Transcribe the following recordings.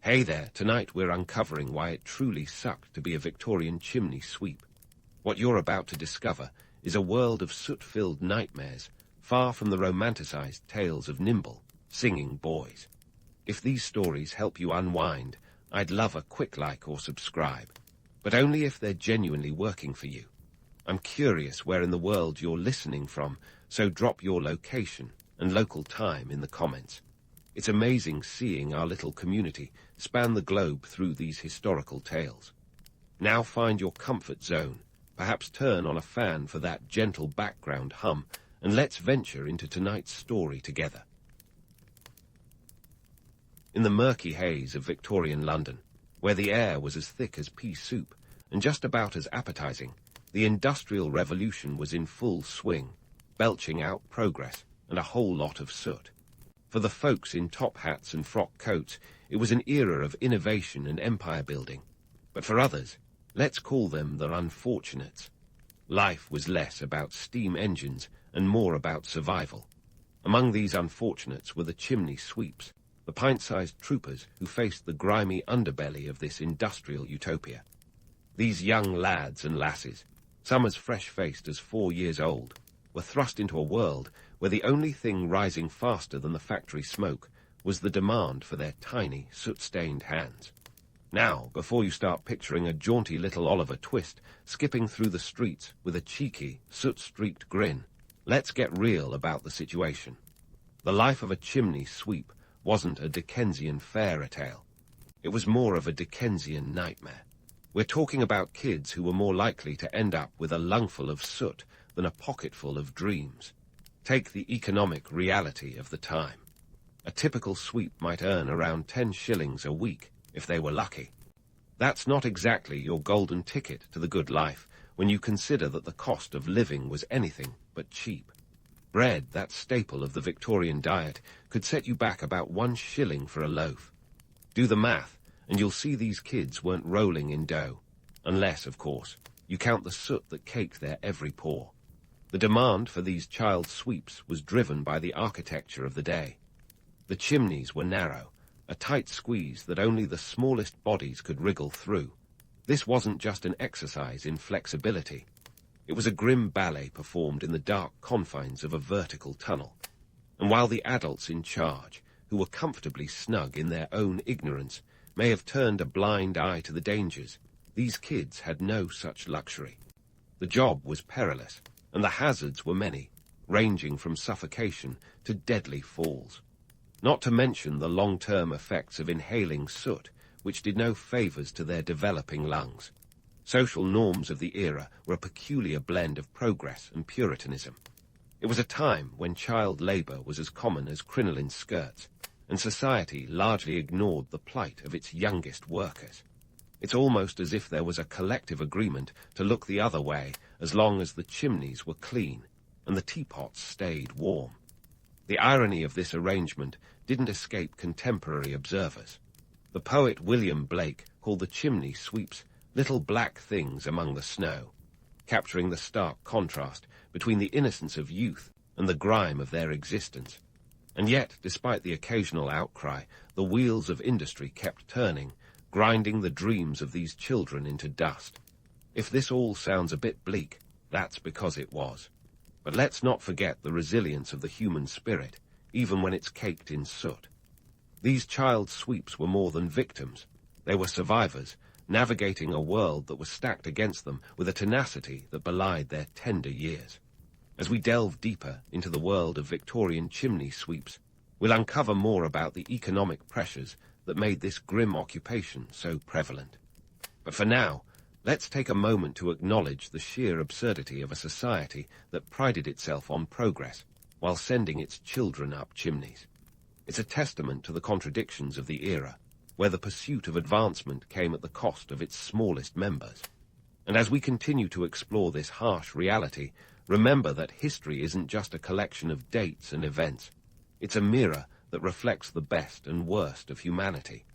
Hey there, tonight we're uncovering why it truly sucked to be a Victorian chimney sweep. What you're about to discover is a world of soot-filled nightmares, far from the romanticized tales of nimble, singing boys. If these stories help you unwind, I'd love a quick like or subscribe, but only if they're genuinely working for you. I'm curious where in the world you're listening from, so drop your location and local time in the comments. It's amazing seeing our little community span the globe through these historical tales. Now find your comfort zone, perhaps turn on a fan for that gentle background hum, and let's venture into tonight's story together. In the murky haze of Victorian London, where the air was as thick as pea soup and just about as appetizing, the Industrial Revolution was in full swing, belching out progress and a whole lot of soot. For the folks in top hats and frock coats, it was an era of innovation and empire building. But for others, let's call them the unfortunates. Life was less about steam engines and more about survival. Among these unfortunates were the chimney sweeps, the pint-sized troopers who faced the grimy underbelly of this industrial utopia. These young lads and lasses, some as fresh-faced as 4 years old, were thrust into a world where the only thing rising faster than the factory smoke was the demand for their tiny, soot-stained hands. Now, before you start picturing a jaunty little Oliver Twist skipping through the streets with a cheeky, soot-streaked grin, let's get real about the situation. The life of a chimney sweep wasn't a Dickensian fairy tale. It was more of a Dickensian nightmare. We're talking about kids who were more likely to end up with a lungful of soot than a pocketful of dreams. Take the economic reality of the time. A typical sweep might earn around 10 shillings a week if they were lucky. That's not exactly your golden ticket to the good life when you consider that the cost of living was anything but cheap. Bread, that staple of the Victorian diet, could set you back about 1 shilling for a loaf. Do the math, and you'll see these kids weren't rolling in dough, unless, of course, you count the soot that caked their every pore. The demand for these child sweeps was driven by the architecture of the day. The chimneys were narrow, a tight squeeze that only the smallest bodies could wriggle through. This wasn't just an exercise in flexibility. It was a grim ballet performed in the dark confines of a vertical tunnel. And while the adults in charge, who were comfortably snug in their own ignorance, may have turned a blind eye to the dangers, these kids had no such luxury. The job was perilous, and the hazards were many, ranging from suffocation to deadly falls. Not to mention the long-term effects of inhaling soot, which did no favors to their developing lungs. Social norms of the era were a peculiar blend of progress and puritanism. It was a time when child labor was as common as crinoline skirts, and society largely ignored the plight of its youngest workers. It's almost as if there was a collective agreement to look the other way as long as the chimneys were clean and the teapots stayed warm. The irony of this arrangement didn't escape contemporary observers. The poet William Blake called the chimney sweeps little black things among the snow, capturing the stark contrast between the innocence of youth and the grime of their existence. And yet, despite the occasional outcry, the wheels of industry kept turning, grinding the dreams of these children into dust. If this all sounds a bit bleak, that's because it was. But let's not forget the resilience of the human spirit, even when it's caked in soot. These child sweeps were more than victims. They were survivors, navigating a world that was stacked against them with a tenacity that belied their tender years. As we delve deeper into the world of Victorian chimney sweeps, we'll uncover more about the economic pressures that made this grim occupation so prevalent. But for now, let's take a moment to acknowledge the sheer absurdity of a society that prided itself on progress while sending its children up chimneys. It's a testament to the contradictions of the era, where the pursuit of advancement came at the cost of its smallest members. And as we continue to explore this harsh reality, remember that history isn't just a collection of dates and events. It's a mirror that reflects the best and worst of humanity.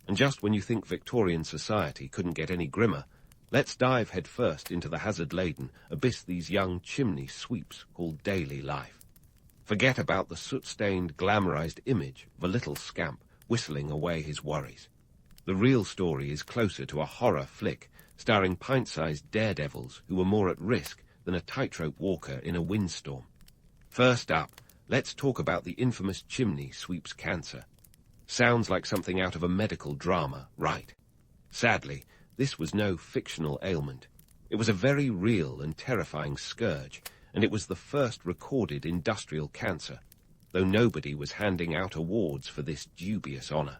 And just when you think Victorian society couldn't get any grimmer, let's dive headfirst into the hazard-laden abyss these young chimney sweeps called daily life. Forget about the soot-stained, glamorized image of a little scamp whistling away his worries. The real story is closer to a horror flick, starring pint-sized daredevils who were more at risk than a tightrope walker in a windstorm. First up, let's talk about the infamous chimney sweep's cancer. Sounds like something out of a medical drama, right? Sadly, this was no fictional ailment. It was a very real and terrifying scourge, and it was the first recorded industrial cancer, though nobody was handing out awards for this dubious honor.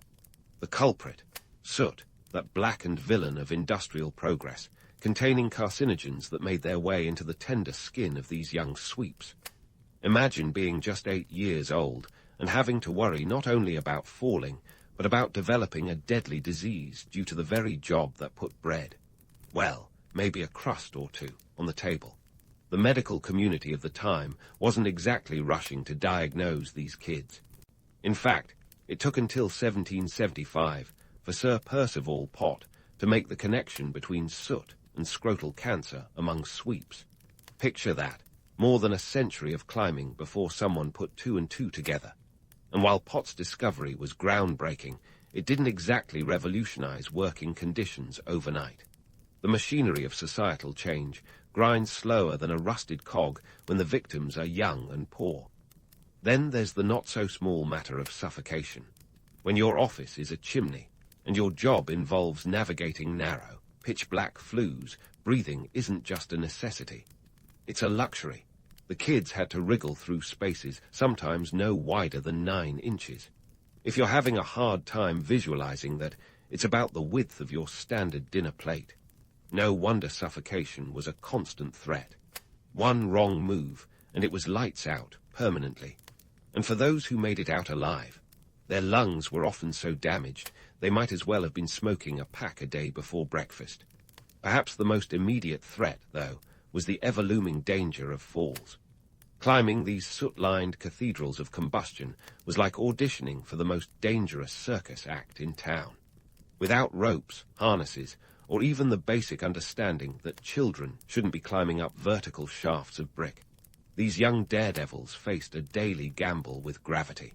The culprit, soot, that blackened villain of industrial progress, containing carcinogens that made their way into the tender skin of these young sweeps. Imagine being just 8 years old and having to worry not only about falling, but about developing a deadly disease due to the very job that put bread, well, maybe a crust or two, on the table. The medical community of the time wasn't exactly rushing to diagnose these kids. In fact, it took until 1775 for Sir Percival Pott to make the connection between soot and scrotal cancer among sweeps. Picture that, more than a century of climbing before someone put 2 and 2 together. And while Pott's discovery was groundbreaking, it didn't exactly revolutionize working conditions overnight. The machinery of societal change grinds slower than a rusted cog when the victims are young and poor. Then there's the not-so-small matter of suffocation. When your office is a chimney, and your job involves navigating narrow, pitch-black flues, breathing isn't just a necessity. It's a luxury. The kids had to wriggle through spaces sometimes no wider than 9 inches. If you're having a hard time visualizing that, it's about the width of your standard dinner plate. No wonder suffocation was a constant threat. One wrong move, and it was lights out, permanently. And for those who made it out alive, their lungs were often so damaged they might as well have been smoking a pack a day before breakfast. Perhaps the most immediate threat, though, was the ever-looming danger of falls. Climbing these soot-lined cathedrals of combustion was like auditioning for the most dangerous circus act in town. Without ropes, harnesses, or even the basic understanding that children shouldn't be climbing up vertical shafts of brick, these young daredevils faced a daily gamble with gravity.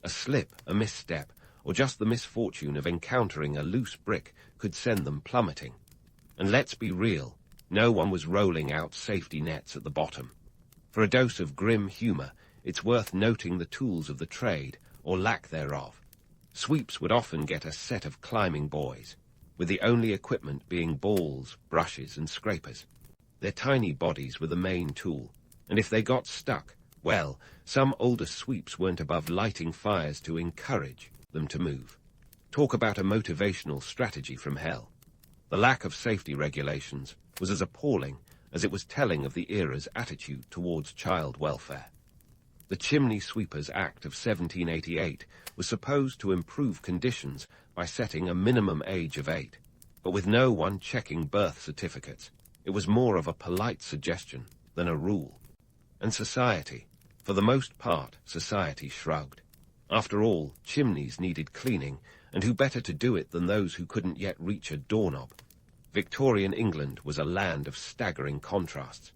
A slip, a misstep, or just the misfortune of encountering a loose brick could send them plummeting. And let's be real, no one was rolling out safety nets at the bottom. For a dose of grim humor, it's worth noting the tools of the trade, or lack thereof. Sweeps would often get a set of climbing boys, with the only equipment being balls, brushes, and scrapers. Their tiny bodies were the main tool, and if they got stuck, well, some older sweeps weren't above lighting fires to encourage them to move. Talk about a motivational strategy from hell. The lack of safety regulations was as appalling as it was telling of the era's attitude towards child welfare. The Chimney Sweepers Act of 1788 was supposed to improve conditions by setting a minimum age of 8, but with no one checking birth certificates, it was more of a polite suggestion than a rule. And society, for the most part, society shrugged. After all, chimneys needed cleaning, and who better to do it than those who couldn't yet reach a doorknob? Victorian England was a land of staggering contrasts.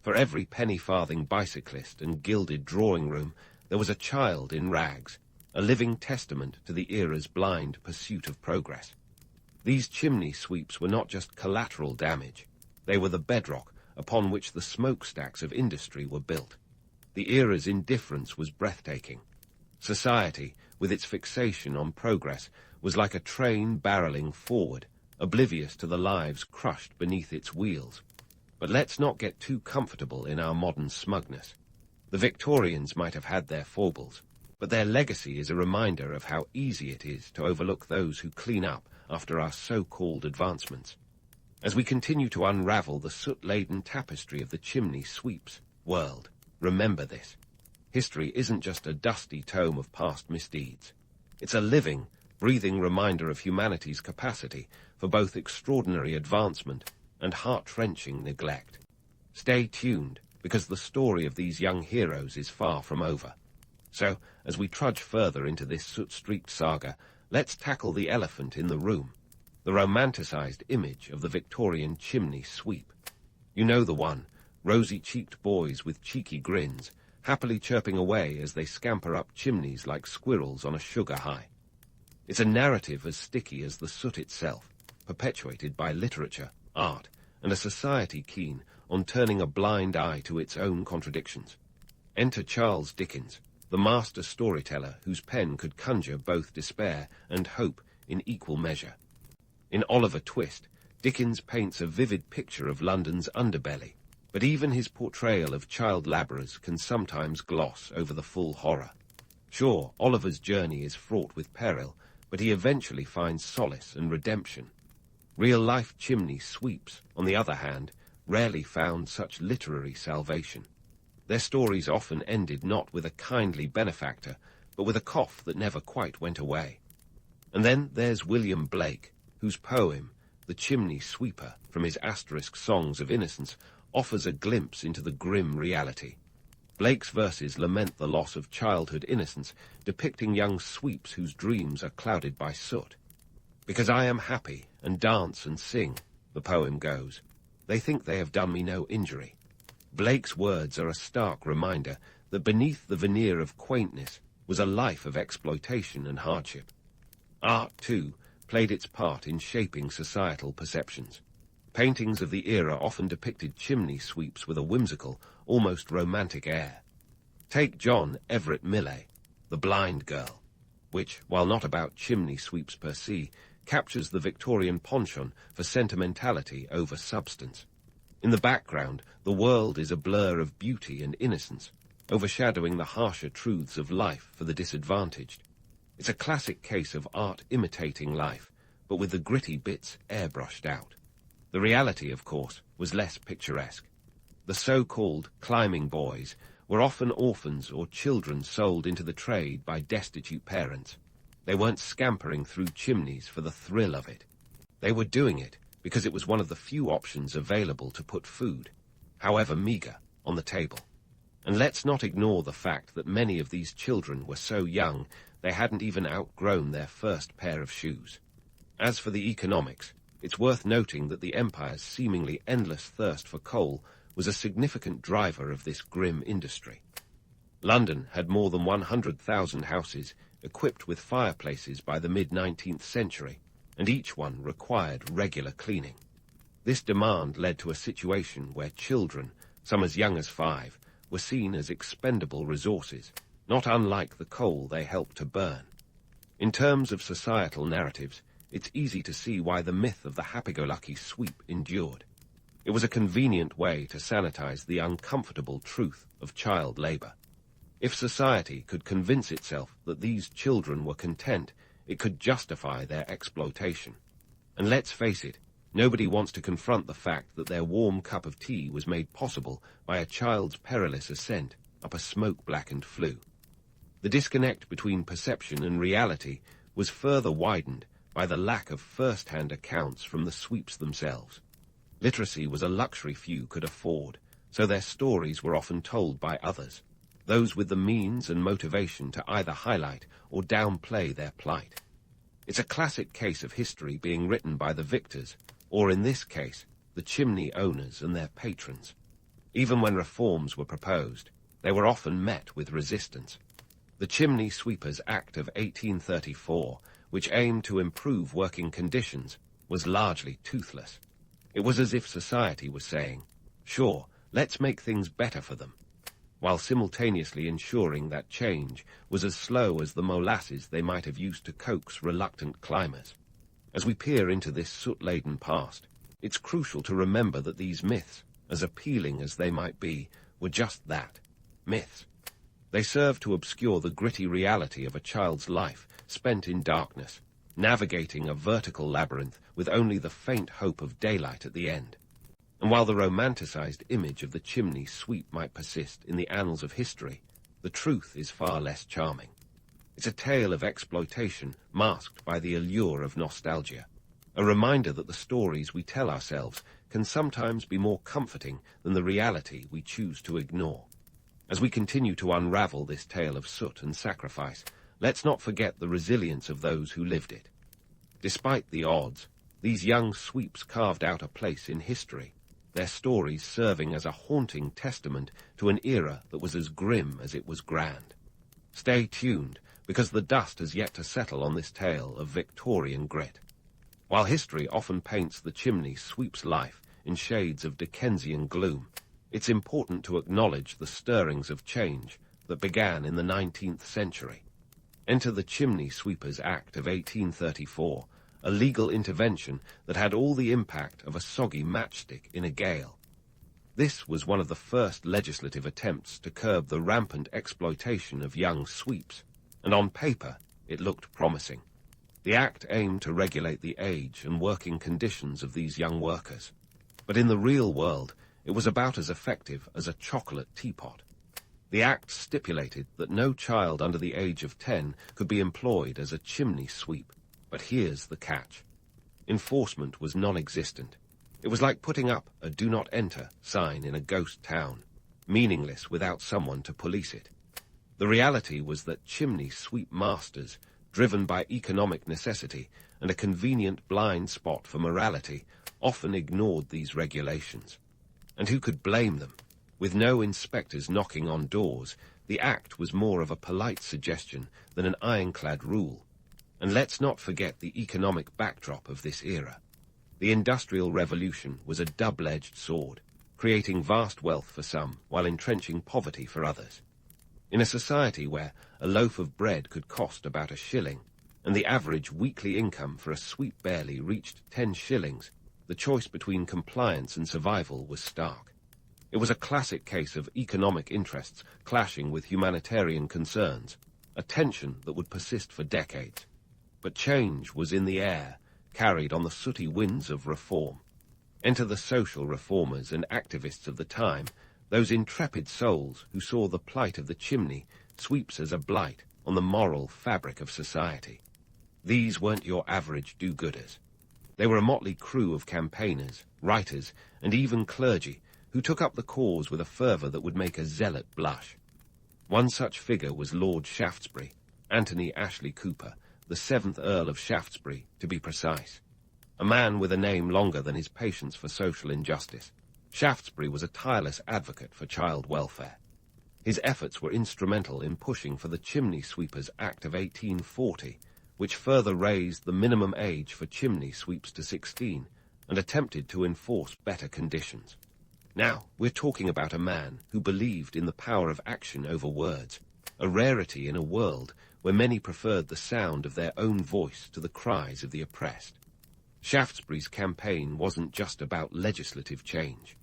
For every penny-farthing bicyclist and gilded drawing room, there was a child in rags, a living testament to the era's blind pursuit of progress. These chimney sweeps were not just collateral damage. They were the bedrock upon which the smokestacks of industry were built. The era's indifference was breathtaking. Society, with its fixation on progress, was like a train barreling forward, oblivious to the lives crushed beneath its wheels. But let's not get too comfortable in our modern smugness. The Victorians might have had their foibles, but their legacy is a reminder of how easy it is to overlook those who clean up after our so-called advancements. As we continue to unravel the soot-laden tapestry of the chimney sweeps world, remember this. History isn't just a dusty tome of past misdeeds. It's a living, breathing reminder of humanity's capacity for both extraordinary advancement and heart-wrenching neglect. Stay tuned, because the story of these young heroes is far from over. So, as we trudge further into this soot-streaked saga, let's tackle the elephant in the room, the romanticized image of the Victorian chimney sweep. You know the one, rosy-cheeked boys with cheeky grins, happily chirping away as they scamper up chimneys like squirrels on a sugar high. It's a narrative as sticky as the soot itself, perpetuated by literature, art, and a society keen on turning a blind eye to its own contradictions. Enter Charles Dickens, the master storyteller whose pen could conjure both despair and hope in equal measure. In Oliver Twist, Dickens paints a vivid picture of London's underbelly, but even his portrayal of child labourers can sometimes gloss over the full horror. Sure, Oliver's journey is fraught with peril, but he eventually finds solace and redemption. Real-life chimney sweeps, on the other hand, rarely found such literary salvation. Their stories often ended not with a kindly benefactor, but with a cough that never quite went away. And then there's William Blake, whose poem, The Chimney Sweeper, from his asterisk Songs of Innocence, offers a glimpse into the grim reality. Blake's verses lament the loss of childhood innocence, depicting young sweeps whose dreams are clouded by soot. Because I am happy, and dance and sing, the poem goes, they think they have done me no injury. Blake's words are a stark reminder that beneath the veneer of quaintness was a life of exploitation and hardship. Art, too, played its part in shaping societal perceptions. Paintings of the era often depicted chimney sweeps with a whimsical, almost romantic air. Take John Everett Millais, The Blind Girl, which, while not about chimney sweeps per se, captures the Victorian penchant for sentimentality over substance. In the background, the world is a blur of beauty and innocence, overshadowing the harsher truths of life for the disadvantaged. It's a classic case of art imitating life, but with the gritty bits airbrushed out. The reality, of course, was less picturesque. The so-called climbing boys were often orphans or children sold into the trade by destitute parents. They weren't scampering through chimneys for the thrill of it. They were doing it because it was one of the few options available to put food, however meager, on the table. And let's not ignore the fact that many of these children were so young they hadn't even outgrown their first pair of shoes. As for the economics, it's worth noting that the empire's seemingly endless thirst for coal was a significant driver of this grim industry. London had more than 100,000 houses equipped with fireplaces by the mid-19th century, and each one required regular cleaning. This demand led to a situation where children, some as young as 5, were seen as expendable resources, not unlike the coal they helped to burn. In terms of societal narratives, it's easy to see why the myth of the happy-go-lucky sweep endured. It was a convenient way to sanitize the uncomfortable truth of child labor. If society could convince itself that these children were content, it could justify their exploitation. And let's face it, nobody wants to confront the fact that their warm cup of tea was made possible by a child's perilous ascent up a smoke-blackened flue. The disconnect between perception and reality was further widened by the lack of first-hand accounts from the sweeps themselves. Literacy was a luxury few could afford, so their stories were often told by others, those with the means and motivation to either highlight or downplay their plight. It's a classic case of history being written by the victors, or in this case, the chimney owners and their patrons. Even when reforms were proposed, they were often met with resistance. The Chimney Sweepers Act of 1834, which aimed to improve working conditions, was largely toothless. It was as if society was saying, sure, let's make things better for them, while simultaneously ensuring that change was as slow as the molasses they might have used to coax reluctant climbers. As we peer into this soot-laden past, it's crucial to remember that these myths, as appealing as they might be, were just that, myths. They serve to obscure the gritty reality of a child's life spent in darkness, navigating a vertical labyrinth with only the faint hope of daylight at the end. And while the romanticized image of the chimney sweep might persist in the annals of history, the truth is far less charming. It's a tale of exploitation masked by the allure of nostalgia, a reminder that the stories we tell ourselves can sometimes be more comforting than the reality we choose to ignore. As we continue to unravel this tale of soot and sacrifice, let's not forget the resilience of those who lived it. Despite the odds, these young sweeps carved out a place in history, their stories serving as a haunting testament to an era that was as grim as it was grand. Stay tuned, because the dust has yet to settle on this tale of Victorian grit. While history often paints the chimney sweep's life in shades of Dickensian gloom, it's important to acknowledge the stirrings of change that began in the 19th century. Enter the Chimney Sweepers Act of 1834, a legal intervention that had all the impact of a soggy matchstick in a gale. This was one of the first legislative attempts to curb the rampant exploitation of young sweeps, and on paper it looked promising. The act aimed to regulate the age and working conditions of these young workers. But in the real world, it was about as effective as a chocolate teapot. The act stipulated that no child under the age of 10 could be employed as a chimney sweep. But here's the catch. Enforcement was non-existent. It was like putting up a "Do Not Enter" sign in a ghost town, meaningless without someone to police it. The reality was that chimney sweep masters, driven by economic necessity and a convenient blind spot for morality, often ignored these regulations. And who could blame them? With no inspectors knocking on doors, the act was more of a polite suggestion than an ironclad rule. And let's not forget the economic backdrop of this era. The Industrial Revolution was a double-edged sword, creating vast wealth for some while entrenching poverty for others. In a society where a loaf of bread could cost about a shilling, and the average weekly income for a sweep barely reached 10 shillings, the choice between compliance and survival was stark. It was a classic case of economic interests clashing with humanitarian concerns, a tension that would persist for decades. But change was in the air, carried on the sooty winds of reform. Enter the social reformers and activists of the time, those intrepid souls who saw the plight of the chimney sweeps as a blight on the moral fabric of society. These weren't your average do-gooders. They were a motley crew of campaigners, writers, and even clergy who took up the cause with a fervour that would make a zealot blush. One such figure was Lord Shaftesbury, Anthony Ashley Cooper, the 7th Earl of Shaftesbury, to be precise. A man with a name longer than his patience for social injustice, Shaftesbury was a tireless advocate for child welfare. His efforts were instrumental in pushing for the Chimney Sweepers Act of 1840, which further raised the minimum age for chimney sweeps to 16 and attempted to enforce better conditions. Now, we're talking about a man who believed in the power of action over words, a rarity in a world where many preferred the sound of their own voice to the cries of the oppressed. Shaftesbury's campaign wasn't just about legislative change.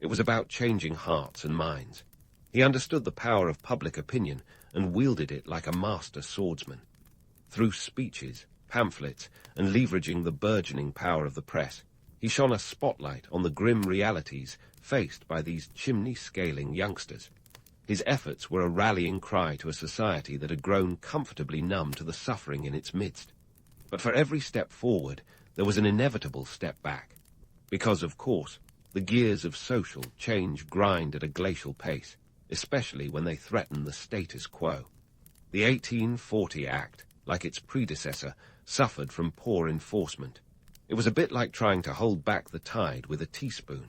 It was about changing hearts and minds. He understood the power of public opinion and wielded it like a master swordsman. Through speeches, pamphlets, and leveraging the burgeoning power of the press, he shone a spotlight on the grim realities faced by these chimney-scaling youngsters. His efforts were a rallying cry to a society that had grown comfortably numb to the suffering in its midst. But for every step forward, there was an inevitable step back. Because, of course, the gears of social change grind at a glacial pace, especially when they threaten the status quo. The 1840 Act, like its predecessor, suffered from poor enforcement. It was a bit like trying to hold back the tide with a teaspoon.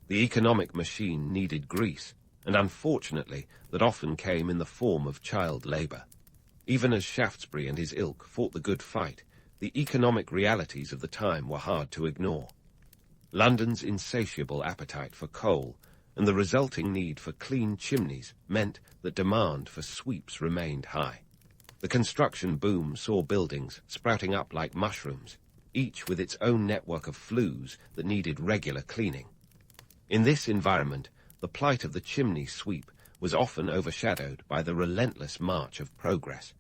The economic machine needed grease, and unfortunately, that often came in the form of child labour. Even as Shaftesbury and his ilk fought the good fight, the economic realities of the time were hard to ignore. London's insatiable appetite for coal and the resulting need for clean chimneys meant that demand for sweeps remained high. The construction boom saw buildings sprouting up like mushrooms, each with its own network of flues that needed regular cleaning. In this environment, the plight of the chimney sweep was often overshadowed by the relentless march of progress.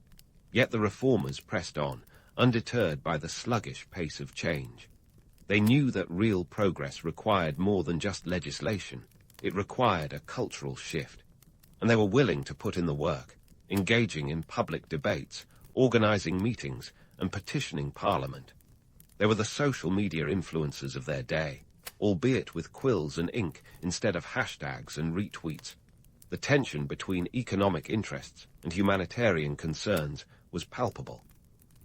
Yet the reformers pressed on, undeterred by the sluggish pace of change. They knew that real progress required more than just legislation. It required a cultural shift. And they were willing to put in the work, engaging in public debates, organizing meetings, and petitioning Parliament. They were the social media influencers of their day, albeit with quills and ink instead of hashtags and retweets. The tension between economic interests and humanitarian concerns was palpable.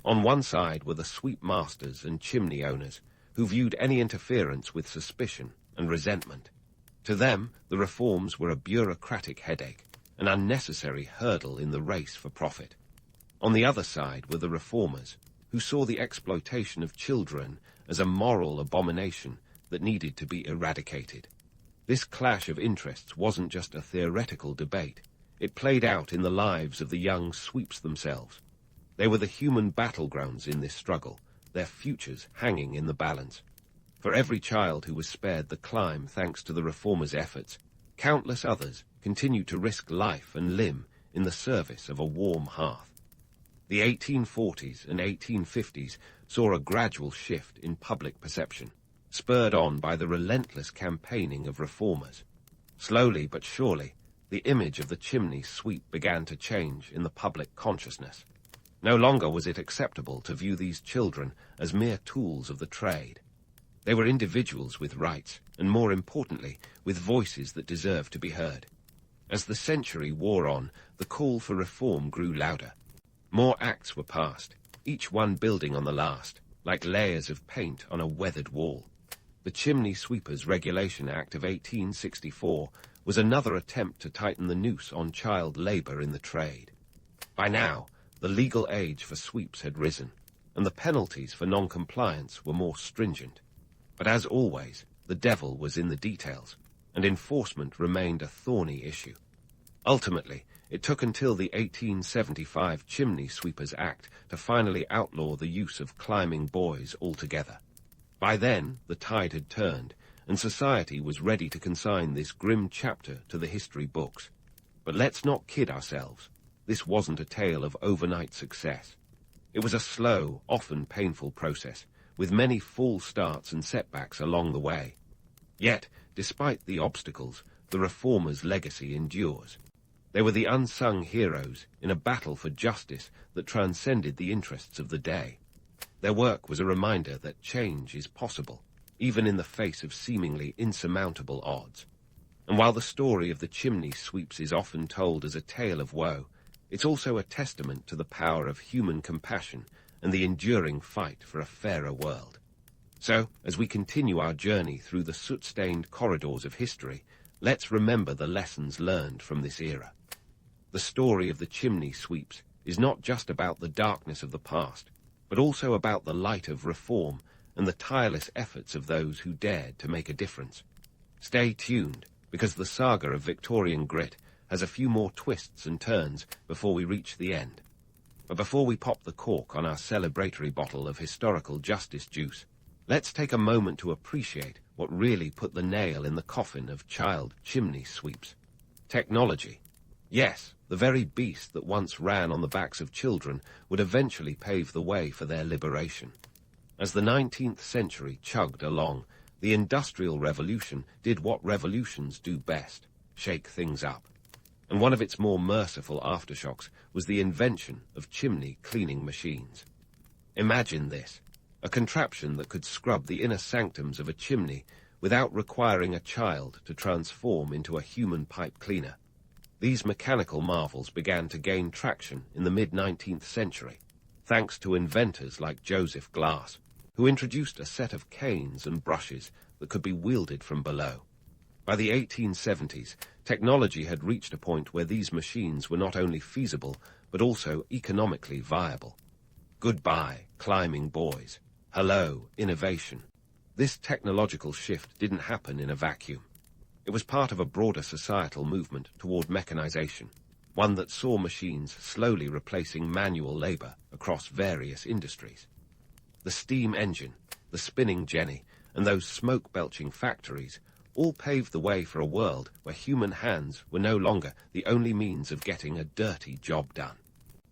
On one side were the sweep masters and chimney owners, who viewed any interference with suspicion and resentment. To them, the reforms were a bureaucratic headache, an unnecessary hurdle in the race for profit. On the other side were the reformers, who saw the exploitation of children as a moral abomination that needed to be eradicated. This clash of interests wasn't just a theoretical debate. It played out in the lives of the young sweeps themselves. They were the human battlegrounds in this struggle, their futures hanging in the balance. For every child who was spared the climb thanks to the reformers' efforts, countless others continued to risk life and limb in the service of a warm hearth. The 1840s and 1850s saw a gradual shift in public perception, spurred on by the relentless campaigning of reformers. Slowly but surely, the image of the chimney sweep began to change in the public consciousness. No longer was it acceptable to view these children as mere tools of the trade. They were individuals with rights, and more importantly, with voices that deserved to be heard. As the century wore on, the call for reform grew louder. More acts were passed, each one building on the last, like layers of paint on a weathered wall. The Chimney Sweepers Regulation Act of 1864 was another attempt to tighten the noose on child labor in the trade. By now, the legal age for sweeps had risen, and the penalties for non-compliance were more stringent. But as always, the devil was in the details, and enforcement remained a thorny issue. Ultimately, it took until the 1875 Chimney Sweepers Act to finally outlaw the use of climbing boys altogether. By then, the tide had turned, and society was ready to consign this grim chapter to the history books. But let's not kid ourselves. This wasn't a tale of overnight success. It was a slow, often painful process, with many false starts and setbacks along the way. Yet, despite the obstacles, the reformers' legacy endures. They were the unsung heroes in a battle for justice that transcended the interests of the day. Their work was a reminder that change is possible, even in the face of seemingly insurmountable odds. And while the story of the chimney sweeps is often told as a tale of woe, it's also a testament to the power of human compassion and the enduring fight for a fairer world. So, as we continue our journey through the soot-stained corridors of history, let's remember the lessons learned from this era. The story of the chimney sweeps is not just about the darkness of the past, but also about the light of reform and the tireless efforts of those who dared to make a difference. Stay tuned, because the saga of Victorian grit has a few more twists and turns before we reach the end. But before we pop the cork on our celebratory bottle of historical justice juice, let's take a moment to appreciate what really put the nail in the coffin of child chimney sweeps. Technology. Yes, the very beast that once ran on the backs of children would eventually pave the way for their liberation. As the 19th century chugged along, the Industrial Revolution did what revolutions do best: shake things up. And one of its more merciful aftershocks was the invention of chimney cleaning machines. Imagine this: a contraption that could scrub the inner sanctums of a chimney without requiring a child to transform into a human pipe cleaner. These mechanical marvels began to gain traction in the mid-19th century, thanks to inventors like Joseph Glass, who introduced a set of canes and brushes that could be wielded from below. By the 1870s, technology had reached a point where these machines were not only feasible, but also economically viable. Goodbye, climbing boys. Hello, innovation. This technological shift didn't happen in a vacuum. It was part of a broader societal movement toward mechanization, one that saw machines slowly replacing manual labor across various industries. The steam engine, the spinning jenny, and those smoke-belching factories all paved the way for a world where human hands were no longer the only means of getting a dirty job done.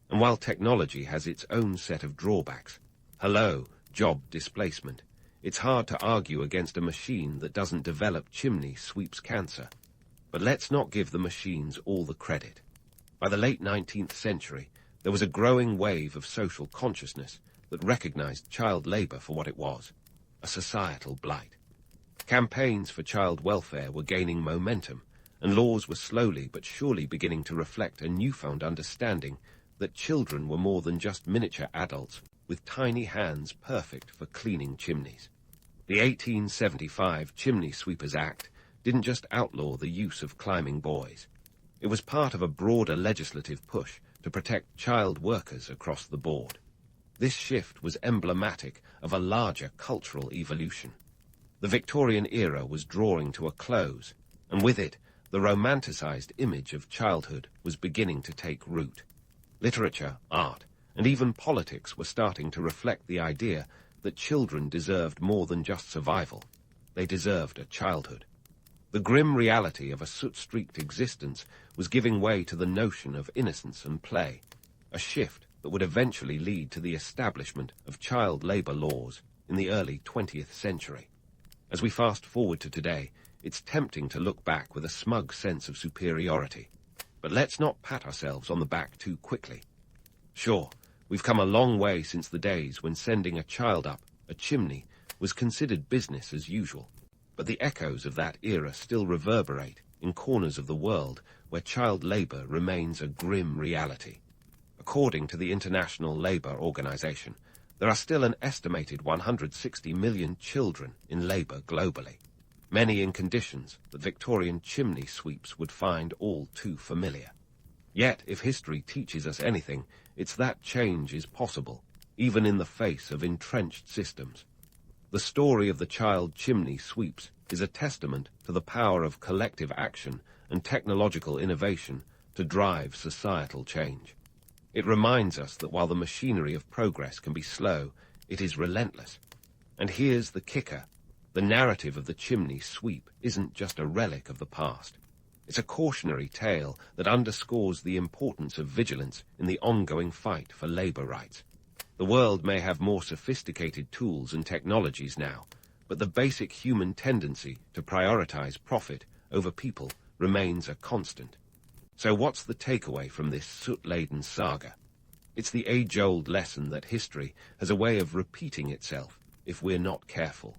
And while technology has its own set of drawbacks, hello, job displacement, it's hard to argue against a machine that doesn't develop chimney sweeps cancer. But let's not give the machines all the credit. By the late 19th century, there was a growing wave of social consciousness that recognized child labor for what it was: a societal blight. Campaigns for child welfare were gaining momentum, and laws were slowly but surely beginning to reflect a newfound understanding that children were more than just miniature adults with tiny hands perfect for cleaning chimneys. The 1875 Chimney Sweepers Act didn't just outlaw the use of climbing boys. It was part of a broader legislative push to protect child workers across the board. This shift was emblematic of a larger cultural evolution. The Victorian era was drawing to a close, and with it, the romanticized image of childhood was beginning to take root. Literature, art, and even politics were starting to reflect the idea that children deserved more than just survival. They deserved a childhood. The grim reality of a soot-streaked existence was giving way to the notion of innocence and play, a shift that would eventually lead to the establishment of child labor laws in the early 20th century. As we fast forward to today, it's tempting to look back with a smug sense of superiority. But let's not pat ourselves on the back too quickly. Sure, we've come a long way since the days when sending a child up a chimney was considered business as usual. But the echoes of that era still reverberate in corners of the world where child labor remains a grim reality. According to the International Labour Organization, there are still an estimated 160 million children in labor globally, many in conditions that Victorian chimney sweeps would find all too familiar. Yet, if history teaches us anything, it's that change is possible, even in the face of entrenched systems. The story of the child chimney sweeps is a testament to the power of collective action and technological innovation to drive societal change. It reminds us that while the machinery of progress can be slow, it is relentless. And here's the kicker. The narrative of the chimney sweep isn't just a relic of the past. It's a cautionary tale that underscores the importance of vigilance in the ongoing fight for labor rights. The world may have more sophisticated tools and technologies now, but the basic human tendency to prioritize profit over people remains a constant. So what's the takeaway from this soot-laden saga? It's the age-old lesson that history has a way of repeating itself if we're not careful.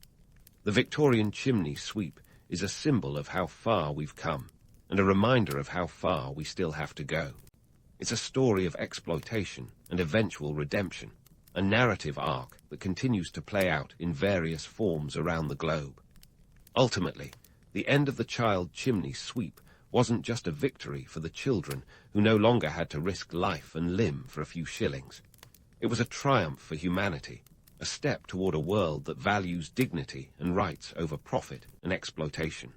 The Victorian chimney sweep is a symbol of how far we've come, and a reminder of how far we still have to go. It's a story of exploitation and eventual redemption, a narrative arc that continues to play out in various forms around the globe. Ultimately, the end of the child chimney sweep wasn't just a victory for the children who no longer had to risk life and limb for a few shillings. It was a triumph for humanity, a step toward a world that values dignity and rights over profit and exploitation.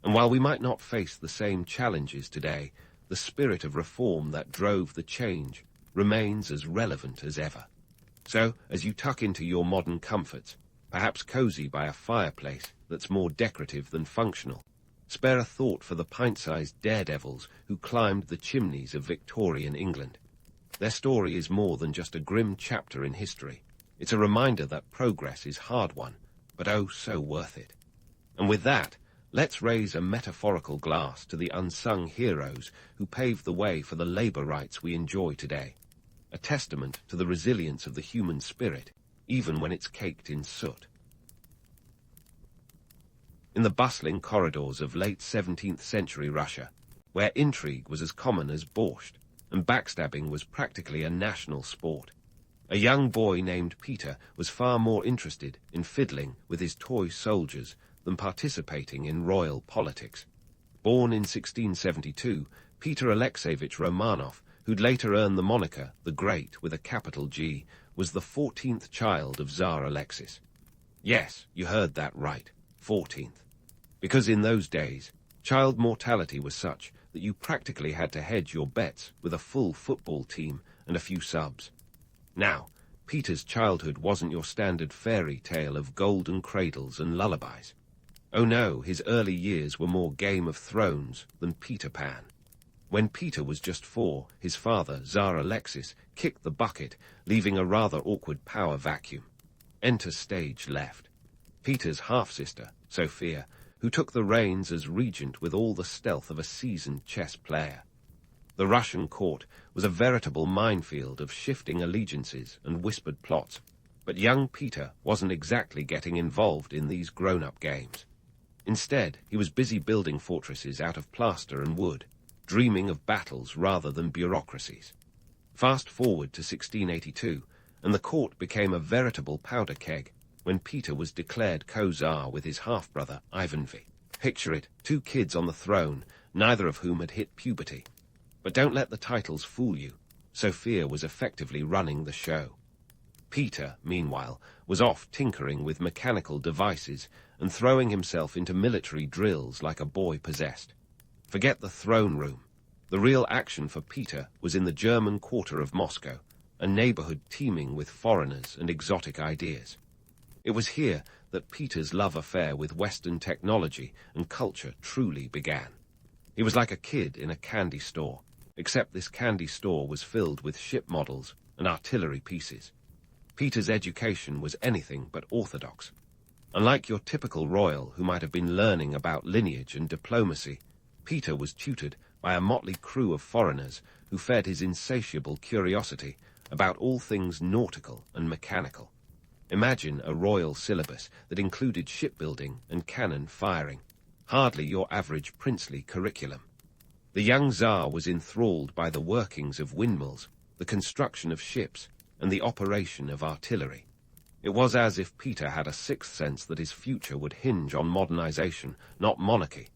And while we might not face the same challenges today, the spirit of reform that drove the change remains as relevant as ever. So, as you tuck into your modern comforts, perhaps cozy by a fireplace that's more decorative than functional, spare a thought for the pint-sized daredevils who climbed the chimneys of Victorian England. Their story is more than just a grim chapter in history. It's a reminder that progress is hard-won, but oh so worth it. And with that, let's raise a metaphorical glass to the unsung heroes who paved the way for the labor rights we enjoy today, a testament to the resilience of the human spirit, even when it's caked in soot. In the bustling corridors of late 17th century Russia, where intrigue was as common as borscht, and backstabbing was practically a national sport, a young boy named Peter was far more interested in fiddling with his toy soldiers than participating in royal politics. Born in 1672, Peter Alexeyevich Romanov, who'd later earned the moniker the Great with a capital G, was the 14th child of Tsar Alexis. Yes, you heard that right, 14th. Because in those days, child mortality was such that you practically had to hedge your bets with a full football team and a few subs. Now, Peter's childhood wasn't your standard fairy tale of golden cradles and lullabies. Oh no, his early years were more Game of Thrones than Peter Pan. When Peter was just 4, his father, Tsar Alexis, kicked the bucket, leaving a rather awkward power vacuum. Enter stage left. Peter's half-sister, Sophia, who took the reins as regent with all the stealth of a seasoned chess player. The Russian court was a veritable minefield of shifting allegiances and whispered plots, but young Peter wasn't exactly getting involved in these grown-up games. Instead, he was busy building fortresses out of plaster and wood, dreaming of battles rather than bureaucracies. Fast forward to 1682, and the court became a veritable powder keg when Peter was declared co-Tsar with his half-brother Ivan V. Picture it, 2 kids on the throne, neither of whom had hit puberty. But don't let the titles fool you. Sophia was effectively running the show. Peter, meanwhile, was off tinkering with mechanical devices and throwing himself into military drills like a boy possessed. Forget the throne room. The real action for Peter was in the German quarter of Moscow, a neighborhood teeming with foreigners and exotic ideas. It was here that Peter's love affair with Western technology and culture truly began. He was like a kid in a candy store, except this candy store was filled with ship models and artillery pieces. Peter's education was anything but orthodox. Unlike your typical royal who might have been learning about lineage and diplomacy, Peter was tutored by a motley crew of foreigners who fed his insatiable curiosity about all things nautical and mechanical. Imagine a royal syllabus that included shipbuilding and cannon firing, hardly your average princely curriculum. The young Tsar was enthralled by the workings of windmills, the construction of ships, and the operation of artillery. It was as if Peter had a sixth sense that his future would hinge on modernization, not monarchy.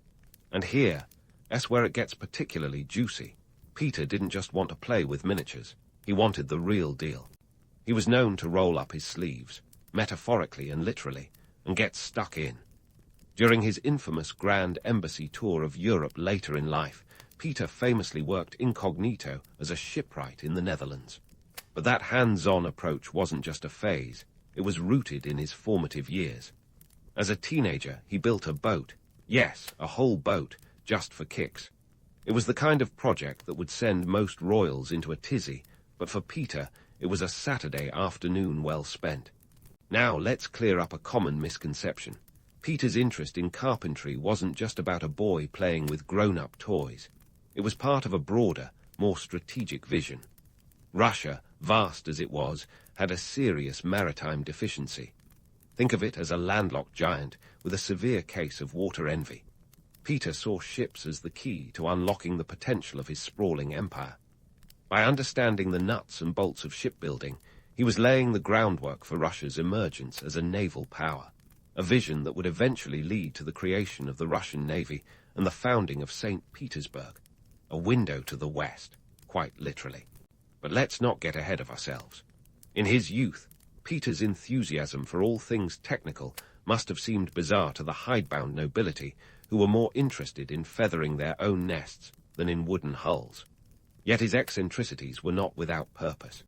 And here, that's where it gets particularly juicy. Peter didn't just want to play with miniatures. He wanted the real deal. He was known to roll up his sleeves, metaphorically and literally, and get stuck in. During his infamous Grand Embassy tour of Europe later in life, Peter famously worked incognito as a shipwright in the Netherlands. But that hands-on approach wasn't just a phase, it was rooted in his formative years. As a teenager, he built a boat. Yes, a whole boat, just for kicks. It was the kind of project that would send most royals into a tizzy, but for Peter, it was a Saturday afternoon well spent. Now let's clear up a common misconception. Peter's interest in carpentry wasn't just about a boy playing with grown-up toys. It was part of a broader, more strategic vision. Russia, vast as it was, had a serious maritime deficiency. Think of it as a landlocked giant with a severe case of water envy. Peter saw ships as the key to unlocking the potential of his sprawling empire. By understanding the nuts and bolts of shipbuilding, he was laying the groundwork for Russia's emergence as a naval power, a vision that would eventually lead to the creation of the Russian Navy and the founding of St. Petersburg, a window to the West, quite literally. But let's not get ahead of ourselves. In his youth, Peter's enthusiasm for all things technical must have seemed bizarre to the hidebound nobility who were more interested in feathering their own nests than in wooden hulls. Yet his eccentricities were not without purpose.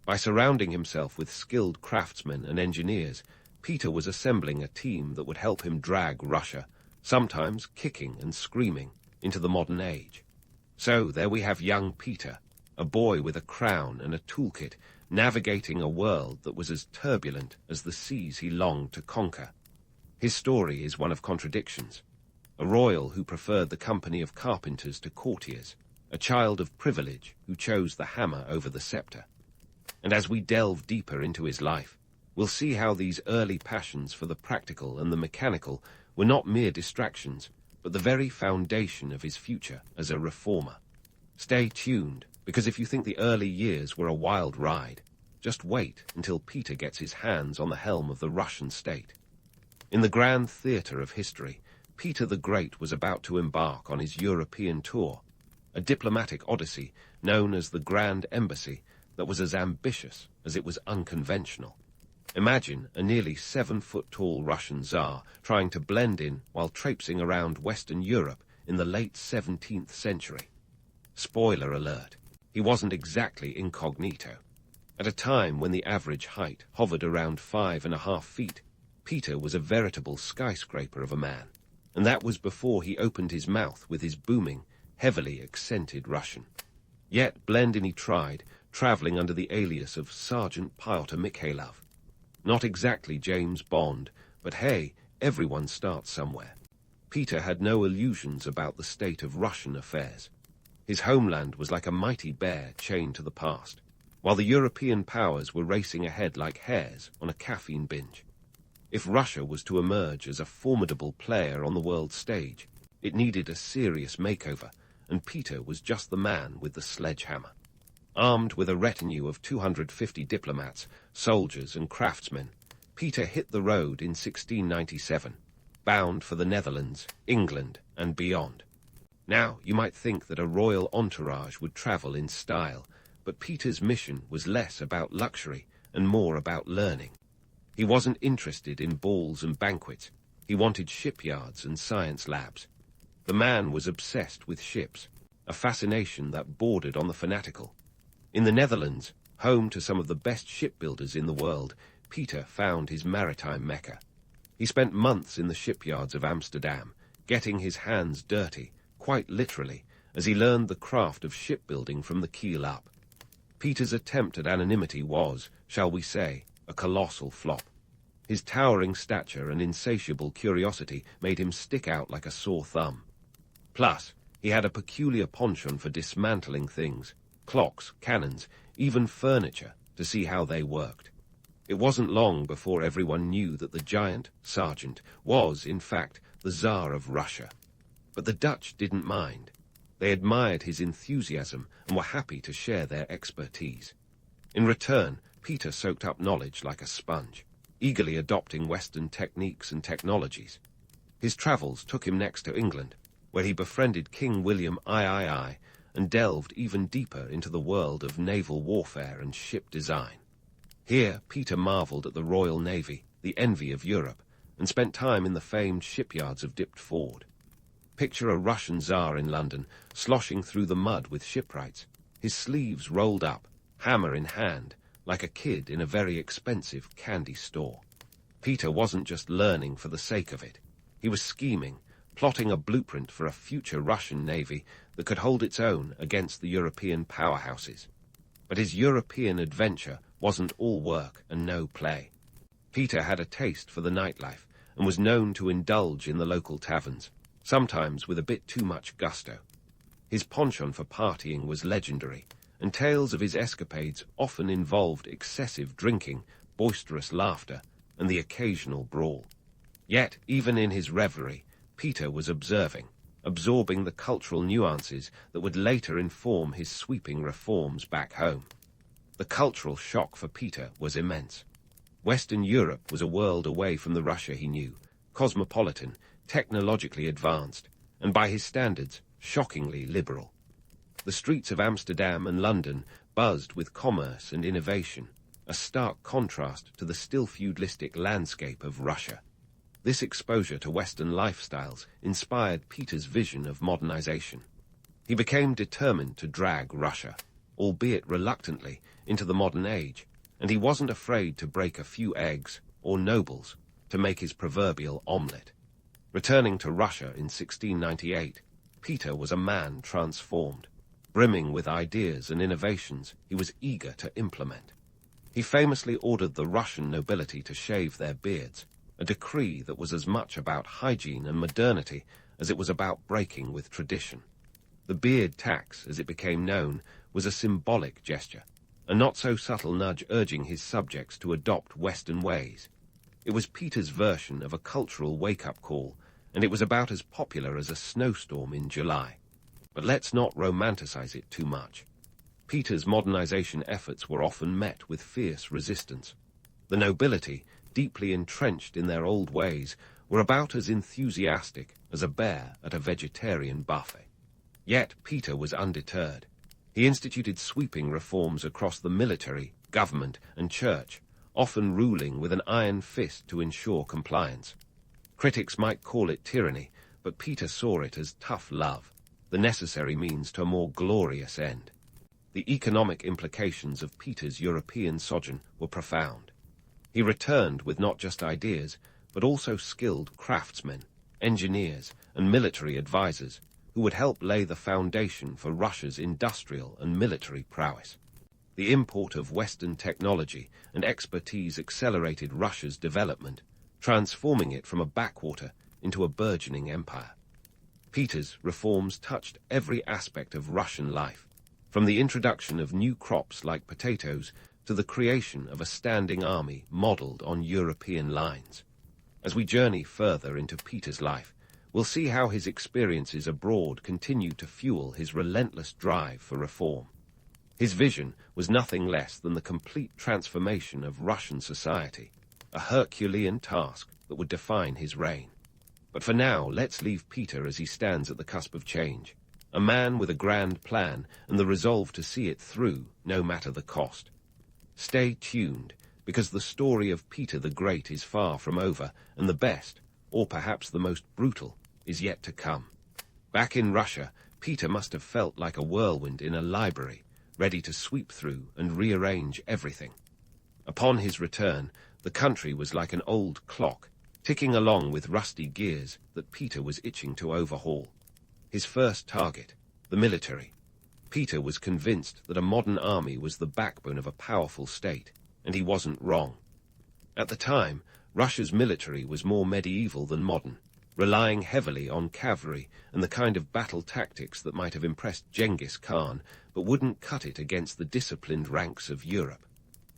By surrounding himself with skilled craftsmen and engineers, Peter was assembling a team that would help him drag Russia, sometimes kicking and screaming, into the modern age. So there we have young Peter, a boy with a crown and a toolkit, navigating a world that was as turbulent as the seas he longed to conquer. His story is one of contradictions. A royal who preferred the company of carpenters to courtiers, a child of privilege who chose the hammer over the scepter. And as we delve deeper into his life, we'll see how these early passions for the practical and the mechanical were not mere distractions, but the very foundation of his future as a reformer. Stay tuned, because if you think the early years were a wild ride, just wait until Peter gets his hands on the helm of the Russian state. In the grand theatre of history, Peter the Great was about to embark on his European tour, a diplomatic odyssey known as the Grand Embassy that was as ambitious as it was unconventional. Imagine a nearly 7-foot-tall Russian Tsar trying to blend in while traipsing around Western Europe in the late 17th century. Spoiler alert, he wasn't exactly incognito. At a time when the average height hovered around 5.5 feet, Peter was a veritable skyscraper of a man, and that was before he opened his mouth with his booming, heavily accented Russian. Yet blend in he tried, traveling under the alias of Sergeant Pyotr Mikhailov. Not exactly James Bond, but hey, everyone starts somewhere. Peter had no illusions about the state of Russian affairs. His homeland was like a mighty bear chained to the past, while the European powers were racing ahead like hares on a caffeine binge. If Russia was to emerge as a formidable player on the world stage, it needed a serious makeover, and Peter was just the man with the sledgehammer. Armed with a retinue of 250 diplomats, soldiers, and craftsmen, Peter hit the road in 1697, bound for the Netherlands, England, and beyond. Now, you might think that a royal entourage would travel in style, But Peter's mission was less about luxury and more about learning. He wasn't interested in balls and banquets. He wanted shipyards and science labs. The man was obsessed with ships, a fascination that bordered on the fanatical. In the Netherlands, home to some of the best shipbuilders in the world, Peter found his maritime mecca. He spent months in the shipyards of Amsterdam, getting his hands dirty, quite literally, as he learned the craft of shipbuilding from the keel up. Peter's attempt at anonymity was, shall we say, a colossal flop. His towering stature and insatiable curiosity made him stick out like a sore thumb. Plus, he had a peculiar penchant for dismantling things, clocks, cannons, even furniture, to see how they worked. It wasn't long before everyone knew that the giant, Sergeant, was, in fact, the Tsar of Russia. But the Dutch didn't mind. They admired his enthusiasm and were happy to share their expertise. In return, Peter soaked up knowledge like a sponge, eagerly adopting Western techniques and technologies. His travels took him next to England, where he befriended King William III and delved even deeper into the world of naval warfare and ship design. Here, Peter marveled at the Royal Navy, the envy of Europe, and spent time in the famed shipyards of Diptford. Picture a Russian Tsar in London, sloshing through the mud with shipwrights, his sleeves rolled up, hammer in hand, like a kid in a very expensive candy store. Peter wasn't just learning for the sake of it. He was scheming, plotting a blueprint for a future Russian navy that could hold its own against the European powerhouses. But his European adventure wasn't all work and no play. Peter had a taste for the nightlife and was known to indulge in the local taverns, sometimes with a bit too much gusto. His penchant for partying was legendary, and tales of his escapades often involved excessive drinking, boisterous laughter, and the occasional brawl. Yet, even in his revelry, Peter was absorbing the cultural nuances that would later inform his sweeping reforms back home. The cultural shock for Peter was immense. Western Europe was a world away from the Russia he knew, cosmopolitan, technologically advanced, and by his standards, shockingly liberal. The streets of Amsterdam and London buzzed with commerce and innovation, a stark contrast to the still feudalistic landscape of Russia. This exposure to Western lifestyles inspired Peter's vision of modernization. He became determined to drag Russia, albeit reluctantly, into the modern age, and he wasn't afraid to break a few eggs, or nobles, to make his proverbial omelette. Returning to Russia in 1698, Peter was a man transformed. Brimming with ideas and innovations he was eager to implement. He famously ordered the Russian nobility to shave their beards, a decree that was as much about hygiene and modernity as it was about breaking with tradition. The beard tax, as it became known, was a symbolic gesture, a not-so-subtle nudge urging his subjects to adopt Western ways. It was Peter's version of a cultural wake-up call, and it was about as popular as a snowstorm in July. But let's not romanticize it too much. Peter's modernization efforts were often met with fierce resistance. The nobility, deeply entrenched in their old ways, were about as enthusiastic as a bear at a vegetarian buffet. Yet Peter was undeterred. He instituted sweeping reforms across the military, government, and church, often ruling with an iron fist to ensure compliance. Critics might call it tyranny, but Peter saw it as tough love, the necessary means to a more glorious end. The economic implications of Peter's European sojourn were profound. He returned with not just ideas, but also skilled craftsmen, engineers, and military advisors who would help lay the foundation for Russia's industrial and military prowess. The import of Western technology and expertise accelerated Russia's development, transforming it from a backwater into a burgeoning empire. Peter's reforms touched every aspect of Russian life, from the introduction of new crops like potatoes to the creation of a standing army modeled on European lines. As we journey further into Peter's life, we'll see how his experiences abroad continue to fuel his relentless drive for reform. His vision was nothing less than the complete transformation of Russian society, a Herculean task that would define his reign. But for now, let's leave Peter as he stands at the cusp of change. a man with a grand plan and the resolve to see it through, no matter the cost. Stay tuned, because the story of Peter the Great is far from over, and the best, or perhaps the most brutal, is yet to come. Back in Russia, Peter must have felt like a whirlwind in a library, ready to sweep through and rearrange everything. Upon his return, the country was like an old clock, ticking along with rusty gears that Peter was itching to overhaul. His first target, the military. Peter was convinced that a modern army was the backbone of a powerful state, and he wasn't wrong. At the time, Russia's military was more medieval than modern, relying heavily on cavalry and the kind of battle tactics that might have impressed Genghis Khan, but wouldn't cut it against the disciplined ranks of Europe.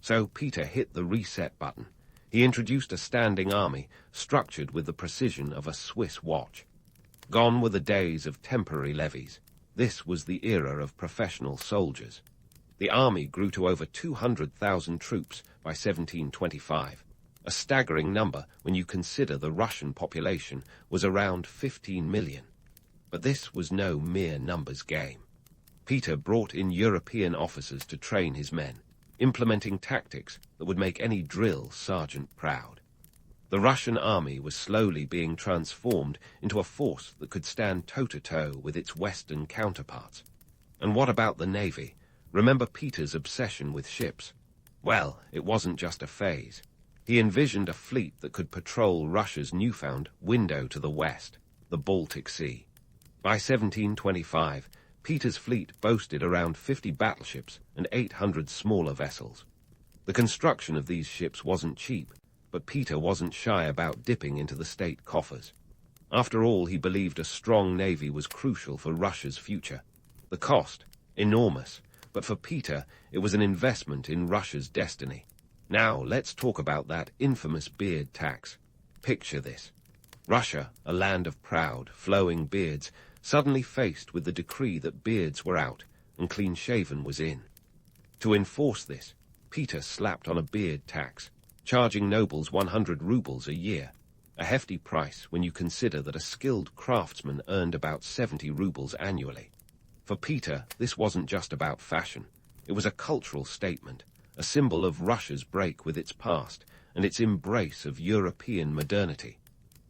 So Peter hit the reset button. He introduced a standing army, structured with the precision of a Swiss watch. Gone were the days of temporary levies. This was the era of professional soldiers. The army grew to over 200,000 troops by 1725, a staggering number when you consider the Russian population was around 15 million. But this was no mere numbers game. Peter brought in European officers to train his men, implementing tactics that would make any drill sergeant proud. The Russian army was slowly being transformed into a force that could stand toe-to-toe with its Western counterparts. And what about the Navy? Remember Peter's obsession with ships? Well, it wasn't just a phase. He envisioned a fleet that could patrol Russia's newfound window to the west, the Baltic Sea. By 1725, Peter's fleet boasted around 50 battleships and 800 smaller vessels. The construction of these ships wasn't cheap, but Peter wasn't shy about dipping into the state coffers. After all, he believed a strong navy was crucial for Russia's future. The cost, enormous, but for Peter, it was an investment in Russia's destiny. Now, let's talk about that infamous beard tax. Picture this. Russia, a land of proud, flowing beards, suddenly faced with the decree that beards were out and clean-shaven was in. To enforce this, Peter slapped on a beard tax, charging nobles 100 rubles a year, a hefty price when you consider that a skilled craftsman earned about 70 rubles annually. For Peter, this wasn't just about fashion. It was a cultural statement, a symbol of Russia's break with its past and its embrace of European modernity.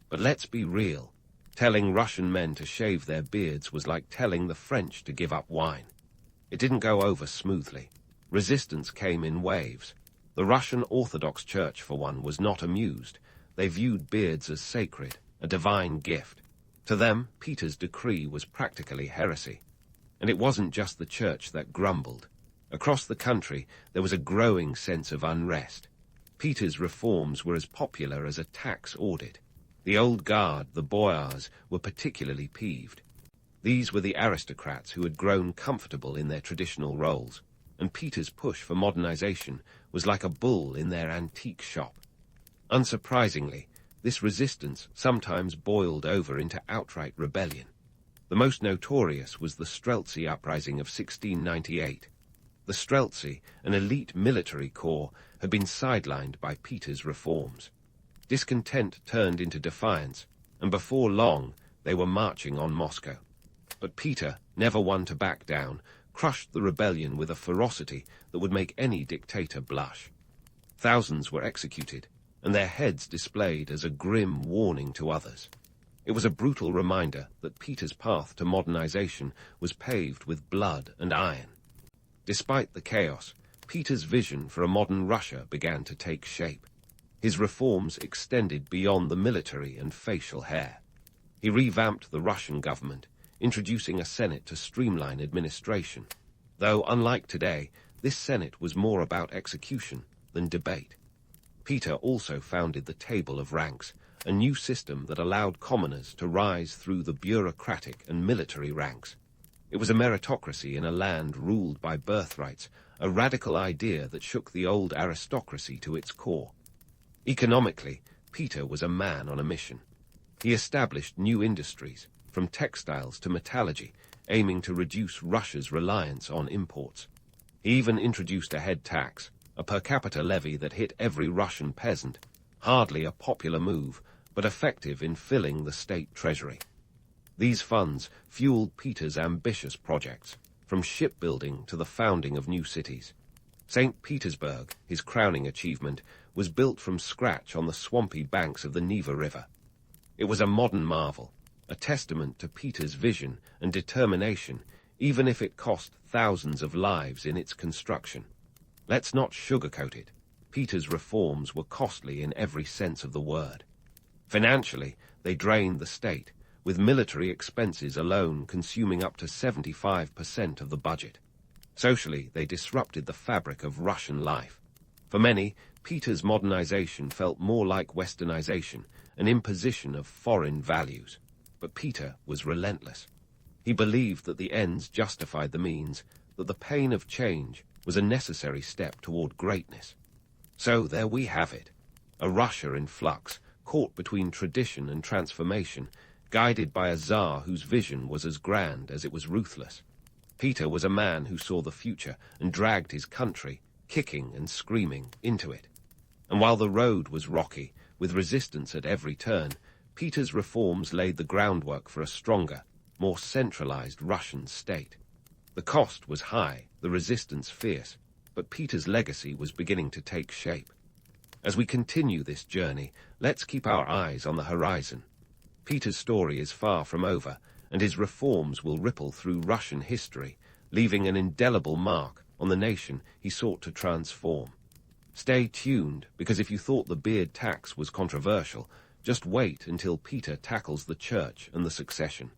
But let's be real. Telling Russian men to shave their beards was like telling the French to give up wine. It didn't go over smoothly. Resistance came in waves. The Russian Orthodox Church, for one, was not amused. They viewed beards as sacred, a divine gift. To them, Peter's decree was practically heresy. And it wasn't just the church that grumbled. Across the country, there was a growing sense of unrest. Peter's reforms were as popular as a tax audit. The old guard, the boyars, were particularly peeved. These were the aristocrats who had grown comfortable in their traditional roles, and Peter's push for modernization was like a bull in their antique shop. Unsurprisingly, this resistance sometimes boiled over into outright rebellion. The most notorious was the Streltsy uprising of 1698. The Streltsy, an elite military corps, had been sidelined by Peter's reforms. Discontent turned into defiance, and before long they were marching on Moscow. But Peter, never one to back down, crushed the rebellion with a ferocity that would make any dictator blush. Thousands were executed, and their heads displayed as a grim warning to others. It was a brutal reminder that Peter's path to modernization was paved with blood and iron. Despite the chaos, Peter's vision for a modern Russia began to take shape. His reforms extended beyond the military and facial hair. He revamped the Russian government, introducing a Senate to streamline administration. Though, unlike today, this Senate was more about execution than debate. Peter also founded the Table of Ranks, a new system that allowed commoners to rise through the bureaucratic and military ranks. It was a meritocracy in a land ruled by birthrights, a radical idea that shook the old aristocracy to its core. Economically, Peter was a man on a mission. He established new industries, from textiles to metallurgy, aiming to reduce Russia's reliance on imports. He even introduced a head tax, a per capita levy that hit every Russian peasant, hardly a popular move, but effective in filling the state treasury. These funds fueled Peter's ambitious projects, from shipbuilding to the founding of new cities. St. Petersburg, his crowning achievement, was built from scratch on the swampy banks of the Neva River. It was a modern marvel, a testament to Peter's vision and determination, even if it cost thousands of lives in its construction. Let's not sugarcoat it. Peter's reforms were costly in every sense of the word. Financially, they drained the state, with military expenses alone consuming up to 75% of the budget. Socially, they disrupted the fabric of Russian life. For many, Peter's modernization felt more like westernization, an imposition of foreign values. But Peter was relentless. He believed that the ends justified the means, that the pain of change was a necessary step toward greatness. So there we have it, a Russia in flux, caught between tradition and transformation, guided by a Tsar whose vision was as grand as it was ruthless. Peter was a man who saw the future and dragged his country, kicking and screaming, into it. And while the road was rocky, with resistance at every turn, Peter's reforms laid the groundwork for a stronger, more centralized Russian state. The cost was high, the resistance fierce, but Peter's legacy was beginning to take shape. As we continue this journey, let's keep our eyes on the horizon. Peter's story is far from over, and his reforms will ripple through Russian history, leaving an indelible mark on the nation he sought to transform. Stay tuned, because if you thought the beard tax was controversial, just wait until Peter tackles the church and the succession.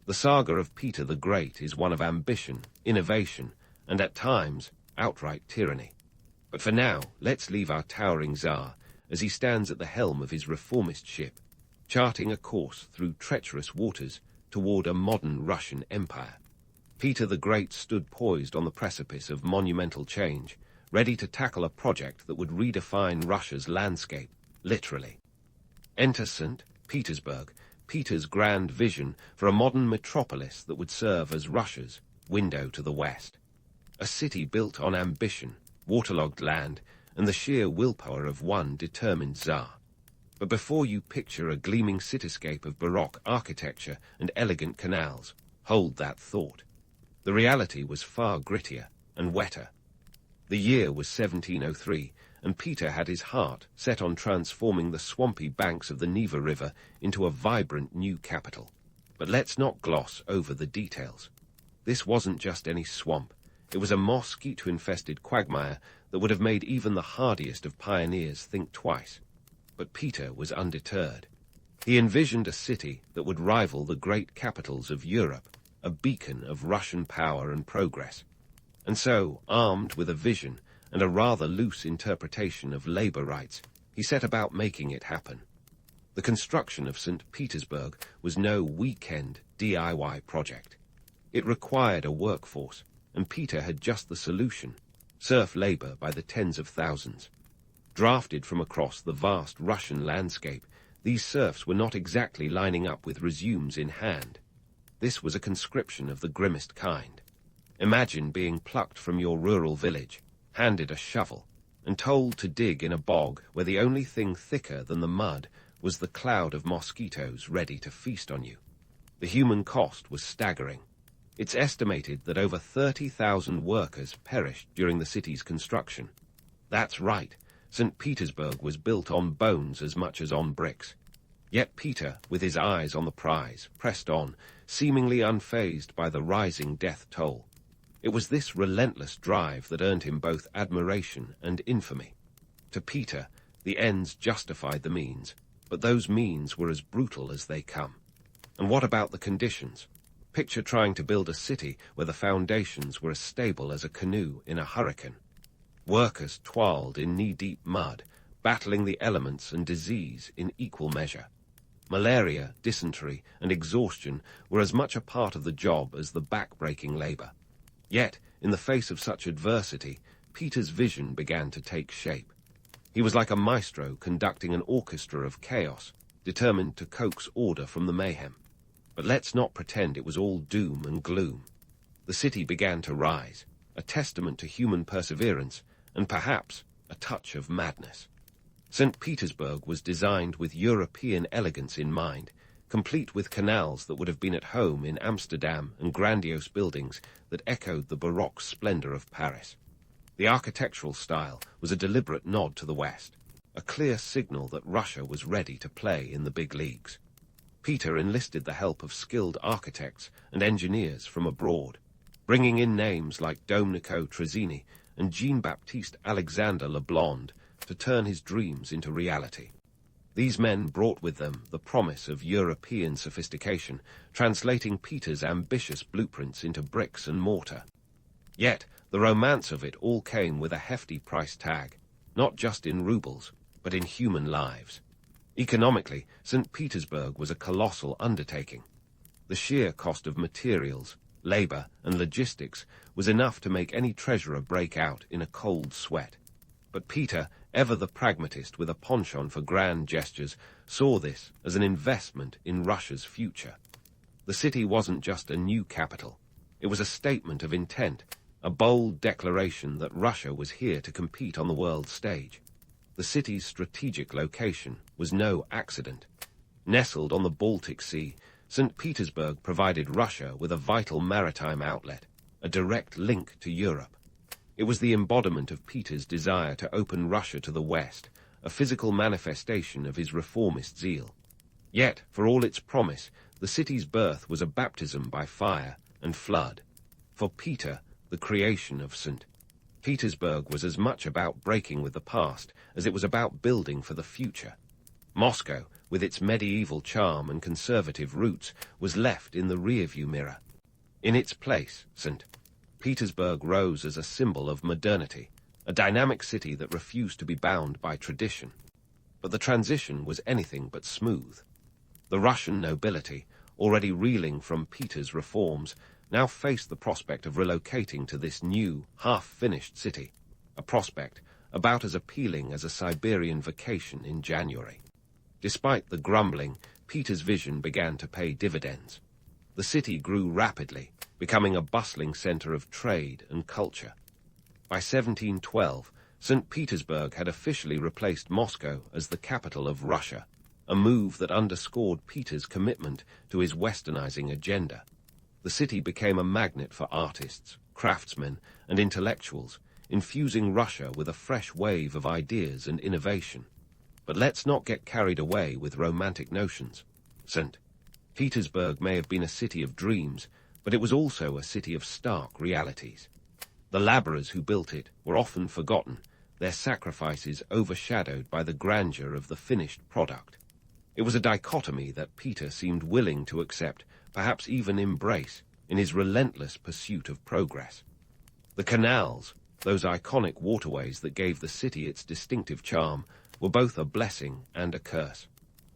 The saga of Peter the Great is one of ambition, innovation, and at times, outright tyranny. But for now, let's leave our towering Tsar as he stands at the helm of his reformist ship, charting a course through treacherous waters toward a modern Russian empire. Peter the Great stood poised on the precipice of monumental change, ready to tackle a project that would redefine Russia's landscape, literally. Enter St. Petersburg, Peter's grand vision for a modern metropolis that would serve as Russia's window to the West. A city built on ambition, waterlogged land, and the sheer willpower of one determined Tsar. But before you picture a gleaming cityscape of Baroque architecture and elegant canals, hold that thought. The reality was far grittier and wetter. The year was 1703, and Peter had his heart set on transforming the swampy banks of the Neva River into a vibrant new capital. But let's not gloss over the details. This wasn't just any swamp. It was a mosquito-infested quagmire that would have made even the hardiest of pioneers think twice. But Peter was undeterred. He envisioned a city that would rival the great capitals of Europe, a beacon of Russian power and progress. And so, armed with a vision and a rather loose interpretation of labor rights, he set about making it happen. The construction of St. Petersburg was no weekend DIY project. It required a workforce, and Peter had just the solution: serf labor by the tens of thousands. Drafted from across the vast Russian landscape, these serfs were not exactly lining up with resumes in hand. This was a conscription of the grimmest kind. Imagine being plucked from your rural village, handed a shovel, and told to dig in a bog where the only thing thicker than the mud was the cloud of mosquitoes ready to feast on you. The human cost was staggering. It's estimated that over 30,000 workers perished during the city's construction. That's right. St. Petersburg was built on bones as much as on bricks. Yet Peter, with his eyes on the prize, pressed on, seemingly unfazed by the rising death toll. It was this relentless drive that earned him both admiration and infamy. To Peter, the ends justified the means, but those means were as brutal as they come. And what about the conditions? Picture trying to build a city where the foundations were as stable as a canoe in a hurricane. Workers toiled in knee-deep mud, battling the elements and disease in equal measure. Malaria, dysentery, and exhaustion were as much a part of the job as the back-breaking labor. Yet, in the face of such adversity, Peter's vision began to take shape. He was like a maestro conducting an orchestra of chaos, determined to coax order from the mayhem. But let's not pretend it was all doom and gloom. The city began to rise, a testament to human perseverance, and perhaps a touch of madness. St. Petersburg was designed with European elegance in mind, complete with canals that would have been at home in Amsterdam and grandiose buildings that echoed the Baroque splendor of Paris. The architectural style was a deliberate nod to the West, a clear signal that Russia was ready to play in the big leagues. Peter enlisted the help of skilled architects and engineers from abroad, bringing in names like Domenico Trezzini and Jean-Baptiste Alexander Leblond to turn his dreams into reality. These men brought with them the promise of European sophistication, translating Peter's ambitious blueprints into bricks and mortar. Yet, the romance of it all came with a hefty price tag, not just in rubles, but in human lives. Economically, St. Petersburg was a colossal undertaking. The sheer cost of materials, labor, and logistics was enough to make any treasurer break out in a cold sweat. But Peter, ever the pragmatist with a penchant for grand gestures, saw this as an investment in Russia's future. The city wasn't just a new capital. It was a statement of intent, a bold declaration that Russia was here to compete on the world stage. The city's strategic location was no accident. Nestled on the Baltic Sea, St. Petersburg provided Russia with a vital maritime outlet, a direct link to Europe. It was the embodiment of Peter's desire to open Russia to the West, a physical manifestation of his reformist zeal. Yet, for all its promise, the city's birth was a baptism by fire and flood. For Peter, the creation of St. Petersburg was as much about breaking with the past as it was about building for the future. Moscow, with its medieval charm and conservative roots, was left in the rearview mirror. In its place, St. Petersburg rose as a symbol of modernity, a dynamic city that refused to be bound by tradition. But the transition was anything but smooth. The Russian nobility, already reeling from Peter's reforms, now faced the prospect of relocating to this new, half-finished city, a prospect about as appealing as a Siberian vacation in January. Despite the grumbling, Peter's vision began to pay dividends. The city grew rapidly, becoming a bustling center of trade and culture. By 1712, St. Petersburg had officially replaced Moscow as the capital of Russia, a move that underscored Peter's commitment to his westernizing agenda. The city became a magnet for artists, craftsmen, and intellectuals, infusing Russia with a fresh wave of ideas and innovation. But let's not get carried away with romantic notions. St. Petersburg may have been a city of dreams, but it was also a city of stark realities. The laborers who built it were often forgotten, their sacrifices overshadowed by the grandeur of the finished product. It was a dichotomy that Peter seemed willing to accept, perhaps even embrace, in his relentless pursuit of progress. The canals, those iconic waterways that gave the city its distinctive charm, were both a blessing and a curse.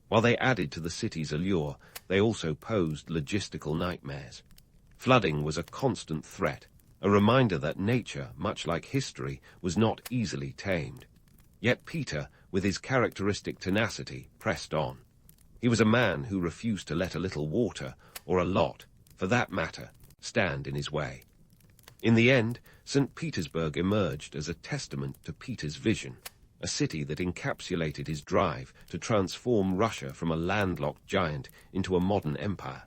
While they added to the city's allure, they also posed logistical nightmares. Flooding was a constant threat, a reminder that nature, much like history, was not easily tamed. Yet Peter, with his characteristic tenacity, pressed on. He was a man who refused to let a little water, or a lot, for that matter, stand in his way. In the end, St. Petersburg emerged as a testament to Peter's vision, a city that encapsulated his drive to transform Russia from a landlocked giant into a modern empire.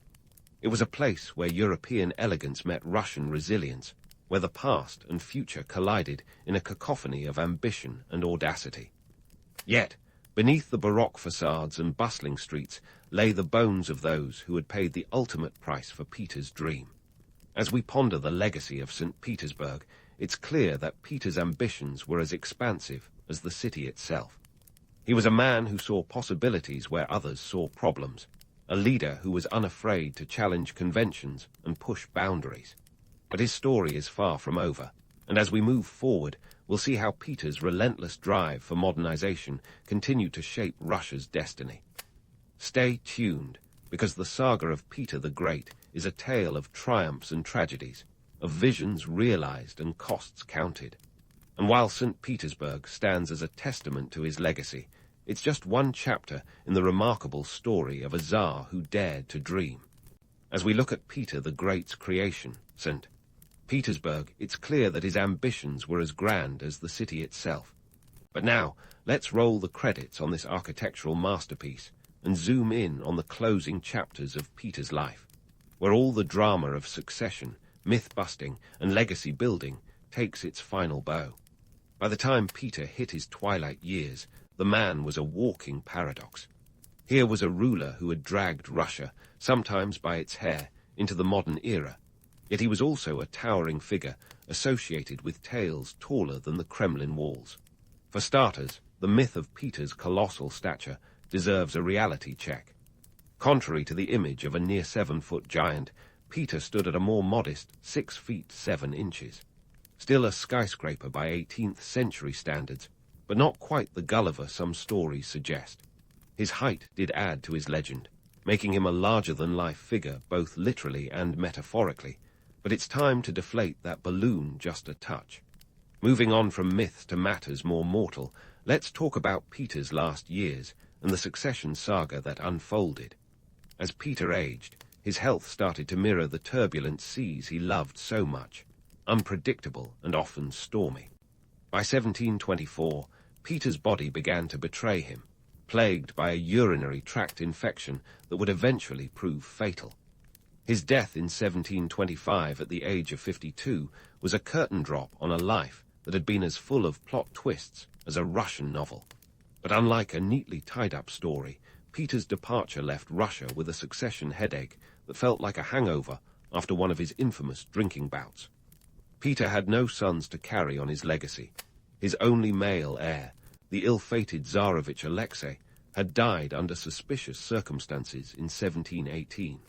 It was a place where European elegance met Russian resilience, where the past and future collided in a cacophony of ambition and audacity. Yet, beneath the Baroque facades and bustling streets lay the bones of those who had paid the ultimate price for Peter's dream. As we ponder the legacy of St. Petersburg, it's clear that Peter's ambitions were as expansive as the city itself. He was a man who saw possibilities where others saw problems, a leader who was unafraid to challenge conventions and push boundaries. But his story is far from over, and as we move forward, we'll see how Peter's relentless drive for modernization continued to shape Russia's destiny. Stay tuned, because the saga of Peter the Great is a tale of triumphs and tragedies, of visions realized and costs counted. And while St. Petersburg stands as a testament to his legacy, it's just one chapter in the remarkable story of a Tsar who dared to dream. As we look at Peter the Great's creation, St. Petersburg, it's clear that his ambitions were as grand as the city itself. But now, let's roll the credits on this architectural masterpiece, and zoom in on the closing chapters of Peter's life, where all the drama of succession, myth-busting, and legacy-building takes its final bow. By the time Peter hit his twilight years, the man was a walking paradox. Here was a ruler who had dragged Russia, sometimes by its hair, into the modern era, yet he was also a towering figure associated with tales taller than the Kremlin walls. For starters, the myth of Peter's colossal stature deserves a reality check. Contrary to the image of a near 7-foot giant, Peter stood at a more modest 6 feet 7 inches. Still a skyscraper by 18th century standards, but not quite the Gulliver some stories suggest. His height did add to his legend, making him a larger-than-life figure both literally and metaphorically, but it's time to deflate that balloon just a touch. Moving on from myths to matters more mortal, let's talk about Peter's last years and the succession saga that unfolded. As Peter aged, his health started to mirror the turbulent seas he loved so much, unpredictable and often stormy. By 1724, Peter's body began to betray him, plagued by a urinary tract infection that would eventually prove fatal. His death in 1725 at the age of 52 was a curtain drop on a life that had been as full of plot twists as a Russian novel. But unlike a neatly tied-up story, Peter's departure left Russia with a succession headache that felt like a hangover after one of his infamous drinking bouts. Peter had no sons to carry on his legacy. His only male heir, the ill-fated Tsarevich Alexei, had died under suspicious circumstances in 1718.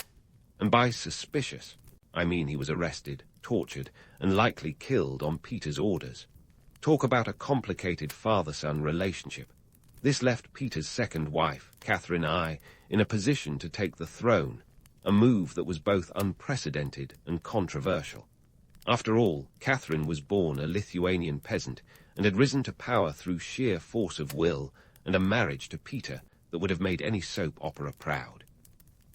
And by suspicious, I mean he was arrested, tortured, and likely killed on Peter's orders. Talk about a complicated father-son relationship. This left Peter's second wife, Catherine I, in a position to take the throne, a move that was both unprecedented and controversial. After all, Catherine was born a Lithuanian peasant and had risen to power through sheer force of will and a marriage to Peter that would have made any soap opera proud.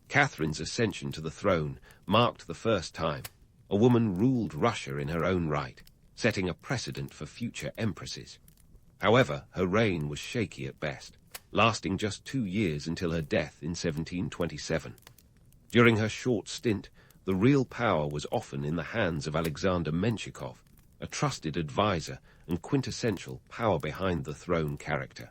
Catherine's ascension to the throne marked the first time a woman ruled Russia in her own right, setting a precedent for future empresses. However, her reign was shaky at best, lasting just 2 years until her death in 1727. During her short stint, the real power was often in the hands of Alexander Menshikov, a trusted advisor and quintessential power-behind-the-throne character.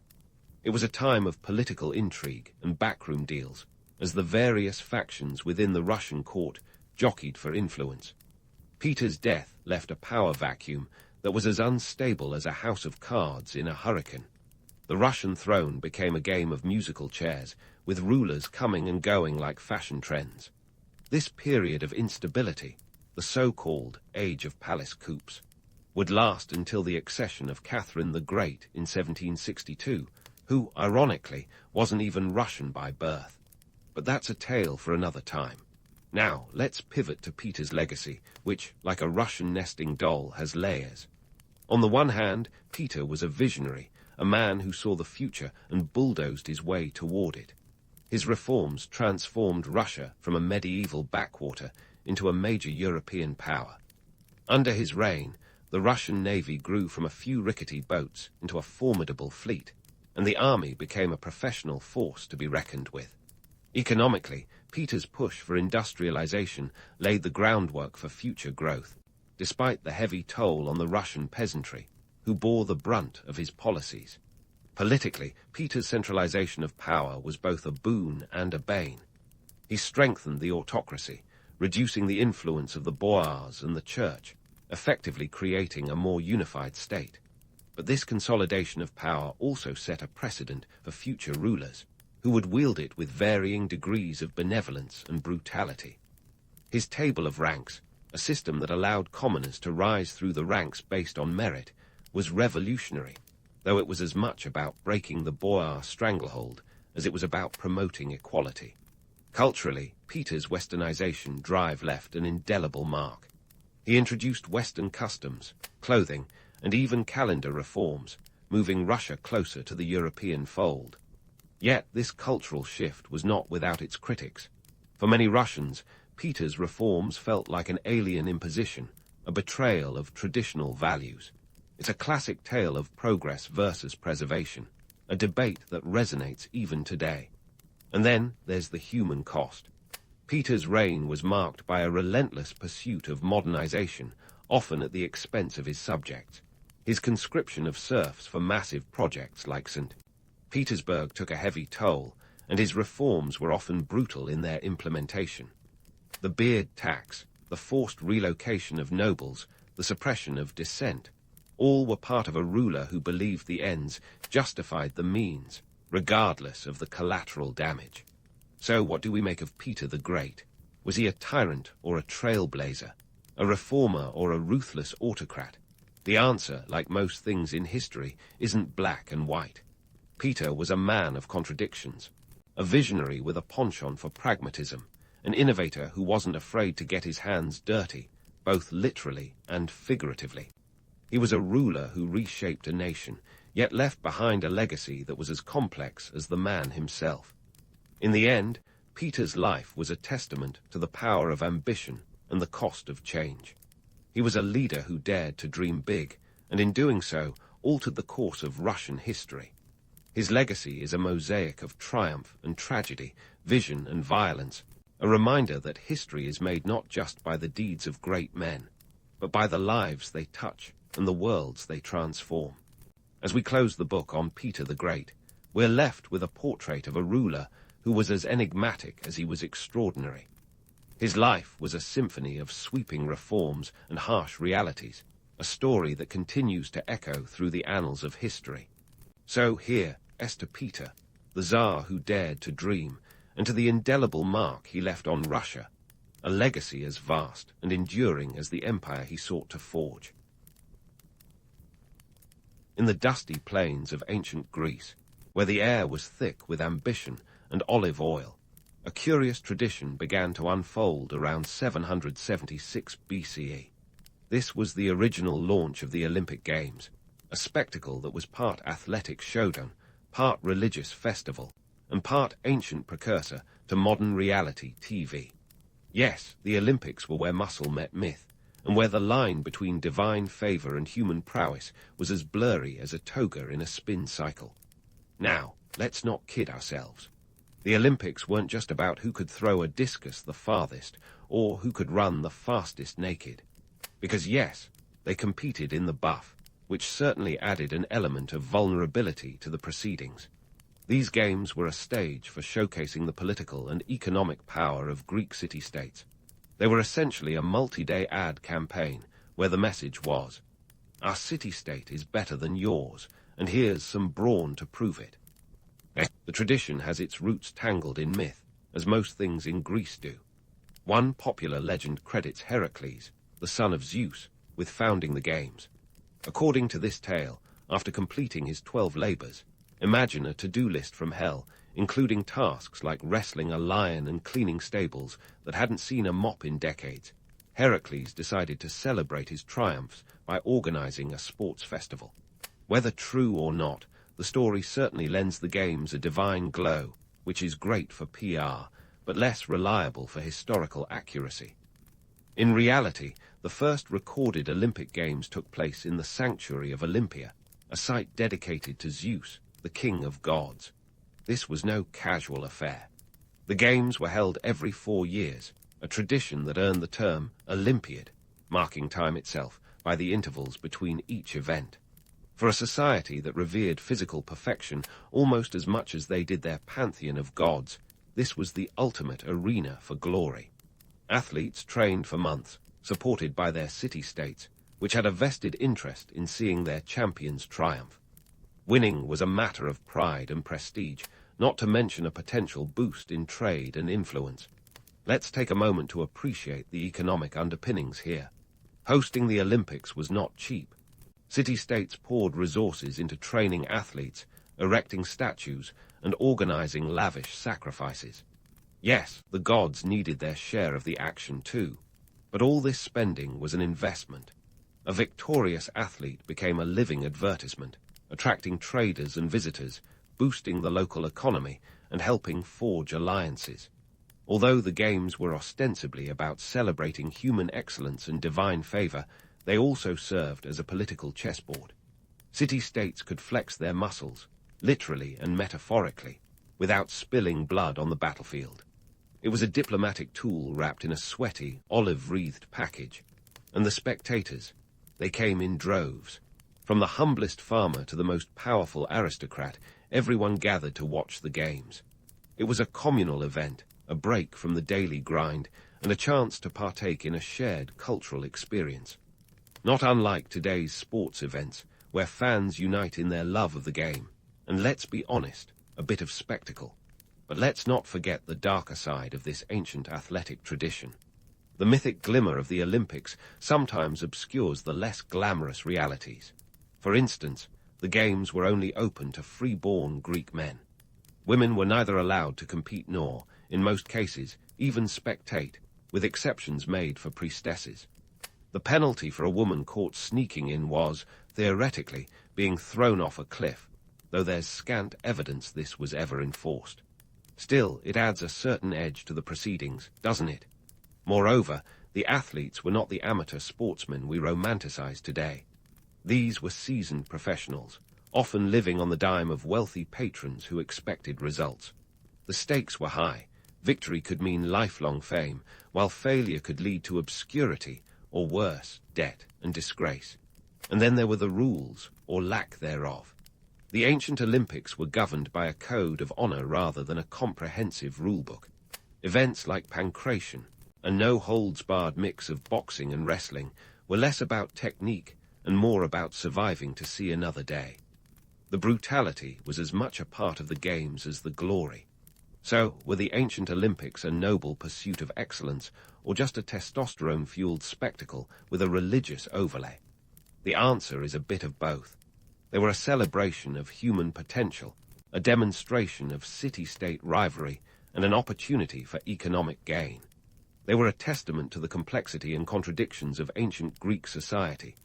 It was a time of political intrigue and backroom deals, as the various factions within the Russian court jockeyed for influence. Peter's death left a power vacuum that was as unstable as a house of cards in a hurricane. The Russian throne became a game of musical chairs, with rulers coming and going like fashion trends. This period of instability, the so-called Age of Palace Coups, would last until the accession of Catherine the Great in 1762, who, ironically, wasn't even Russian by birth. But that's a tale for another time. Now, let's pivot to Peter's legacy, which, like a Russian nesting doll, has layers. On the one hand, Peter was a visionary, a man who saw the future and bulldozed his way toward it. His reforms transformed Russia from a medieval backwater into a major European power. Under his reign, the Russian navy grew from a few rickety boats into a formidable fleet, and the army became a professional force to be reckoned with. Economically, Peter's push for industrialization laid the groundwork for future growth, despite the heavy toll on the Russian peasantry, who bore the brunt of his policies. Politically, Peter's centralization of power was both a boon and a bane. He strengthened the autocracy, reducing the influence of the boyars and the church, effectively creating a more unified state. But this consolidation of power also set a precedent for future rulers, who would wield it with varying degrees of benevolence and brutality. His table of ranks, a system that allowed commoners to rise through the ranks based on merit, was revolutionary, though it was as much about breaking the boyar stranglehold as it was about promoting equality. Culturally, Peter's westernization drive left an indelible mark. He introduced Western customs, clothing, and even calendar reforms, moving Russia closer to the European fold. Yet this cultural shift was not without its critics. For many Russians, Peter's reforms felt like an alien imposition, a betrayal of traditional values. It's a classic tale of progress versus preservation, a debate that resonates even today. And then there's the human cost. Peter's reign was marked by a relentless pursuit of modernization, often at the expense of his subjects. His conscription of serfs for massive projects like St. Petersburg took a heavy toll, and his reforms were often brutal in their implementation. The beard tax, the forced relocation of nobles, the suppression of dissent, all were part of a ruler who believed the ends justified the means, regardless of the collateral damage. So what do we make of Peter the Great? Was he a tyrant or a trailblazer, a reformer or a ruthless autocrat? The answer, like most things in history, isn't black and white. Peter was a man of contradictions, a visionary with a penchant for pragmatism, an innovator who wasn't afraid to get his hands dirty, both literally and figuratively. He was a ruler who reshaped a nation, yet left behind a legacy that was as complex as the man himself. In the end, Peter's life was a testament to the power of ambition and the cost of change. He was a leader who dared to dream big, and in doing so, altered the course of Russian history. His legacy is a mosaic of triumph and tragedy, vision and violence, a reminder that history is made not just by the deeds of great men, but by the lives they touch and the worlds they transform. As we close the book on Peter the Great, we're left with a portrait of a ruler who was as enigmatic as he was extraordinary. His life was a symphony of sweeping reforms and harsh realities, a story that continues to echo through the annals of history. So here, as to Peter, the Tsar who dared to dream, and to the indelible mark he left on Russia, a legacy as vast and enduring as the empire he sought to forge. In the dusty plains of ancient Greece, where the air was thick with ambition and olive oil, a curious tradition began to unfold around 776 BCE. This was the original launch of the Olympic Games, a spectacle that was part athletic showdown, part religious festival, and part ancient precursor to modern reality TV. Yes, the Olympics were where muscle met myth, and where the line between divine favor and human prowess was as blurry as a toga in a spin cycle. Now, let's not kid ourselves. The Olympics weren't just about who could throw a discus the farthest, or who could run the fastest naked. Because yes, they competed in the buff, which certainly added an element of vulnerability to the proceedings. These games were a stage for showcasing the political and economic power of Greek city-states. They were essentially a multi-day ad campaign where the message was, "Our city-state is better than yours, and here's some brawn to prove it." The tradition has its roots tangled in myth, as most things in Greece do. One popular legend credits Heracles, the son of Zeus, with founding the games. According to this tale, after completing his 12 labors, imagine a to-do list from hell, including tasks like wrestling a lion and cleaning stables that hadn't seen a mop in decades, Heracles decided to celebrate his triumphs by organizing a sports festival. Whether true or not, the story certainly lends the games a divine glow, which is great for PR, but less reliable for historical accuracy. In reality, the first recorded Olympic Games took place in the sanctuary of Olympia, a site dedicated to Zeus, the king of gods. This was no casual affair. The Games were held every 4 years, a tradition that earned the term Olympiad, marking time itself by the intervals between each event. For a society that revered physical perfection almost as much as they did their pantheon of gods, this was the ultimate arena for glory. Athletes trained for months, supported by their city-states, which had a vested interest in seeing their champions triumph. Winning was a matter of pride and prestige, not to mention a potential boost in trade and influence. Let's take a moment to appreciate the economic underpinnings here. Hosting the Olympics was not cheap. City-states poured resources into training athletes, erecting statues, and organizing lavish sacrifices. Yes, the gods needed their share of the action too, but all this spending was an investment. A victorious athlete became a living advertisement, attracting traders and visitors, boosting the local economy, and helping forge alliances. Although the Games were ostensibly about celebrating human excellence and divine favor, they also served as a political chessboard. City-states could flex their muscles, literally and metaphorically. without spilling blood on the battlefield. It was a diplomatic tool wrapped in a sweaty, olive-wreathed package. And the spectators, they came in droves. From the humblest farmer to the most powerful aristocrat, everyone gathered to watch the games. It was a communal event, a break from the daily grind, and a chance to partake in a shared cultural experience. Not unlike today's sports events, where fans unite in their love of the game, and let's be honest, a bit of spectacle. But let's not forget the darker side of this ancient athletic tradition. The mythic glimmer of the Olympics sometimes obscures the less glamorous realities. For instance, the games were only open to free-born Greek men. Women were neither allowed to compete nor, in most cases, even spectate, with exceptions made for priestesses. The penalty for a woman caught sneaking in was, theoretically, being thrown off a cliff, though there's scant evidence this was ever enforced. Still, it adds a certain edge to the proceedings, doesn't it? Moreover, the athletes were not the amateur sportsmen we romanticize today. These were seasoned professionals, often living on the dime of wealthy patrons who expected results. The stakes were high. Victory could mean lifelong fame, while failure could lead to obscurity, or worse, debt and disgrace. And then there were the rules, or lack thereof. The ancient Olympics were governed by a code of honor rather than a comprehensive rulebook. Events like pancration, a no-holds-barred mix of boxing and wrestling, were less about technique and more about surviving to see another day. The brutality was as much a part of the games as the glory. So, were the ancient Olympics a noble pursuit of excellence, or just a testosterone-fueled spectacle with a religious overlay? The answer is a bit of both. They were a celebration of human potential, a demonstration of city-state rivalry, and an opportunity for economic gain. They were a testament to the complexity and contradictions of ancient Greek society,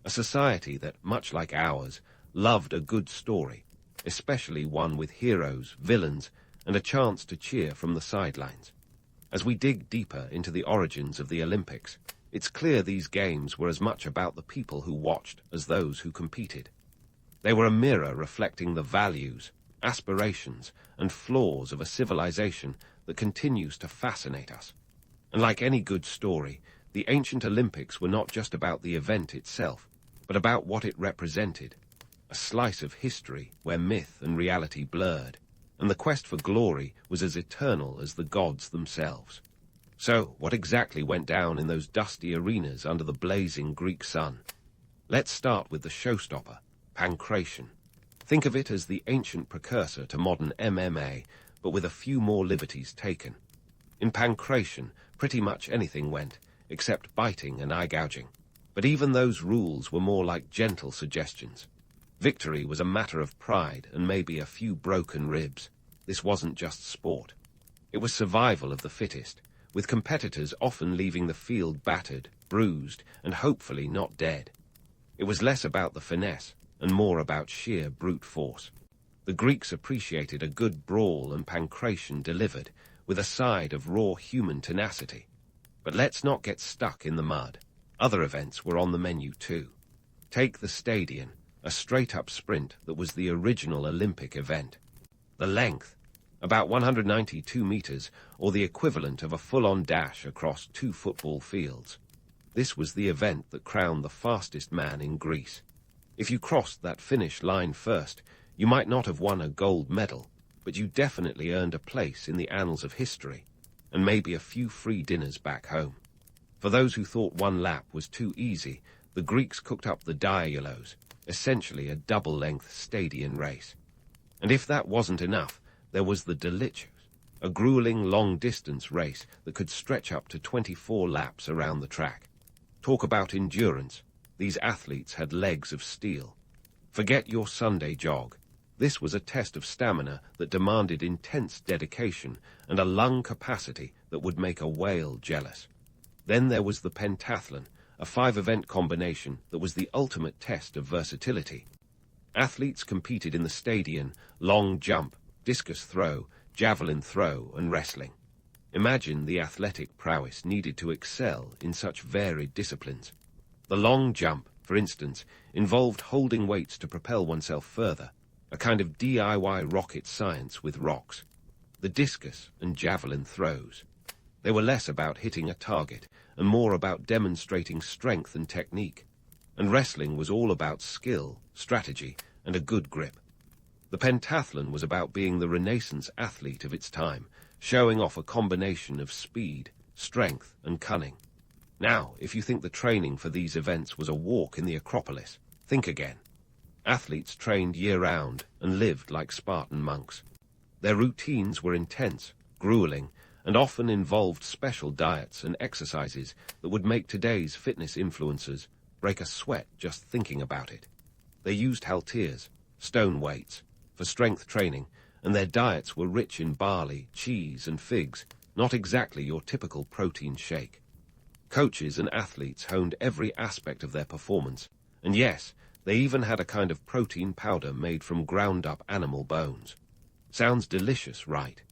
a society that, much like ours, loved a good story, especially one with heroes, villains, and a chance to cheer from the sidelines. As we dig deeper into the origins of the Olympics, it's clear these games were as much about the people who watched as those who competed. They were a mirror reflecting the values, aspirations, and flaws of a civilization that continues to fascinate us. And like any good story, the ancient Olympics were not just about the event itself, but about what it represented, a slice of history where myth and reality blurred, and the quest for glory was as eternal as the gods themselves. So, what exactly went down in those dusty arenas under the blazing Greek sun? Let's start with the showstopper, pancration. Think of it as the ancient precursor to modern MMA, but with a few more liberties taken. In pancration, pretty much anything went, except biting and eye-gouging. But even those rules were more like gentle suggestions. Victory was a matter of pride and maybe a few broken ribs. This wasn't just sport. It was survival of the fittest, with competitors often leaving the field battered, bruised, and hopefully not dead. It was less about the finesse and more about sheer brute force. The Greeks appreciated a good brawl and pancration delivered, with a side of raw human tenacity. But let's not get stuck in the mud. Other events were on the menu too. Take the stadion, a straight-up sprint that was the original Olympic event. The length, about 192 meters, or the equivalent of a full-on dash across 2 football fields. This was the event that crowned the fastest man in Greece. If you crossed that finish line first, you might not have won a gold medal, but you definitely earned a place in the annals of history, and maybe a few free dinners back home. For those who thought one lap was too easy, the Greeks cooked up the diaiolos, essentially a double-length stadion race. And if that wasn't enough, there was the delicious, a grueling long-distance race that could stretch up to 24 laps around the track. Talk about endurance. These athletes had legs of steel. Forget your Sunday jog. This was a test of stamina that demanded intense dedication and a lung capacity that would make a whale jealous. Then there was the pentathlon, a 5-event combination that was the ultimate test of versatility. Athletes competed in the stadion, long jump, discus throw, javelin throw, and wrestling. Imagine the athletic prowess needed to excel in such varied disciplines. The long jump, for instance, involved holding weights to propel oneself further, a kind of DIY rocket science with rocks. the discus and javelin throws. They were less about hitting a target and more about demonstrating strength and technique. And wrestling was all about skill, strategy, and a good grip. The pentathlon was about being the Renaissance athlete of its time, showing off a combination of speed, strength, and cunning. Now, if you think the training for these events was a walk in the Acropolis, think again. Athletes trained year-round and lived like Spartan monks. Their routines were intense, grueling, and often involved special diets and exercises that would make today's fitness influencers break a sweat just thinking about it. They used halteres, stone weights, for strength training, and their diets were rich in barley, cheese, and figs, not exactly your typical protein shake. Coaches and athletes honed every aspect of their performance, and yes, they even had a kind of protein powder made from ground-up animal bones. Sounds delicious, right?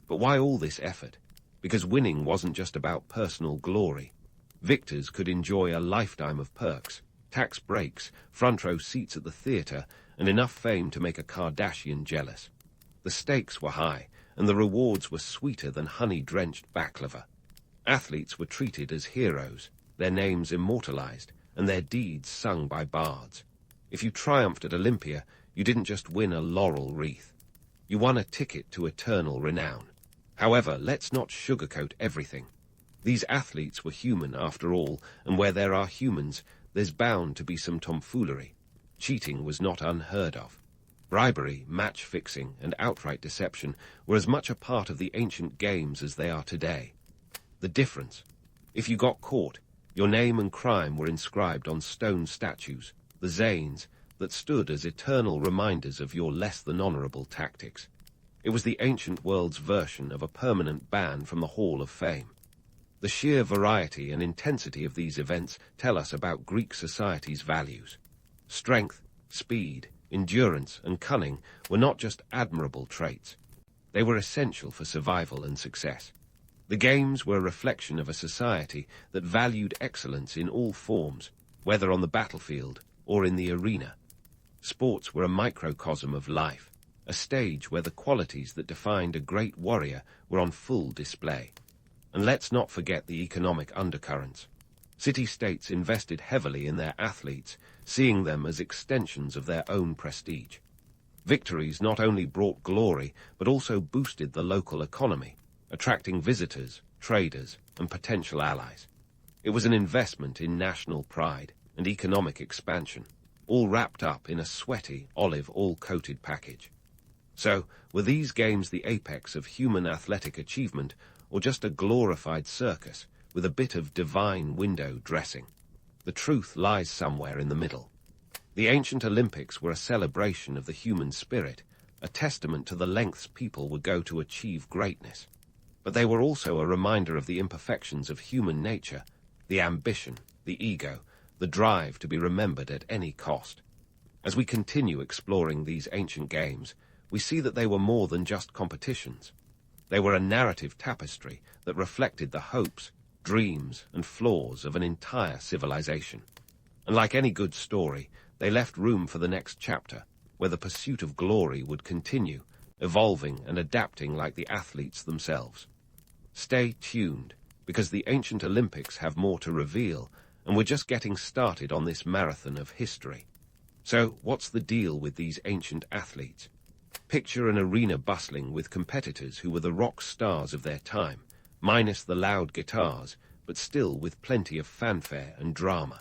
But why all this effort? Because winning wasn't just about personal glory. Victors could enjoy a lifetime of perks, tax breaks, front-row seats at the theater, and enough fame to make a Kardashian jealous. The stakes were high, and the rewards were sweeter than honey-drenched baklava. Athletes were treated as heroes, their names immortalized, and their deeds sung by bards. If you triumphed at Olympia, you didn't just win a laurel wreath. You won a ticket to eternal renown. However, let's not sugarcoat everything. These athletes were human after all, and where there are humans, there's bound to be some tomfoolery. Cheating was not unheard of. Bribery, match-fixing, and outright deception were as much a part of the ancient games as they are today. The difference: if you got caught, your name and crime were inscribed on stone statues, the Zanes, that stood as eternal reminders of your less-than-honorable tactics. It was the ancient world's version of a permanent ban from the Hall of Fame. The sheer variety and intensity of these events tell us about Greek society's values. Strength, speed, endurance, and cunning were not just admirable traits. They were essential for survival and success. The games were a reflection of a society that valued excellence in all forms, whether on the battlefield or in the arena. Sports were a microcosm of life, a stage where the qualities that defined a great warrior were on full display. And let's not forget the economic undercurrents. City-states invested heavily in their athletes, seeing them as extensions of their own prestige. Victories not only brought glory, but also boosted the local economy, attracting visitors, traders, and potential allies. It was an investment in national pride and economic expansion, all wrapped up in a sweaty, olive, all-coated package. So, were these games the apex of human athletic achievement, or just a glorified circus with a bit of divine window dressing? The truth lies somewhere in the middle. The ancient Olympics were a celebration of the human spirit, a testament to the lengths people would go to achieve greatness. But they were also a reminder of the imperfections of human nature, the ambition, the ego, the drive to be remembered at any cost. As we continue exploring these ancient games, we see that they were more than just competitions. They were a narrative tapestry that reflected the hopes, dreams, and flaws of an entire civilization. And like any good story, they left room for the next chapter, where the pursuit of glory would continue, evolving and adapting like the athletes themselves. Stay tuned, because the ancient Olympics have more to reveal, and we're just getting started on this marathon of history. So, what's the deal with these ancient athletes? Picture an arena bustling with competitors who were the rock stars of their time, minus the loud guitars, but still with plenty of fanfare and drama.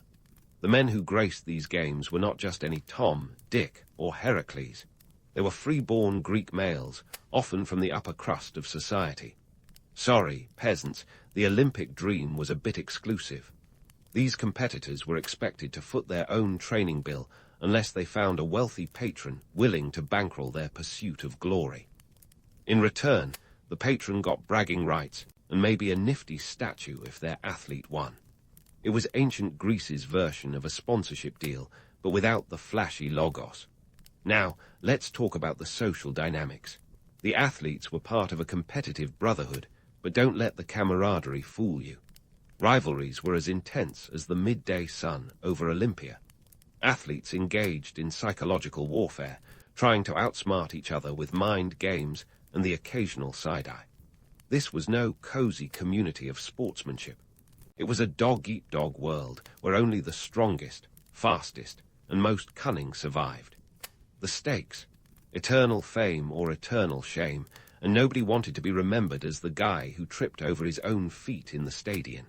The men who graced these games were not just any Tom, Dick, or Heracles. They were free-born Greek males, often from the upper crust of society. Sorry, peasants, the Olympic dream was a bit exclusive. These competitors were expected to foot their own training bill unless they found a wealthy patron willing to bankroll their pursuit of glory. In return, the patron got bragging rights and maybe a nifty statue if their athlete won. It was ancient Greece's version of a sponsorship deal, but without the flashy logos. Now, let's talk about the social dynamics. The athletes were part of a competitive brotherhood, but don't let the camaraderie fool you. Rivalries were as intense as the midday sun over Olympia. Athletes engaged in psychological warfare, trying to outsmart each other with mind games and the occasional side-eye. This was no cozy community of sportsmanship. It was a dog-eat-dog world where only the strongest, fastest, and most cunning survived. The stakes, eternal fame or eternal shame, and nobody wanted to be remembered as the guy who tripped over his own feet in the stadium.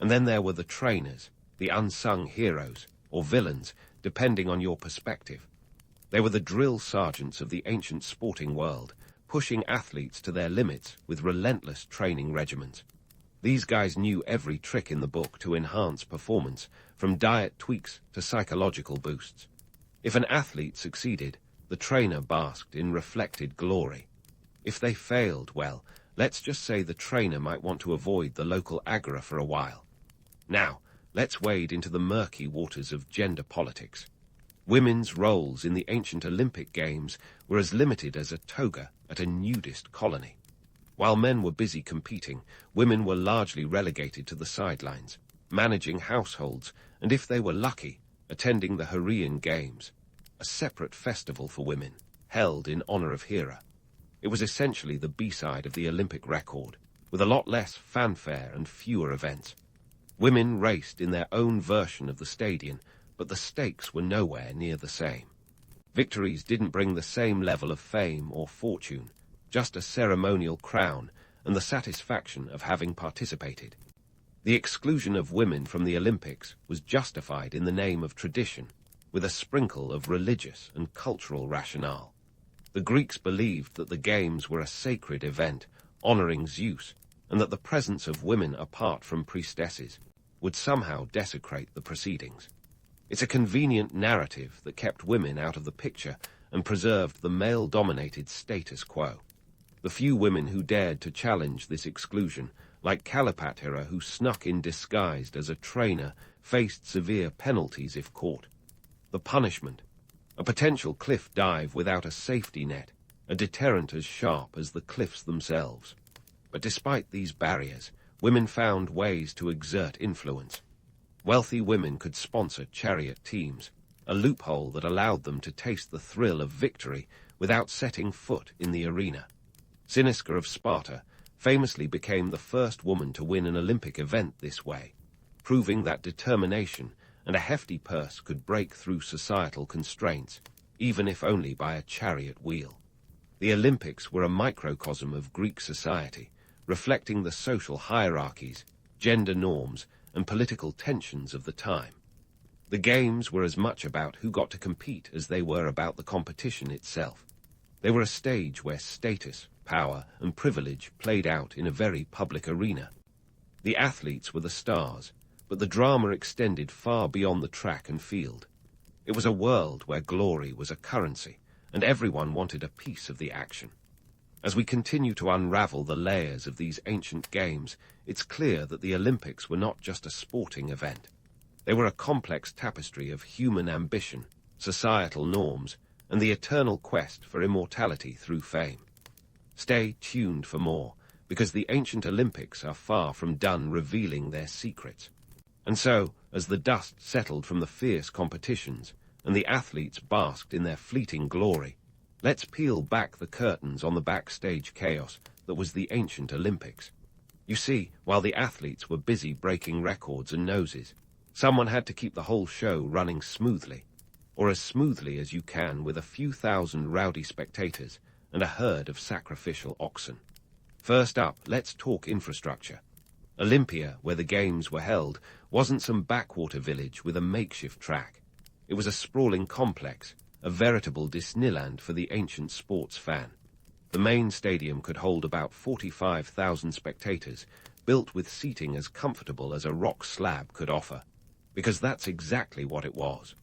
And then there were the trainers, the unsung heroes, or villains, depending on your perspective. They were the drill sergeants of the ancient sporting world, pushing athletes to their limits with relentless training regimens. These guys knew every trick in the book to enhance performance, from diet tweaks to psychological boosts. If an athlete succeeded, the trainer basked in reflected glory. If they failed, well, let's just say the trainer might want to avoid the local agora for a while. Now, let's wade into the murky waters of gender politics. Women's roles in the ancient Olympic Games were as limited as a toga at a nudist colony. While men were busy competing, women were largely relegated to the sidelines, managing households, and if they were lucky, attending the Heraean Games, a separate festival for women, held in honor of Hera. It was essentially the B-side of the Olympic record, with a lot less fanfare and fewer events. Women raced in their own version of the stadium, but the stakes were nowhere near the same. Victories didn't bring the same level of fame or fortune, just a ceremonial crown and the satisfaction of having participated. The exclusion of women from the Olympics was justified in the name of tradition, with a sprinkle of religious and cultural rationale. The Greeks believed that the Games were a sacred event, honoring Zeus, and that the presence of women apart from priestesses would somehow desecrate the proceedings. It's a convenient narrative that kept women out of the picture and preserved the male-dominated status quo. The few women who dared to challenge this exclusion, like Cleopatra, who snuck in disguised as a trainer, faced severe penalties if caught. The punishment: a potential cliff dive without a safety net, a deterrent as sharp as the cliffs themselves. But despite these barriers, women found ways to exert influence. Wealthy women could sponsor chariot teams, a loophole that allowed them to taste the thrill of victory without setting foot in the arena. Cyniska of Sparta famously became the first woman to win an Olympic event this way, proving that determination and a hefty purse could break through societal constraints, even if only by a chariot wheel. The Olympics were a microcosm of Greek society, reflecting the social hierarchies, gender norms, and political tensions of the time. The Games were as much about who got to compete as they were about the competition itself. They were a stage where status, power, and privilege played out in a very public arena. The athletes were the stars, but the drama extended far beyond the track and field. It was a world where glory was a currency, and everyone wanted a piece of the action. As we continue to unravel the layers of these ancient games, it's clear that the Olympics were not just a sporting event. They were a complex tapestry of human ambition, societal norms, and the eternal quest for immortality through fame. Stay tuned for more, because the ancient Olympics are far from done revealing their secrets. And so, as the dust settled from the fierce competitions, and the athletes basked in their fleeting glory, let's peel back the curtains on the backstage chaos that was the ancient Olympics. You see, while the athletes were busy breaking records and noses, someone had to keep the whole show running smoothly, or as smoothly as you can with a few thousand rowdy spectators and a herd of sacrificial oxen. First up, let's talk infrastructure. Olympia, where the Games were held, wasn't some backwater village with a makeshift track. It was a sprawling complex, a veritable Disneyland for the ancient sports fan. The main stadium could hold about 45,000 spectators, built with seating as comfortable as a rock slab could offer, because that's exactly what it was.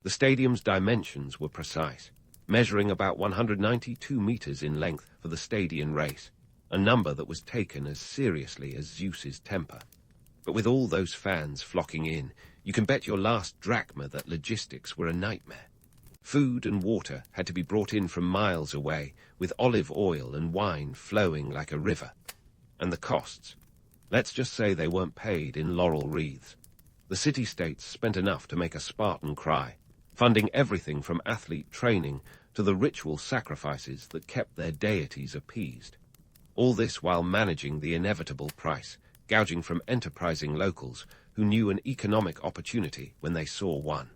The stadium's dimensions were precise, measuring about 192 meters in length for the stadium race, a number that was taken as seriously as Zeus's temper. But with all those fans flocking in, you can bet your last drachma that logistics were a nightmare. Food and water had to be brought in from miles away, with olive oil and wine flowing like a river. And the costs? Let's just say they weren't paid in laurel wreaths. The city-states spent enough to make a Spartan cry, funding everything from athlete training to the ritual sacrifices that kept their deities appeased. All this while managing the inevitable price, gouging from enterprising locals who knew an economic opportunity when they saw one.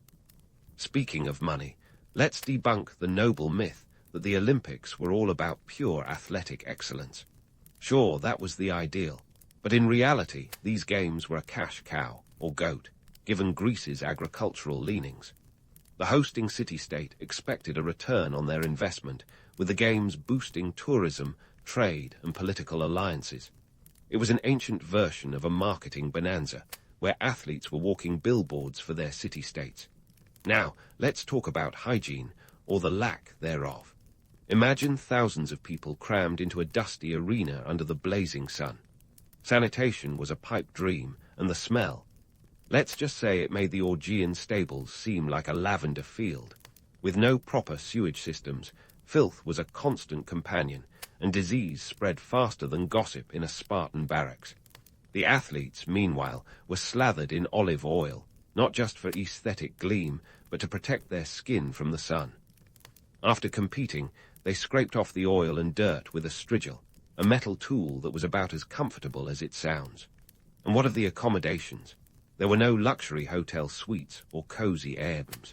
Speaking of money, let's debunk the noble myth that the Olympics were all about pure athletic excellence. Sure, that was the ideal, but in reality, these games were a cash cow, or goat, given Greece's agricultural leanings. The hosting city-state expected a return on their investment, with the games boosting tourism, trade, and political alliances. It was an ancient version of a marketing bonanza, where athletes were walking billboards for their city-states. Now, let's talk about hygiene, or the lack thereof. Imagine thousands of people crammed into a dusty arena under the blazing sun. Sanitation was a pipe dream, and the smell. Let's just say it made the Augean stables seem like a lavender field. With no proper sewage systems, filth was a constant companion, and disease spread faster than gossip in a Spartan barracks. The athletes, meanwhile, were slathered in olive oil, not just for aesthetic gleam, but to protect their skin from the sun. After competing, they scraped off the oil and dirt with a strigil, a metal tool that was about as comfortable as it sounds. And what of the accommodations? There were no luxury hotel suites or cozy airbnbs.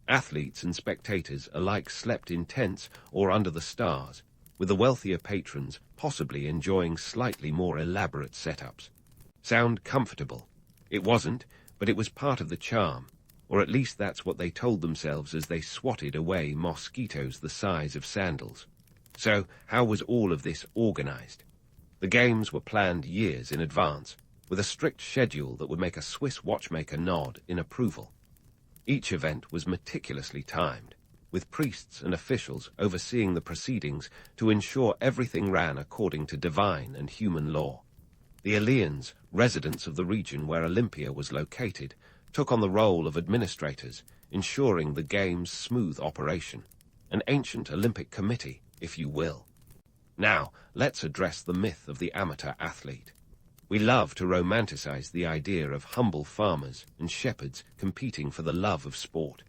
Athletes and spectators alike slept in tents or under the stars, with the wealthier patrons possibly enjoying slightly more elaborate setups. Sound comfortable? It wasn't, but it was part of the charm, or at least that's what they told themselves as they swatted away mosquitoes the size of sandals. So, how was all of this organized? The games were planned years in advance, with a strict schedule that would make a Swiss watchmaker nod in approval. Each event was meticulously timed, with priests and officials overseeing the proceedings to ensure everything ran according to divine and human law. The Eleans, residents of the region where Olympia was located, took on the role of administrators, ensuring the game's smooth operation. An ancient Olympic committee, if you will. Now, let's address the myth of the amateur athlete. We love to romanticize the idea of humble farmers and shepherds competing for the love of sport.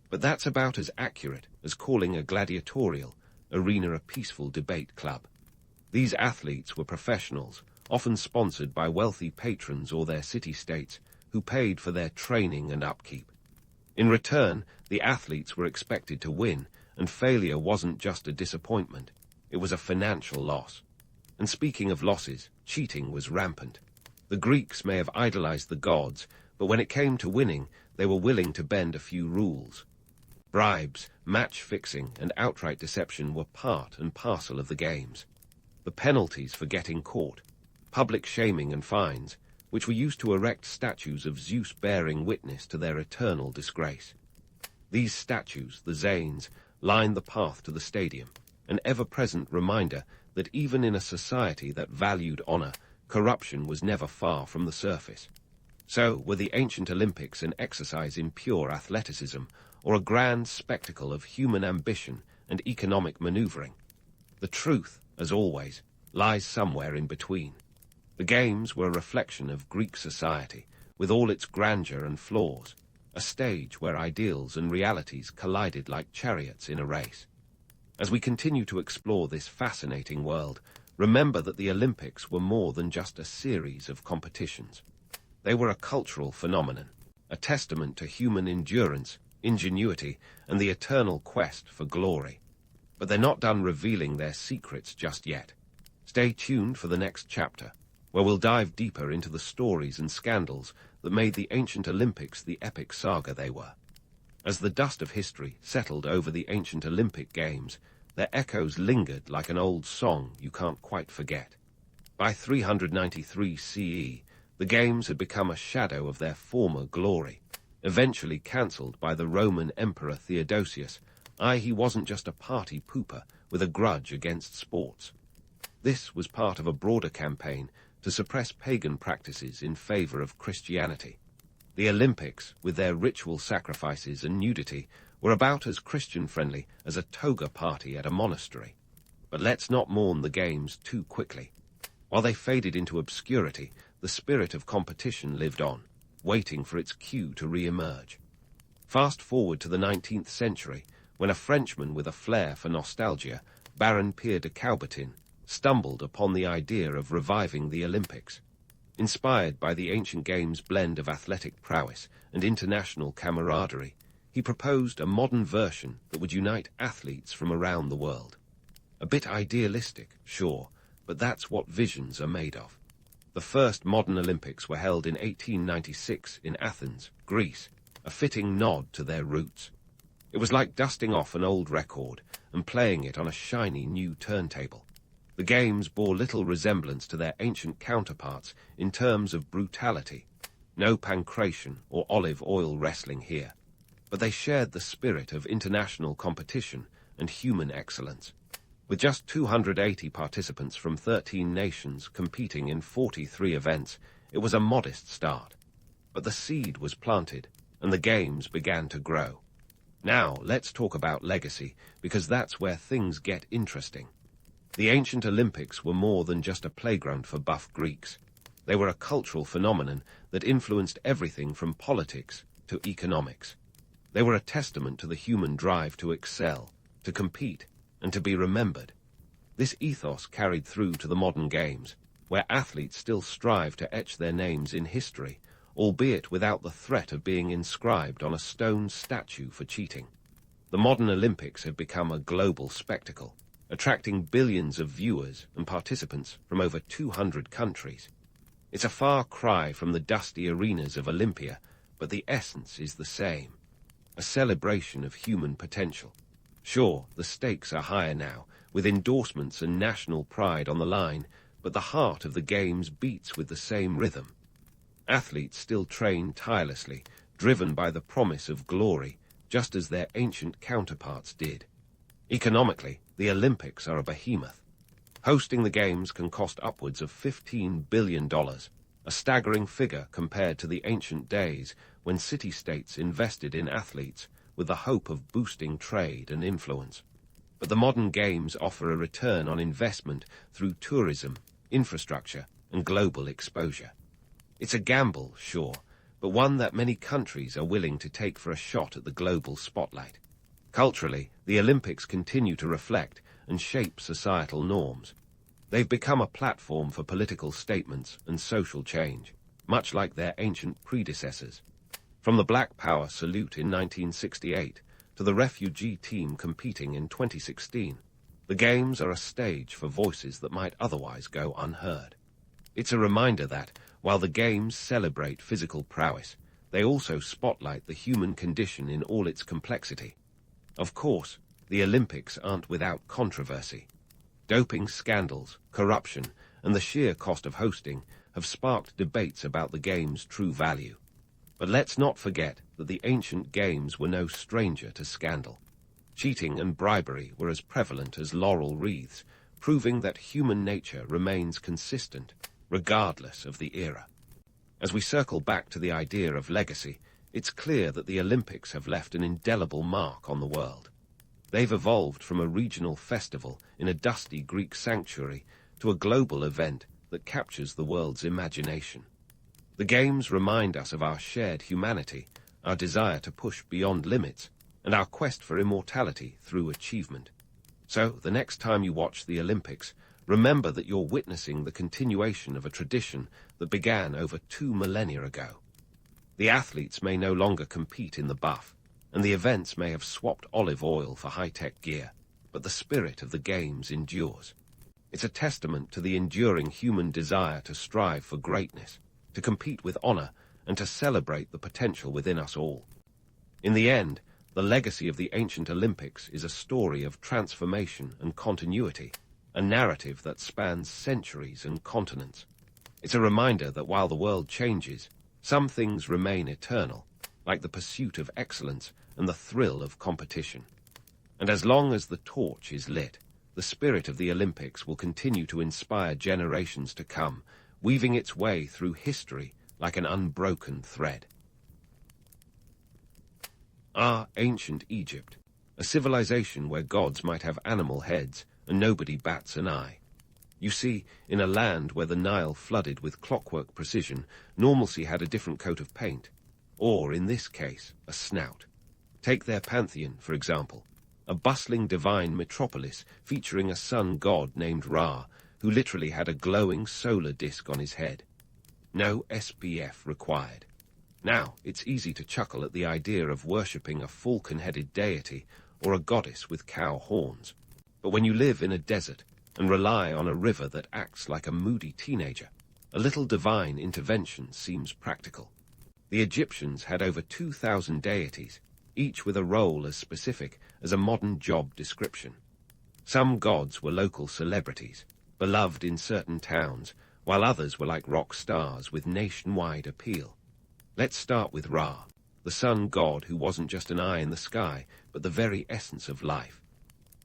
But that's about as accurate as calling a gladiatorial arena a peaceful debate club. These athletes were professionals, often sponsored by wealthy patrons or their city-states, who paid for their training and upkeep. In return, the athletes were expected to win, and failure wasn't just a disappointment, it was a financial loss. And speaking of losses, cheating was rampant. The Greeks may have idolized the gods, but when it came to winning, they were willing to bend a few rules. Bribes, match-fixing, and outright deception were part and parcel of the games. The penalties for getting caught, public shaming and fines, which were used to erect statues of Zeus bearing witness to their eternal disgrace. These statues, the Zanes, lined the path to the stadium, an ever-present reminder that even in a society that valued honor, corruption was never far from the surface. So, were the ancient Olympics an exercise in pure athleticism, or a grand spectacle of human ambition and economic maneuvering? The truth, as always, lies somewhere in between. The games were a reflection of Greek society, with all its grandeur and flaws, a stage where ideals and realities collided like chariots in a race. As we continue to explore this fascinating world, remember that the Olympics were more than just a series of competitions. They were a cultural phenomenon, a testament to human endurance, ingenuity, and the eternal quest for glory. But they're not done revealing their secrets just yet. Stay tuned for the next chapter, where we'll dive deeper into the stories and scandals that made the ancient Olympics the epic saga they were. As the dust of history settled over the ancient Olympic Games, their echoes lingered like an old song you can't quite forget. By 393 CE, the Games had become a shadow of their former glory, eventually cancelled by the Roman Emperor Theodosius. He wasn't just a party pooper with a grudge against sports. This was part of a broader campaign to suppress pagan practices in favor of Christianity. The Olympics, with their ritual sacrifices and nudity, were about as Christian-friendly as a toga party at a monastery. But let's not mourn the games too quickly. While they faded into obscurity, the spirit of competition lived on, waiting for its cue to re-emerge. Fast forward to the 19th century, when a Frenchman with a flair for nostalgia, Baron Pierre de Coubertin, stumbled upon the idea of reviving the Olympics. Inspired by the ancient games' blend of athletic prowess and international camaraderie, he proposed a modern version that would unite athletes from around the world. A bit idealistic, sure, but that's what visions are made of. The first modern Olympics were held in 1896 in Athens, Greece, a fitting nod to their roots. It was like dusting off an old record and playing it on a shiny new turntable. The games bore little resemblance to their ancient counterparts in terms of brutality. No pancration or olive oil wrestling here. But they shared the spirit of international competition and human excellence. With just 280 participants from 13 nations competing in 43 events, it was a modest start. But the seed was planted, and the games began to grow. Now, let's talk about legacy, because that's where things get interesting. The ancient Olympics were more than just a playground for buff Greeks. They were a cultural phenomenon that influenced everything from politics to economics. They were a testament to the human drive to excel, to compete, and to be remembered. This ethos carried through to the modern games, where athletes still strive to etch their names in history, albeit without the threat of being inscribed on a stone statue for cheating. The modern Olympics have become a global spectacle, attracting billions of viewers and participants from over 200 countries. It's a far cry from the dusty arenas of Olympia, but the essence is the same. A celebration of human potential. Sure, the stakes are higher now, with endorsements and national pride on the line, but the heart of the games beats with the same rhythm. Athletes still train tirelessly, driven by the promise of glory, just as their ancient counterparts did. Economically, the Olympics are a behemoth. Hosting the games can cost upwards of $15 billion, a staggering figure compared to the ancient days when city-states invested in athletes with the hope of boosting trade and influence. But the modern games offer a return on investment through tourism, infrastructure, and global exposure. It's a gamble, sure, but one that many countries are willing to take for a shot at the global spotlight. Culturally, the Olympics continue to reflect and shape societal norms. They've become a platform for political statements and social change, much like their ancient predecessors. From the Black Power salute in 1968 to the refugee team competing in 2016, the Games are a stage for voices that might otherwise go unheard. It's a reminder that, while the Games celebrate physical prowess, they also spotlight the human condition in all its complexity. Of course, the Olympics aren't without controversy. Doping scandals, corruption, and the sheer cost of hosting have sparked debates about the Games' true value. But let's not forget that the ancient games were no stranger to scandal. Cheating and bribery were as prevalent as laurel wreaths, proving that human nature remains consistent, regardless of the era. As we circle back to the idea of legacy, it's clear that the Olympics have left an indelible mark on the world. They've evolved from a regional festival in a dusty Greek sanctuary to a global event that captures the world's imagination. The Games remind us of our shared humanity, our desire to push beyond limits, and our quest for immortality through achievement. So, the next time you watch the Olympics, remember that you're witnessing the continuation of a tradition that began over 2 millennia ago. The athletes may no longer compete in the buff, and the events may have swapped olive oil for high-tech gear, but the spirit of the Games endures. It's a testament to the enduring human desire to strive for greatness, to compete with honor, and to celebrate the potential within us all. In the end, the legacy of the ancient Olympics is a story of transformation and continuity, a narrative that spans centuries and continents. It's a reminder that while the world changes, some things remain eternal, like the pursuit of excellence and the thrill of competition. And as long as the torch is lit, the spirit of the Olympics will continue to inspire generations to come, weaving its way through history like an unbroken thread. Ancient Egypt, a civilization where gods might have animal heads and nobody bats an eye. You see, in a land where the Nile flooded with clockwork precision, normalcy had a different coat of paint, or, in this case, a snout. Take their pantheon, for example. a bustling divine metropolis featuring a sun god named Ra, who literally had a glowing solar disk on his head. No SPF required. Now, it's easy to chuckle at the idea of worshipping a falcon-headed deity or a goddess with cow horns. But when you live in a desert and rely on a river that acts like a moody teenager, a little divine intervention seems practical. The Egyptians had over 2,000 deities, each with a role as specific as a modern job description. Some gods were local celebrities, beloved in certain towns, while others were like rock stars with nationwide appeal. Let's start with Ra, the sun god who wasn't just an eye in the sky, but the very essence of life.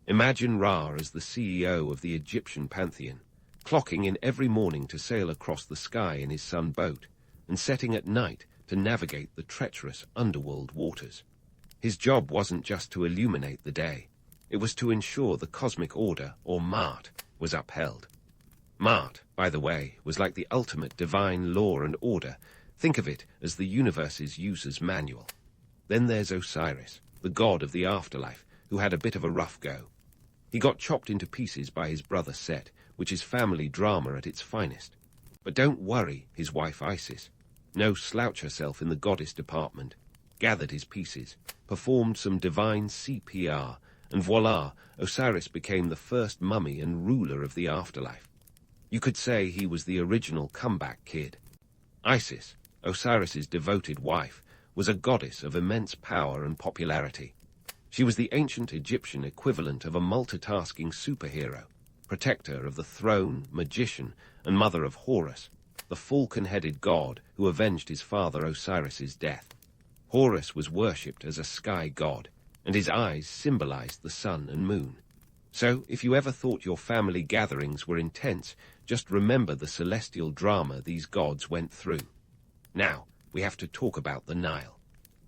Imagine Ra as the CEO of the Egyptian pantheon, clocking in every morning to sail across the sky in his sun boat, and setting at night to navigate the treacherous underworld waters. His job wasn't just to illuminate the day. It was to ensure the cosmic order, or Ma'at, was upheld. Ma'at, by the way, was like the ultimate divine law and order. Think of it as the universe's user's manual. Then there's Osiris, the god of the afterlife, who had a bit of a rough go. He got chopped into pieces by his brother Set, which is family drama at its finest. But don't worry, his wife Isis, no slouch herself in the goddess department, gathered his pieces, performed some divine CPR, and voila, Osiris became the first mummy and ruler of the afterlife. You could say he was the original comeback kid. Isis, Osiris's devoted wife, was a goddess of immense power and popularity. She was the ancient Egyptian equivalent of a multitasking superhero, protector of the throne, magician, and mother of Horus, the falcon-headed god who avenged his father Osiris's death. Horus was worshipped as a sky god, and his eyes symbolized the sun and moon. So, if you ever thought your family gatherings were intense, just remember the celestial drama these gods went through. Now, we have to talk about the Nile.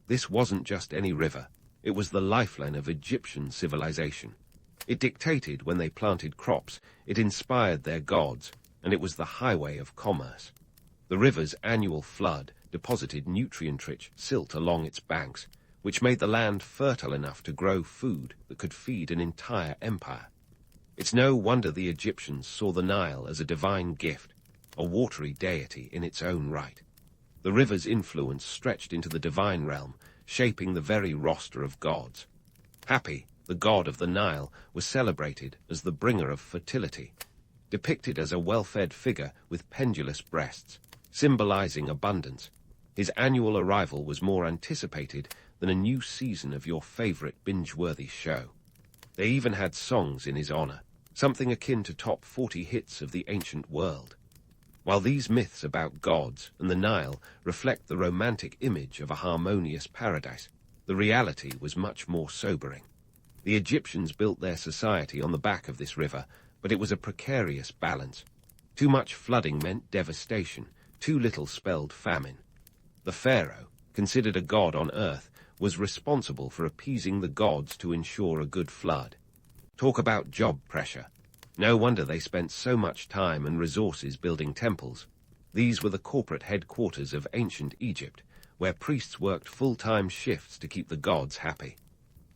This wasn't just any river. It was the lifeline of Egyptian civilization. It dictated when they planted crops, it inspired their gods, and it was the highway of commerce. The river's annual flood deposited nutrient-rich silt along its banks, which made the land fertile enough to grow food that could feed an entire empire. It's no wonder the Egyptians saw the Nile as a divine gift, a watery deity in its own right. The river's influence stretched into the divine realm, shaping the very roster of gods. Happy, the god of the Nile, was celebrated as the bringer of fertility, depicted as a well-fed figure with pendulous breasts, symbolizing abundance. His annual arrival was more anticipated than a new season of your favorite binge-worthy show. They even had songs in his honor, something akin to top 40 hits of the ancient world. While these myths about gods and the Nile reflect the romantic image of a harmonious paradise, the reality was much more sobering. The Egyptians built their society on the back of this river, but it was a precarious balance. Too much flooding meant devastation, too little spelled famine. The pharaoh, considered a god on earth, was responsible for appeasing the gods to ensure a good flood. Talk about job pressure. No wonder they spent so much time and resources building temples. These were the corporate headquarters of ancient Egypt, where priests worked full-time shifts to keep the gods happy.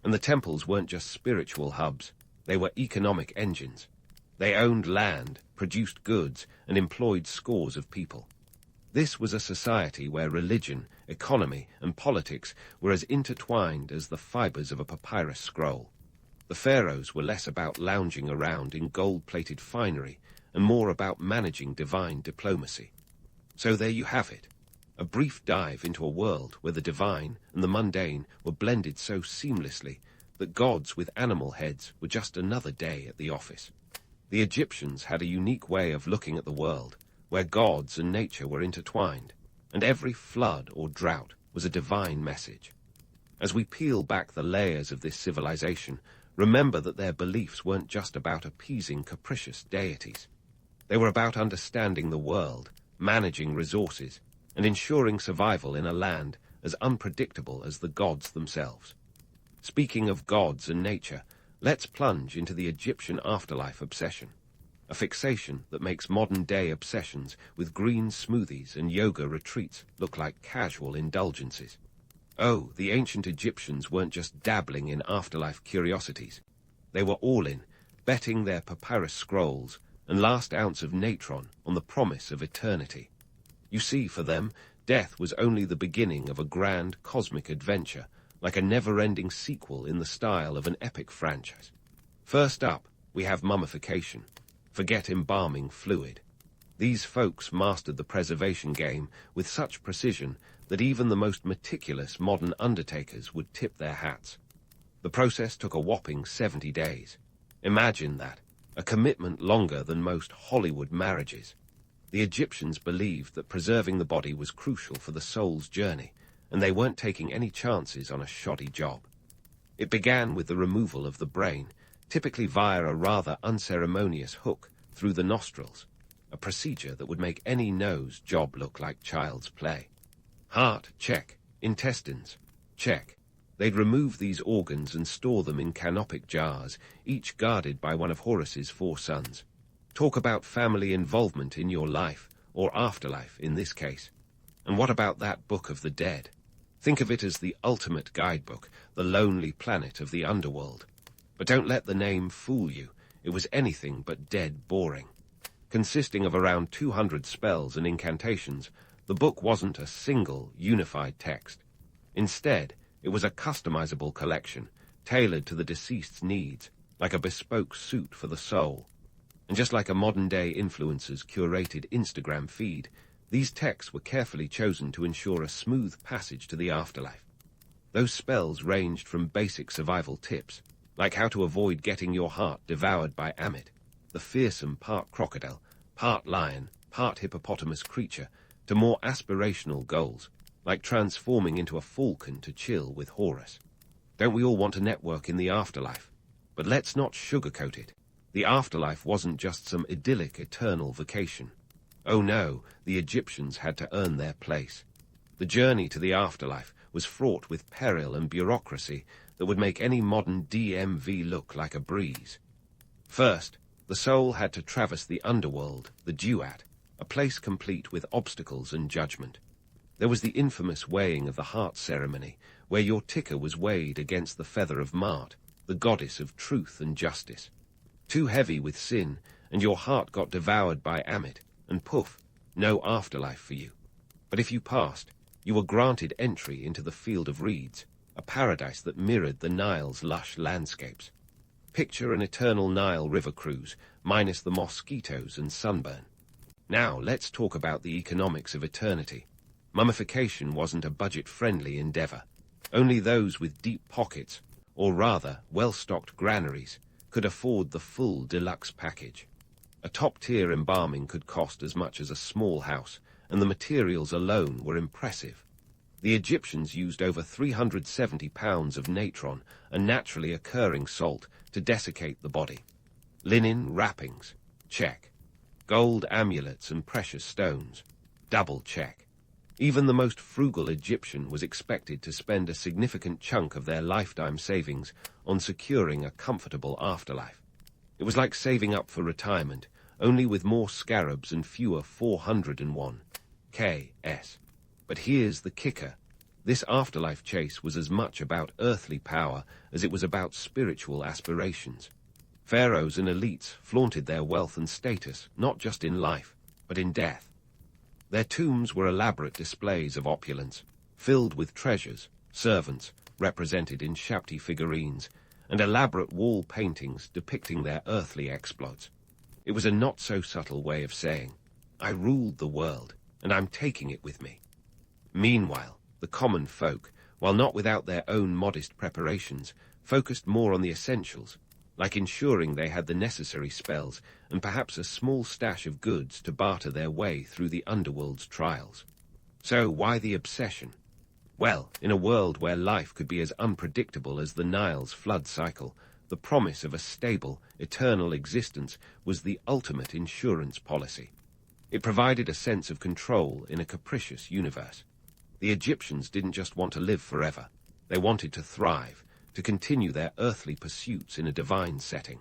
And the temples weren't just spiritual hubs, they were economic engines. They owned land, produced goods, and employed scores of people. This was a society where religion, economy, and politics were as intertwined as the fibers of a papyrus scroll. The pharaohs were less about lounging around in gold-plated finery and more about managing divine diplomacy. So there you have it, a brief dive into a world where the divine and the mundane were blended so seamlessly that gods with animal heads were just another day at the office. The Egyptians had a unique way of looking at the world, where gods and nature were intertwined, and every flood or drought was a divine message. As we peel back the layers of this civilization, remember that their beliefs weren't just about appeasing capricious deities. They were about understanding the world, managing resources, and ensuring survival in a land as unpredictable as the gods themselves. Speaking of gods and nature, let's plunge into the Egyptian afterlife obsession, a fixation that makes modern-day obsessions with green smoothies and yoga retreats look like casual indulgences. Oh, the ancient Egyptians weren't just dabbling in afterlife curiosities. They were all in, betting their papyrus scrolls and last ounce of natron on the promise of eternity. You see, for them, death was only the beginning of a grand cosmic adventure, like a never-ending sequel in the style of an epic franchise. First up, we have mummification. Forget embalming fluid. These folks mastered the preservation game with such precision that even the most meticulous modern undertakers would tip their hats. The process took a whopping 70 days. Imagine that, a commitment longer than most Hollywood marriages. The Egyptians believed that preserving the body was crucial for the soul's journey, and they weren't taking any chances on a shoddy job. It began with the removal of the brain, typically via a rather unceremonious hook through the nostrils, a procedure that would make any nose job look like child's play. Heart, check. Intestines, check. They'd remove these organs and store them in canopic jars, each guarded by one of Horus's 4 sons. Talk about family involvement in your life, or afterlife in this case. And what about that Book of the Dead? Think of it as the ultimate guidebook, the lonely planet of the underworld. But don't let the name fool you. It was anything but dead boring. Consisting of around 200 spells and incantations, the book wasn't a single, unified text. Instead, it was a customizable collection, tailored to the deceased's needs, like a bespoke suit for the soul. And just like a modern-day influencer's curated Instagram feed, these texts were carefully chosen to ensure a smooth passage to the afterlife. Those spells ranged from basic survival tips, like how to avoid getting your heart devoured by Amit, the fearsome part crocodile, part lion, part hippopotamus creature, to more aspirational goals, like transforming into a falcon to chill with Horus. Don't we all want to network in the afterlife? But let's not sugarcoat it. The afterlife wasn't just some idyllic eternal vacation. Oh no, the Egyptians had to earn their place. The journey to the afterlife was fraught with peril and bureaucracy that would make any modern DMV look like a breeze. First, the soul had to traverse the underworld, the duat, a place complete with obstacles and judgment. There was the infamous weighing of the heart ceremony, where your ticker was weighed against the feather of Mart, the goddess of truth and justice. Too heavy with sin, and your heart got devoured by Amit, and poof, no afterlife for you. But if you passed, you were granted entry into the Field of Reeds, a paradise that mirrored the Nile's lush landscapes. Picture an eternal Nile river cruise, minus the mosquitoes and sunburn. Now, let's talk about the economics of eternity. Mummification wasn't a budget-friendly endeavor. Only those with deep pockets, or rather, well-stocked granaries, could afford the full deluxe package. A top-tier embalming could cost as much as a small house, and the materials alone were impressive. The Egyptians used over 370 pounds of natron, a naturally occurring salt, to desiccate the body. Linen wrappings, check. Gold amulets and precious stones, double check. Even the most frugal Egyptian was expected to spend a significant chunk of their lifetime savings on securing a comfortable afterlife. It was like saving up for retirement, only with more scarabs and fewer 401 KS. But here's the kicker. This afterlife chase was as much about earthly power as it was about spiritual aspirations. Pharaohs and elites flaunted their wealth and status, not just in life, but in death. Their tombs were elaborate displays of opulence, filled with treasures, servants, represented in shapty figurines, and elaborate wall paintings depicting their earthly exploits. It was a not-so-subtle way of saying, I ruled the world, and I'm taking it with me. Meanwhile, the common folk, while not without their own modest preparations, focused more on the essentials, like ensuring they had the necessary spells and perhaps a small stash of goods to barter their way through the underworld's trials. So why the obsession? Well, in a world where life could be as unpredictable as the Nile's flood cycle, the promise of a stable, eternal existence was the ultimate insurance policy. It provided a sense of control in a capricious universe. The Egyptians didn't just want to live forever. They wanted to thrive, to continue their earthly pursuits in a divine setting.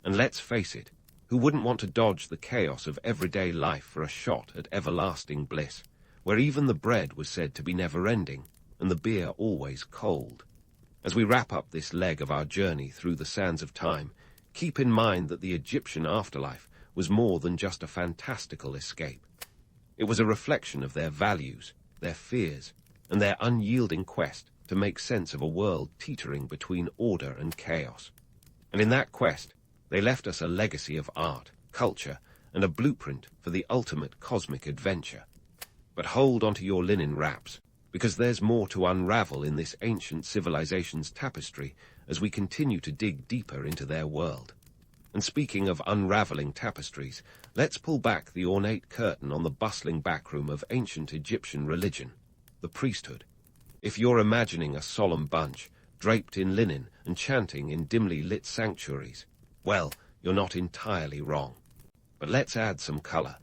And let's face it, who wouldn't want to dodge the chaos of everyday life for a shot at everlasting bliss, where even the bread was said to be never-ending, and the beer always cold. As we wrap up this leg of our journey through the sands of time, keep in mind that the Egyptian afterlife was more than just a fantastical escape. It was a reflection of their values, their fears, and their unyielding quest to make sense of a world teetering between order and chaos. And in that quest, they left us a legacy of art, culture, and a blueprint for the ultimate cosmic adventure. But hold onto your linen wraps, because there's more to unravel in this ancient civilization's tapestry as we continue to dig deeper into their world. And speaking of unraveling tapestries, let's pull back the ornate curtain on the bustling backroom of ancient Egyptian religion, the priesthood. If you're imagining a solemn bunch, draped in linen and chanting in dimly lit sanctuaries, well, you're not entirely wrong. But let's add some color.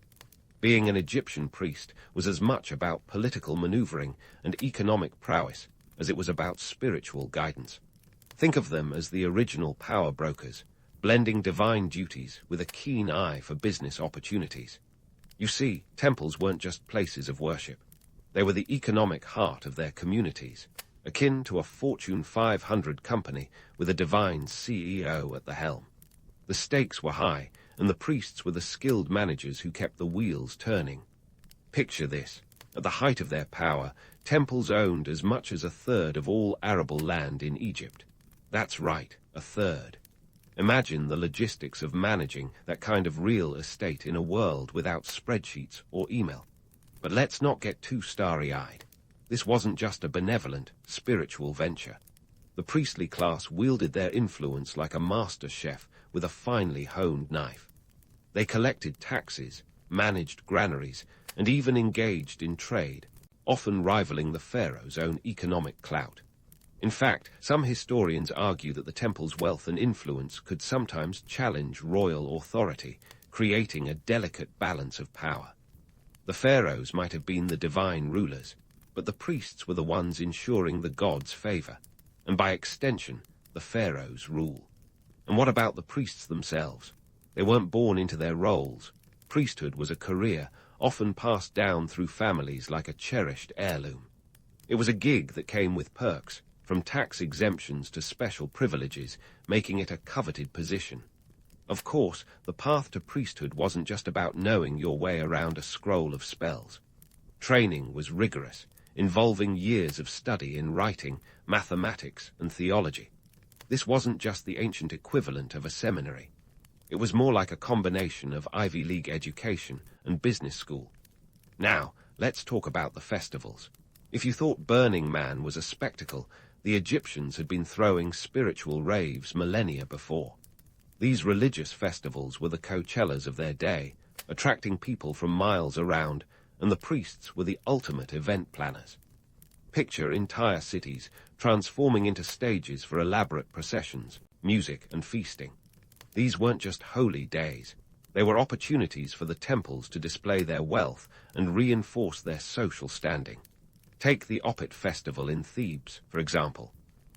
Being an Egyptian priest was as much about political maneuvering and economic prowess as it was about spiritual guidance. Think of them as the original power brokers, blending divine duties with a keen eye for business opportunities. You see, temples weren't just places of worship. They were the economic heart of their communities, akin to a Fortune 500 company with a divine CEO at the helm. The stakes were high, and the priests were the skilled managers who kept the wheels turning. Picture this. At the height of their power, temples owned as much as a third of all arable land in Egypt. That's right, a third. Imagine the logistics of managing that kind of real estate in a world without spreadsheets or email. But let's not get too starry-eyed. This wasn't just a benevolent, spiritual venture. The priestly class wielded their influence like a master chef with a finely honed knife. They collected taxes, managed granaries, and even engaged in trade, often rivaling the pharaoh's own economic clout. In fact, some historians argue that the temple's wealth and influence could sometimes challenge royal authority, creating a delicate balance of power. The pharaohs might have been the divine rulers, but the priests were the ones ensuring the gods' favor, and by extension, the pharaoh's rule. And what about the priests themselves? They weren't born into their roles. Priesthood was a career, often passed down through families like a cherished heirloom. It was a gig that came with perks, from tax exemptions to special privileges, making it a coveted position. Of course, the path to priesthood wasn't just about knowing your way around a scroll of spells. Training was rigorous, involving years of study in writing, mathematics, and theology. This wasn't just the ancient equivalent of a seminary. It was more like a combination of Ivy League education and business school. Now, let's talk about the festivals. If you thought Burning Man was a spectacle, the Egyptians had been throwing spiritual raves millennia before. These religious festivals were the Coachellas of their day, attracting people from miles around, and the priests were the ultimate event planners. Picture entire cities transforming into stages for elaborate processions, music, and feasting. These weren't just holy days. They were opportunities for the temples to display their wealth and reinforce their social standing. Take the Opet festival in Thebes, for example.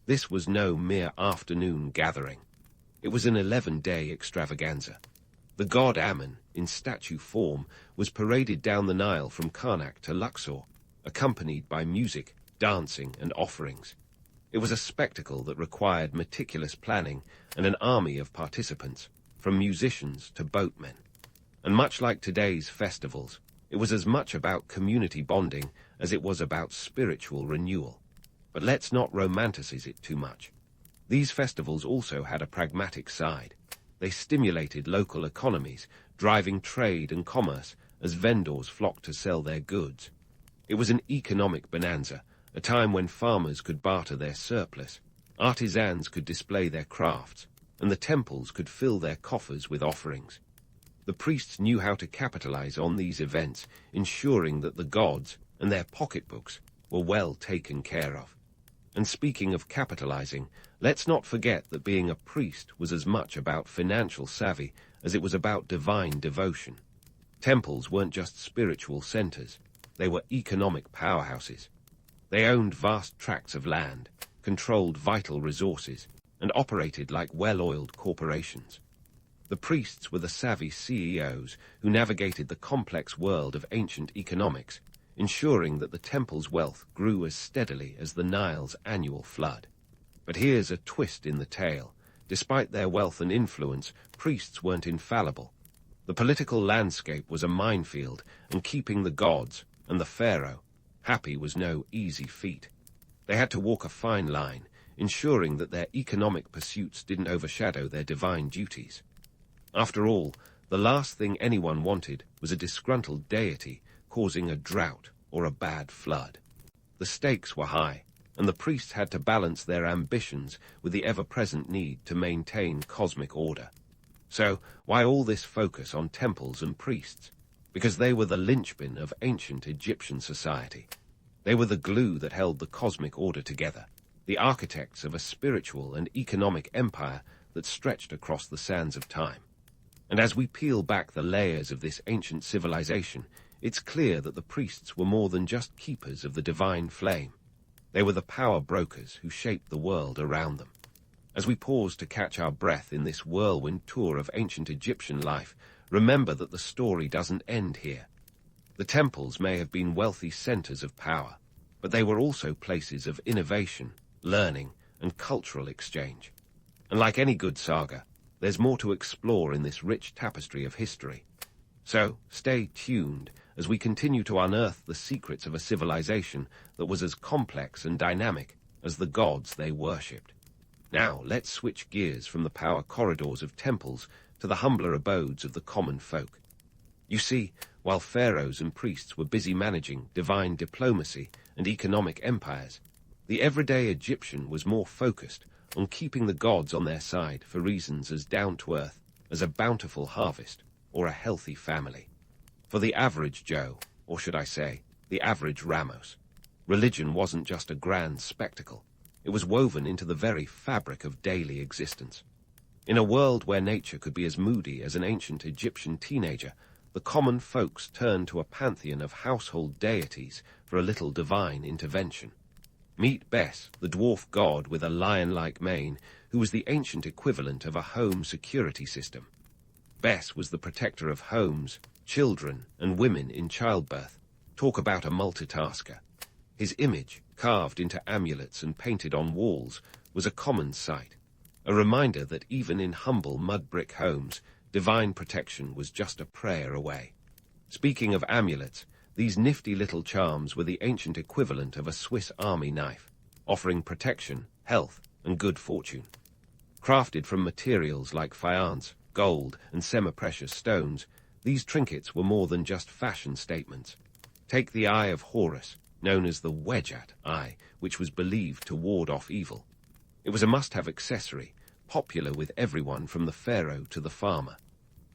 This was no mere afternoon gathering. It was an 11-day extravaganza. The god Ammon, in statue form, was paraded down the Nile from Karnak to Luxor, accompanied by music, dancing, and offerings. It was a spectacle that required meticulous planning and an army of participants, from musicians to boatmen. And much like today's festivals, it was as much about community bonding as it was about spiritual renewal. But let's not romanticize it too much. These festivals also had a pragmatic side. They stimulated local economies, driving trade and commerce as vendors flocked to sell their goods. It was an economic bonanza, a time when farmers could barter their surplus, artisans could display their crafts, and the temples could fill their coffers with offerings. The priests knew how to capitalize on these events, ensuring that the gods and their pocketbooks were well taken care of. And speaking of capitalizing, let's not forget that being a priest was as much about financial savvy as it was about divine devotion. Temples weren't just spiritual centers, they were economic powerhouses. They owned vast tracts of land, controlled vital resources, and operated like well-oiled corporations. The priests were the savvy CEOs who navigated the complex world of ancient economics, ensuring that the temple's wealth grew as steadily as the Nile's annual flood. But here's a twist in the tale. Despite their wealth and influence, priests weren't infallible. The political landscape was a minefield, and keeping the gods, and the pharaoh, happy was no easy feat. They had to walk a fine line, ensuring that their economic pursuits didn't overshadow their divine duties. After all, the last thing anyone wanted was a disgruntled deity causing a drought or a bad flood. The stakes were high, and the priests had to balance their ambitions with the ever-present need to maintain cosmic order. So, why all this focus on temples and priests? Because they were the linchpin of ancient Egyptian society. They were the glue that held the cosmic order together, the architects of a spiritual and economic empire that stretched across the sands of time. And as we peel back the layers of this ancient civilization, it's clear that the priests were more than just keepers of the divine flame. They were the power brokers who shaped the world around them. As we pause to catch our breath in this whirlwind tour of ancient Egyptian life, remember that the story doesn't end here. The temples may have been wealthy centers of power, but they were also places of innovation, learning, and cultural exchange. And like any good saga, there's more to explore in this rich tapestry of history. So, stay tuned as we continue to unearth the secrets of a civilization that was as complex and dynamic as the gods they worshipped. Now, let's switch gears from the power corridors of temples to the humbler abodes of the common folk. You see, while pharaohs and priests were busy managing divine diplomacy and economic empires, the everyday Egyptian was more focused on keeping the gods on their side for reasons as down-to-earth as a bountiful harvest or a healthy family. For the average Joe, or should I say, the average Ramos, religion wasn't just a grand spectacle. It was woven into the very fabric of daily existence. In a world where nature could be as moody as an ancient Egyptian teenager, the common folks turned to a pantheon of household deities for a little divine intervention. Meet Bes, the dwarf god with a lion-like mane, who was the ancient equivalent of a home security system. Bes was the protector of homes, children, and women in childbirth. Talk about a multitasker. His image, carved into amulets and painted on walls, was a common sight, a reminder that even in humble mud-brick homes, divine protection was just a prayer away. Speaking of amulets, these nifty little charms were the ancient equivalent of a Swiss army knife, offering protection, health, and good fortune. Crafted from materials like faience, gold, and semi-precious stones, these trinkets were more than just fashion statements. Take the Eye of Horus, known as the Wedjat Eye, which was believed to ward off evil. It was a must-have accessory, popular with everyone from the pharaoh to the farmer.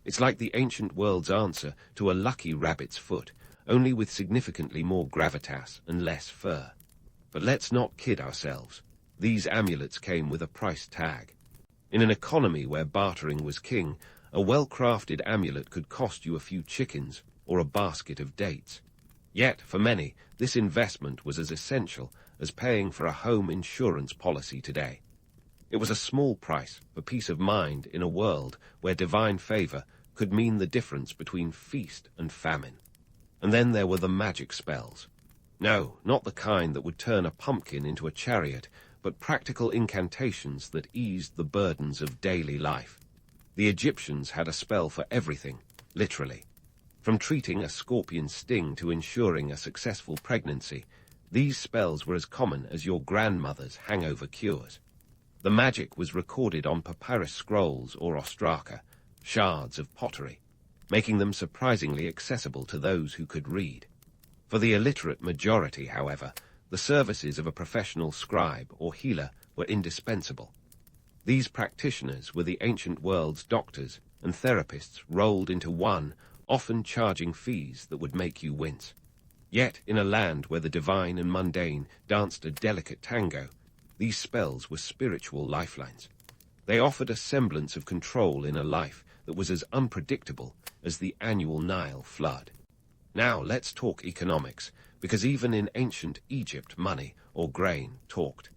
It's like the ancient world's answer to a lucky rabbit's foot, only with significantly more gravitas and less fur. But let's not kid ourselves. These amulets came with a price tag. In an economy where bartering was king, a well-crafted amulet could cost you a few chickens or a basket of dates. Yet, for many, this investment was as essential as paying for a home insurance policy today. It was a small price for peace of mind in a world where divine favor could mean the difference between feast and famine. And then there were the magic spells. No, not the kind that would turn a pumpkin into a chariot, but practical incantations that eased the burdens of daily life. The Egyptians had a spell for everything, literally. From treating a scorpion sting to ensuring a successful pregnancy, these spells were as common as your grandmother's hangover cures. The magic was recorded on papyrus scrolls or ostraka, shards of pottery, making them surprisingly accessible to those who could read. For the illiterate majority, however, the services of a professional scribe or healer were indispensable. These practitioners were the ancient world's doctors and therapists rolled into one, often charging fees that would make you wince. Yet, in a land where the divine and mundane danced a delicate tango, these spells were spiritual lifelines. They offered a semblance of control in a life that was as unpredictable as the annual Nile flood. Now let's talk economics, because even in ancient Egypt money, or grain, talked.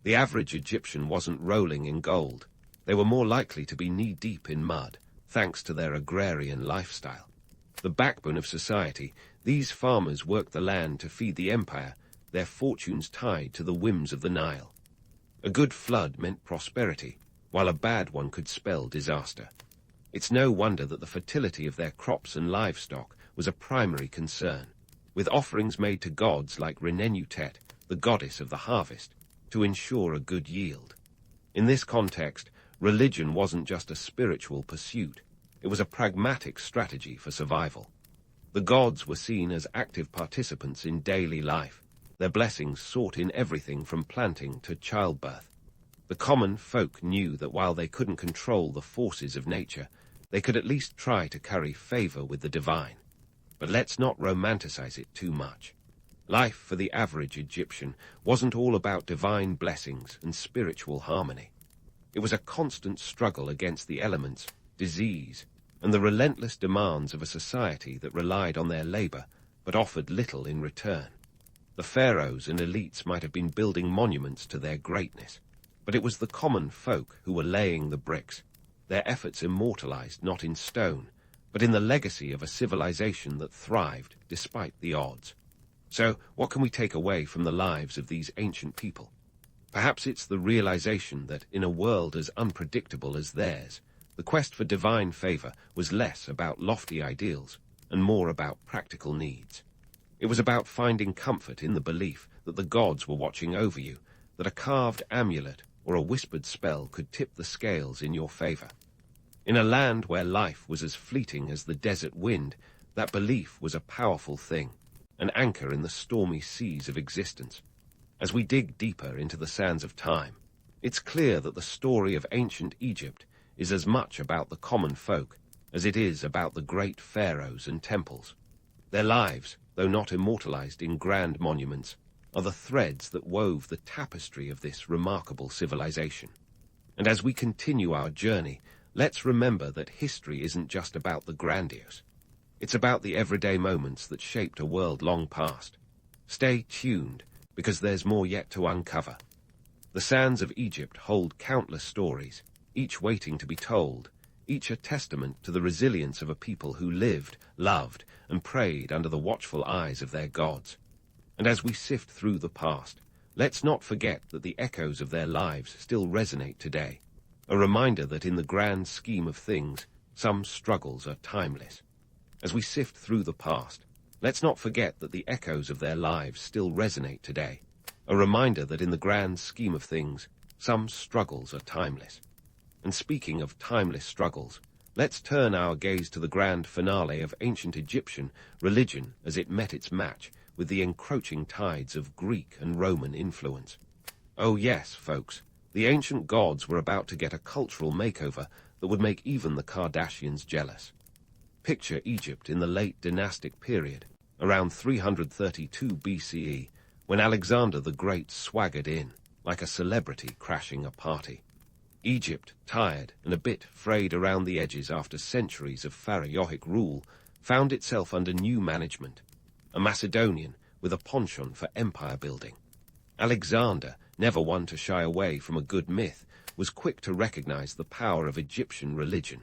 The average Egyptian wasn't rolling in gold. They were more likely to be knee-deep in mud, thanks to their agrarian lifestyle. The backbone of society, These farmers worked the land to feed the empire, their fortunes tied to the whims of the Nile. A good flood meant prosperity, while a bad one could spell disaster. It's no wonder that the fertility of their crops and livestock was a primary concern, with offerings made to gods like Renenutet, the goddess of the harvest, to ensure a good yield. In this context, religion wasn't just a spiritual pursuit, it was a pragmatic strategy for survival. The gods were seen as active participants in daily life, their blessings sought in everything from planting to childbirth. The common folk knew that while they couldn't control the forces of nature, they could at least try to curry favor with the divine. But let's not romanticize it too much. Life for the average Egyptian wasn't all about divine blessings and spiritual harmony. It was a constant struggle against the elements, disease, and the relentless demands of a society that relied on their labor but offered little in return. The pharaohs and elites might have been building monuments to their greatness, but it was the common folk who were laying the bricks, their efforts immortalized not in stone, but in the legacy of a civilization that thrived despite the odds. So, what can we take away from the lives of these ancient people? Perhaps it's the realization that in a world as unpredictable as theirs, the quest for divine favor was less about lofty ideals and more about practical needs. It was about finding comfort in the belief that the gods were watching over you, that a carved amulet or a whispered spell could tip the scales in your favor. In a land where life was as fleeting as the desert wind, that belief was a powerful thing, an anchor in the stormy seas of existence. As we dig deeper into the sands of time, it's clear that the story of ancient Egypt is as much about the common folk as it is about the great pharaohs and temples. Their lives, though not immortalized in grand monuments, are the threads that wove the tapestry of this remarkable civilization. And as we continue our journey, let's remember that history isn't just about the grandiose. It's about the everyday moments that shaped a world long past. Stay tuned, because there's more yet to uncover. The sands of Egypt hold countless stories, each waiting to be told, each a testament to the resilience of a people who lived, loved, and prayed under the watchful eyes of their gods. And as we sift through the past, let's not forget that the echoes of their lives still resonate today, a reminder that in the grand scheme of things, some struggles are timeless. As we sift through the past, let's not forget that the echoes of their lives still resonate today, a reminder that in the grand scheme of things, some struggles are timeless. And speaking of timeless struggles, let's turn our gaze to the grand finale of ancient Egyptian religion as it met its match with the encroaching tides of Greek and Roman influence. Oh yes, folks, the ancient gods were about to get a cultural makeover that would make even the Kardashians jealous. Picture Egypt in the late dynastic period, around 332 BCE, when Alexander the Great swaggered in, like a celebrity crashing a party. Egypt, tired and a bit frayed around the edges after centuries of pharaohic rule, found itself under new management, a Macedonian with a penchant for empire building. Alexander, never one to shy away from a good myth, was quick to recognize the power of Egyptian religion.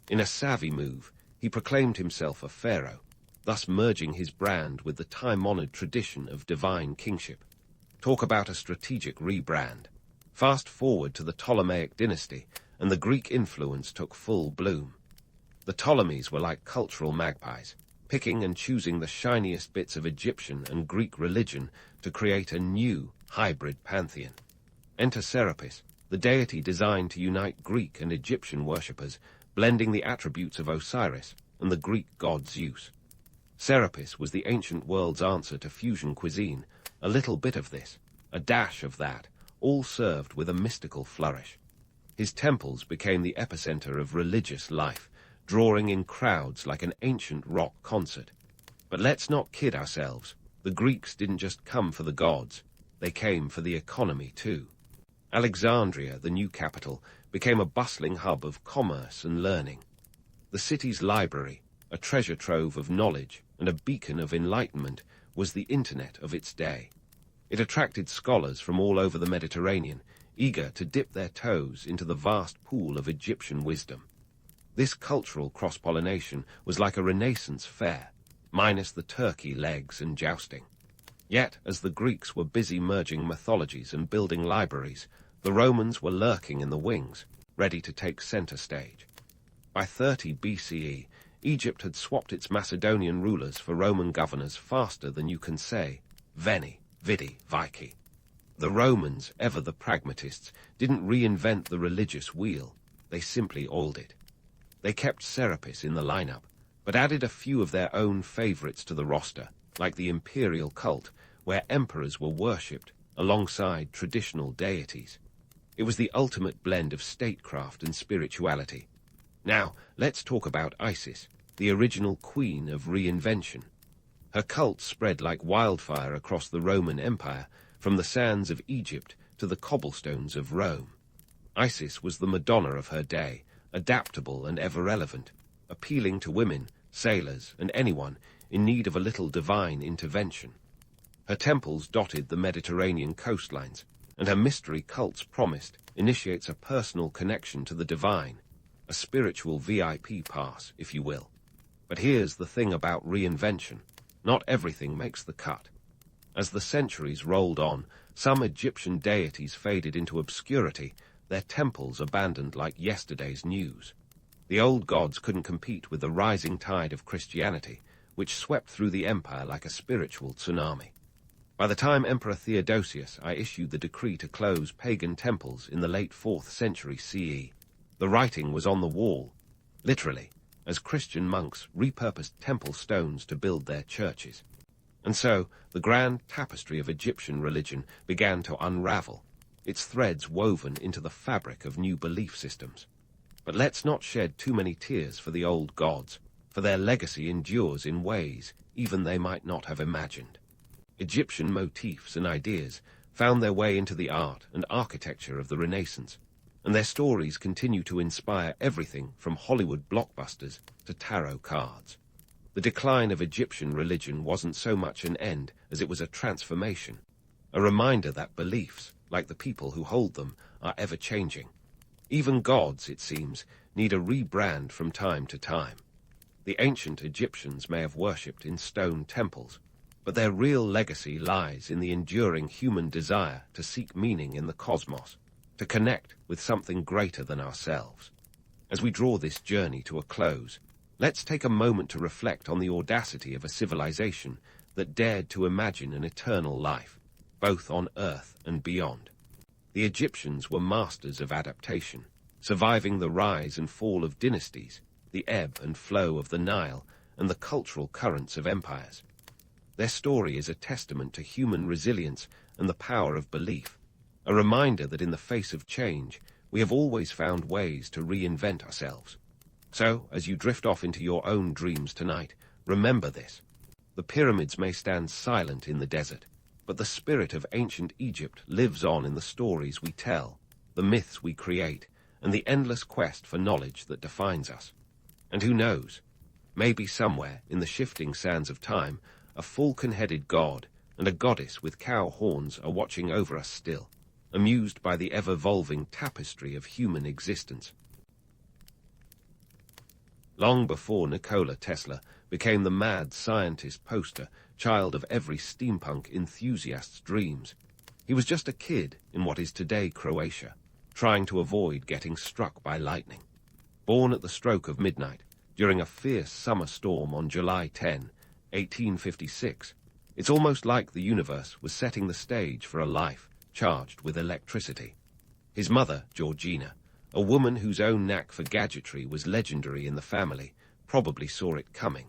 In a savvy move, he proclaimed himself a pharaoh, thus merging his brand with the time-honored tradition of divine kingship. Talk about a strategic rebrand. Fast forward to the Ptolemaic dynasty, and the Greek influence took full bloom. The Ptolemies were like cultural magpies, picking and choosing the shiniest bits of Egyptian and Greek religion to create a new, hybrid pantheon. Enter Serapis, the deity designed to unite Greek and Egyptian worshippers, blending the attributes of Osiris and the Greek god Zeus. Serapis was the ancient world's answer to fusion cuisine, a little bit of this, a dash of that, all served with a mystical flourish. His temples became the epicenter of religious life, drawing in crowds like an ancient rock concert. But let's not kid ourselves. The Greeks didn't just come for the gods, they came for the economy too. Alexandria, the new capital, became a bustling hub of commerce and learning. The city's library, a treasure trove of knowledge and a beacon of enlightenment, was the internet of its day. It attracted scholars from all over the Mediterranean, eager to dip their toes into the vast pool of Egyptian wisdom. This cultural cross-pollination was like a Renaissance fair, minus the turkey legs and jousting. Yet, as the Greeks were busy merging mythologies and building libraries, the Romans were lurking in the wings, ready to take center stage. By 30 BCE, Egypt had swapped its Macedonian rulers for Roman governors faster than you can say, veni, vidi, vici. The Romans, ever the pragmatists, didn't reinvent the religious wheel, they simply oiled it. They kept Serapis in the lineup, but added a few of their own favorites to the roster, like the imperial cult, where emperors were worshipped alongside traditional deities. It was the ultimate blend of statecraft and spirituality. Now, let's talk about Isis, the original queen of reinvention. Her cult spread like wildfire across the Roman Empire, from the sands of Egypt to the cobblestones of Rome. Isis was the Madonna of her day, adaptable and ever-relevant, appealing to women, sailors, and anyone in need of a little divine intervention. Her temples dotted the Mediterranean coastlines, and her mystery cults promised initiates a personal connection to the divine, a spiritual VIP pass, if you will. But here's the thing about reinvention. Not everything makes the cut. As the centuries rolled on, some Egyptian deities faded into obscurity, their temples abandoned like yesterday's news. The old gods couldn't compete with the rising tide of Christianity, which swept through the empire like a spiritual tsunami. By the time Emperor Theodosius I issued the decree to close pagan temples in the late 4th century CE, the writing was on the wall, literally, as Christian monks repurposed temple stones to build their churches. And so, the grand tapestry of Egyptian religion began to unravel, its threads woven into the fabric of new belief systems. But let's not shed too many tears for the old gods, for their legacy endures in ways even they might not have imagined. Egyptian motifs and ideas found their way into the art and architecture of the Renaissance, and their stories continue to inspire everything from Hollywood blockbusters to tarot cards. The decline of Egyptian religion wasn't so much an end as it was a transformation, a reminder that beliefs, like the people who hold them, are ever-changing. Even gods, it seems, need a rebrand from time to time. The ancient Egyptians may have worshipped in stone temples, but their real legacy lies in the enduring human desire to seek meaning in the cosmos, to connect with something greater than ourselves. As we draw this journey to a close, let's take a moment to reflect on the audacity of a civilization that dared to imagine an eternal life, both on Earth and beyond. The Egyptians were masters of adaptation, surviving the rise and fall of dynasties, the ebb and flow of the Nile, and the cultural currents of empires. Their story is a testament to human resilience and the power of belief, a reminder that in the face of change, we have always found ways to reinvent ourselves. So, as you drift off into your own dreams tonight, remember this. The pyramids may stand silent in the desert, but the spirit of ancient Egypt lives on in the stories we tell, the myths we create, and the endless quest for knowledge that defines us. And who knows, maybe somewhere in the shifting sands of time, a falcon-headed god and a goddess with cow horns are watching over us still, amused by the ever-evolving tapestry of human existence. Long before Nikola Tesla became the mad scientist poster child of every steampunk enthusiast's dreams, he was just a kid in what is today Croatia, trying to avoid getting struck by lightning. Born at the stroke of midnight, during a fierce summer storm on July 10, 1856, it's almost like the universe was setting the stage for a life charged with electricity. His mother, Georgina, a woman whose own knack for gadgetry was legendary in the family, probably saw it coming.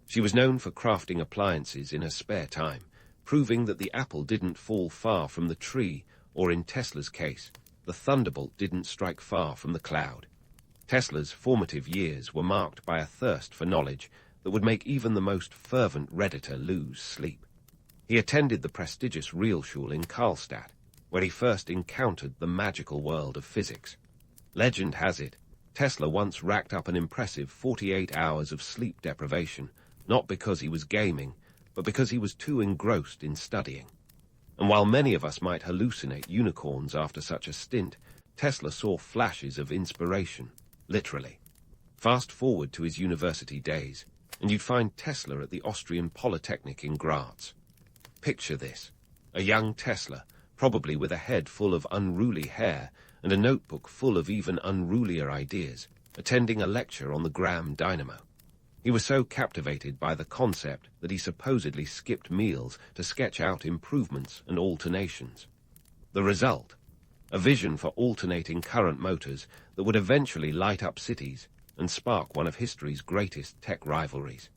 She was known for crafting appliances in her spare time, proving that the apple didn't fall far from the tree, or in Tesla's case, the thunderbolt didn't strike far from the cloud. Tesla's formative years were marked by a thirst for knowledge that would make even the most fervent Redditor lose sleep. He attended the prestigious Realschule in Karlstadt, where he first encountered the magical world of physics. Legend has it, Tesla once racked up an impressive 48 hours of sleep deprivation, not because he was gaming, but because he was too engrossed in studying. And while many of us might hallucinate unicorns after such a stint, Tesla saw flashes of inspiration, literally. Fast forward to his university days, and you'd find Tesla at the Austrian Polytechnic in Graz. Picture this: a young Tesla, probably with a head full of unruly hair and a notebook full of even unrulier ideas, attending a lecture on the Graham dynamo. He was so captivated by the concept that he supposedly skipped meals to sketch out improvements and alternations. The result? A vision for alternating current motors that would eventually light up cities and spark one of history's greatest tech rivalries.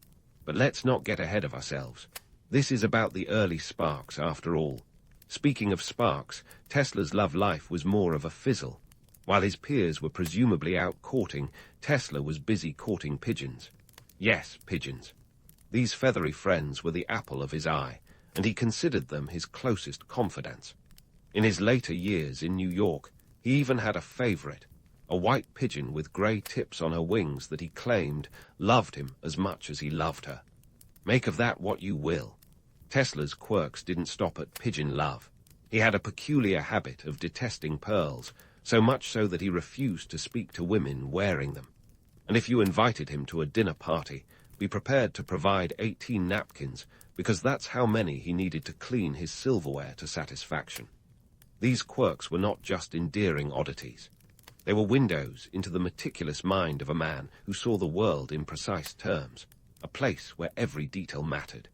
But let's not get ahead of ourselves. This is about the early sparks, after all. Speaking of sparks, Tesla's love life was more of a fizzle. While his peers were presumably out courting, Tesla was busy courting pigeons. Yes, pigeons. These feathery friends were the apple of his eye, and he considered them his closest confidants. In his later years in New York, he even had a favorite, a white pigeon with grey tips on her wings that he claimed loved him as much as he loved her. Make of that what you will. Tesla's quirks didn't stop at pigeon love. He had a peculiar habit of detesting pearls, so much so that he refused to speak to women wearing them. And if you invited him to a dinner party, be prepared to provide 18 napkins, because that's how many he needed to clean his silverware to satisfaction. These quirks were not just endearing oddities. They were windows into the meticulous mind of a man who saw the world in precise terms, a place where every detail mattered.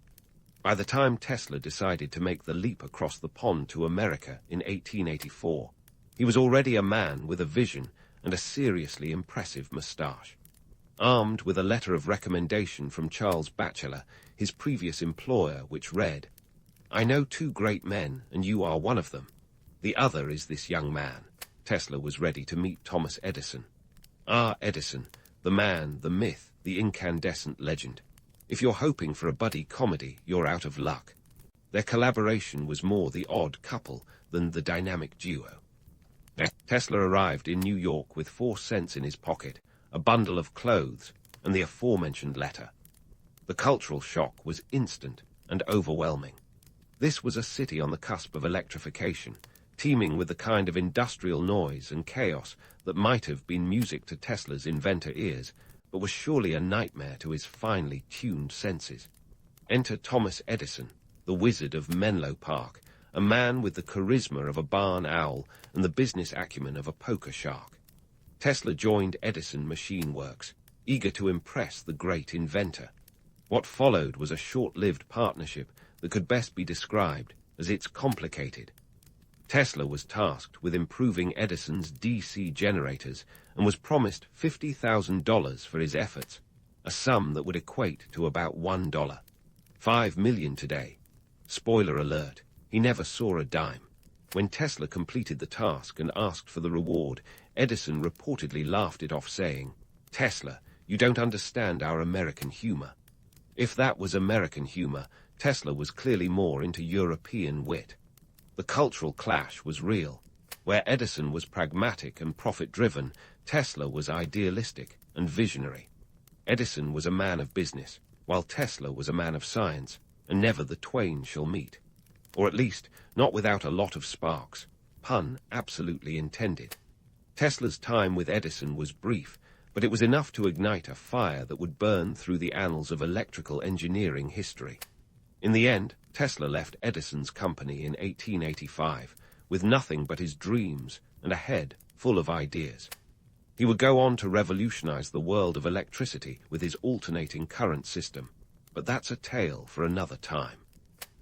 By the time Tesla decided to make the leap across the pond to America in 1884, he was already a man with a vision and a seriously impressive moustache. Armed with a letter of recommendation from Charles Batchelor, his previous employer, which read, "I know two great men, and you are one of them. The other is this young man." Tesla was ready to meet Thomas Edison. Ah, Edison, the man, the myth, the incandescent legend. If you're hoping for a buddy comedy, you're out of luck. Their collaboration was more the odd couple than the dynamic duo. Tesla arrived in New York with 4 cents in his pocket, a bundle of clothes, and the aforementioned letter. The cultural shock was instant and overwhelming. This was a city on the cusp of electrification, teeming with the kind of industrial noise and chaos that might have been music to Tesla's inventor ears, but was surely a nightmare to his finely tuned senses. Enter Thomas Edison, the wizard of Menlo Park, a man with the charisma of a barn owl and the business acumen of a poker shark. Tesla joined Edison Machine Works, eager to impress the great inventor. What followed was a short-lived partnership that could best be described as it's complicated. Tesla was tasked with improving Edison's DC generators and was promised $50,000 for his efforts, a sum that would equate to about $1. $5 million today. Spoiler alert, he never saw a dime. When Tesla completed the task and asked for the reward, Edison reportedly laughed it off, saying, "Tesla, you don't understand our American humor." If that was American humor, Tesla was clearly more into European wit. The cultural clash was real. Where Edison was pragmatic and profit-driven, Tesla was idealistic and visionary. Edison was a man of business, while Tesla was a man of science, and never the twain shall meet. Or at least, not without a lot of sparks. Pun absolutely intended. Tesla's time with Edison was brief, but it was enough to ignite a fire that would burn through the annals of electrical engineering history. In the end, Tesla left Edison's company in 1885 with nothing but his dreams and a head full of ideas. He would go on to revolutionize the world of electricity with his alternating current system, but that's a tale for another time.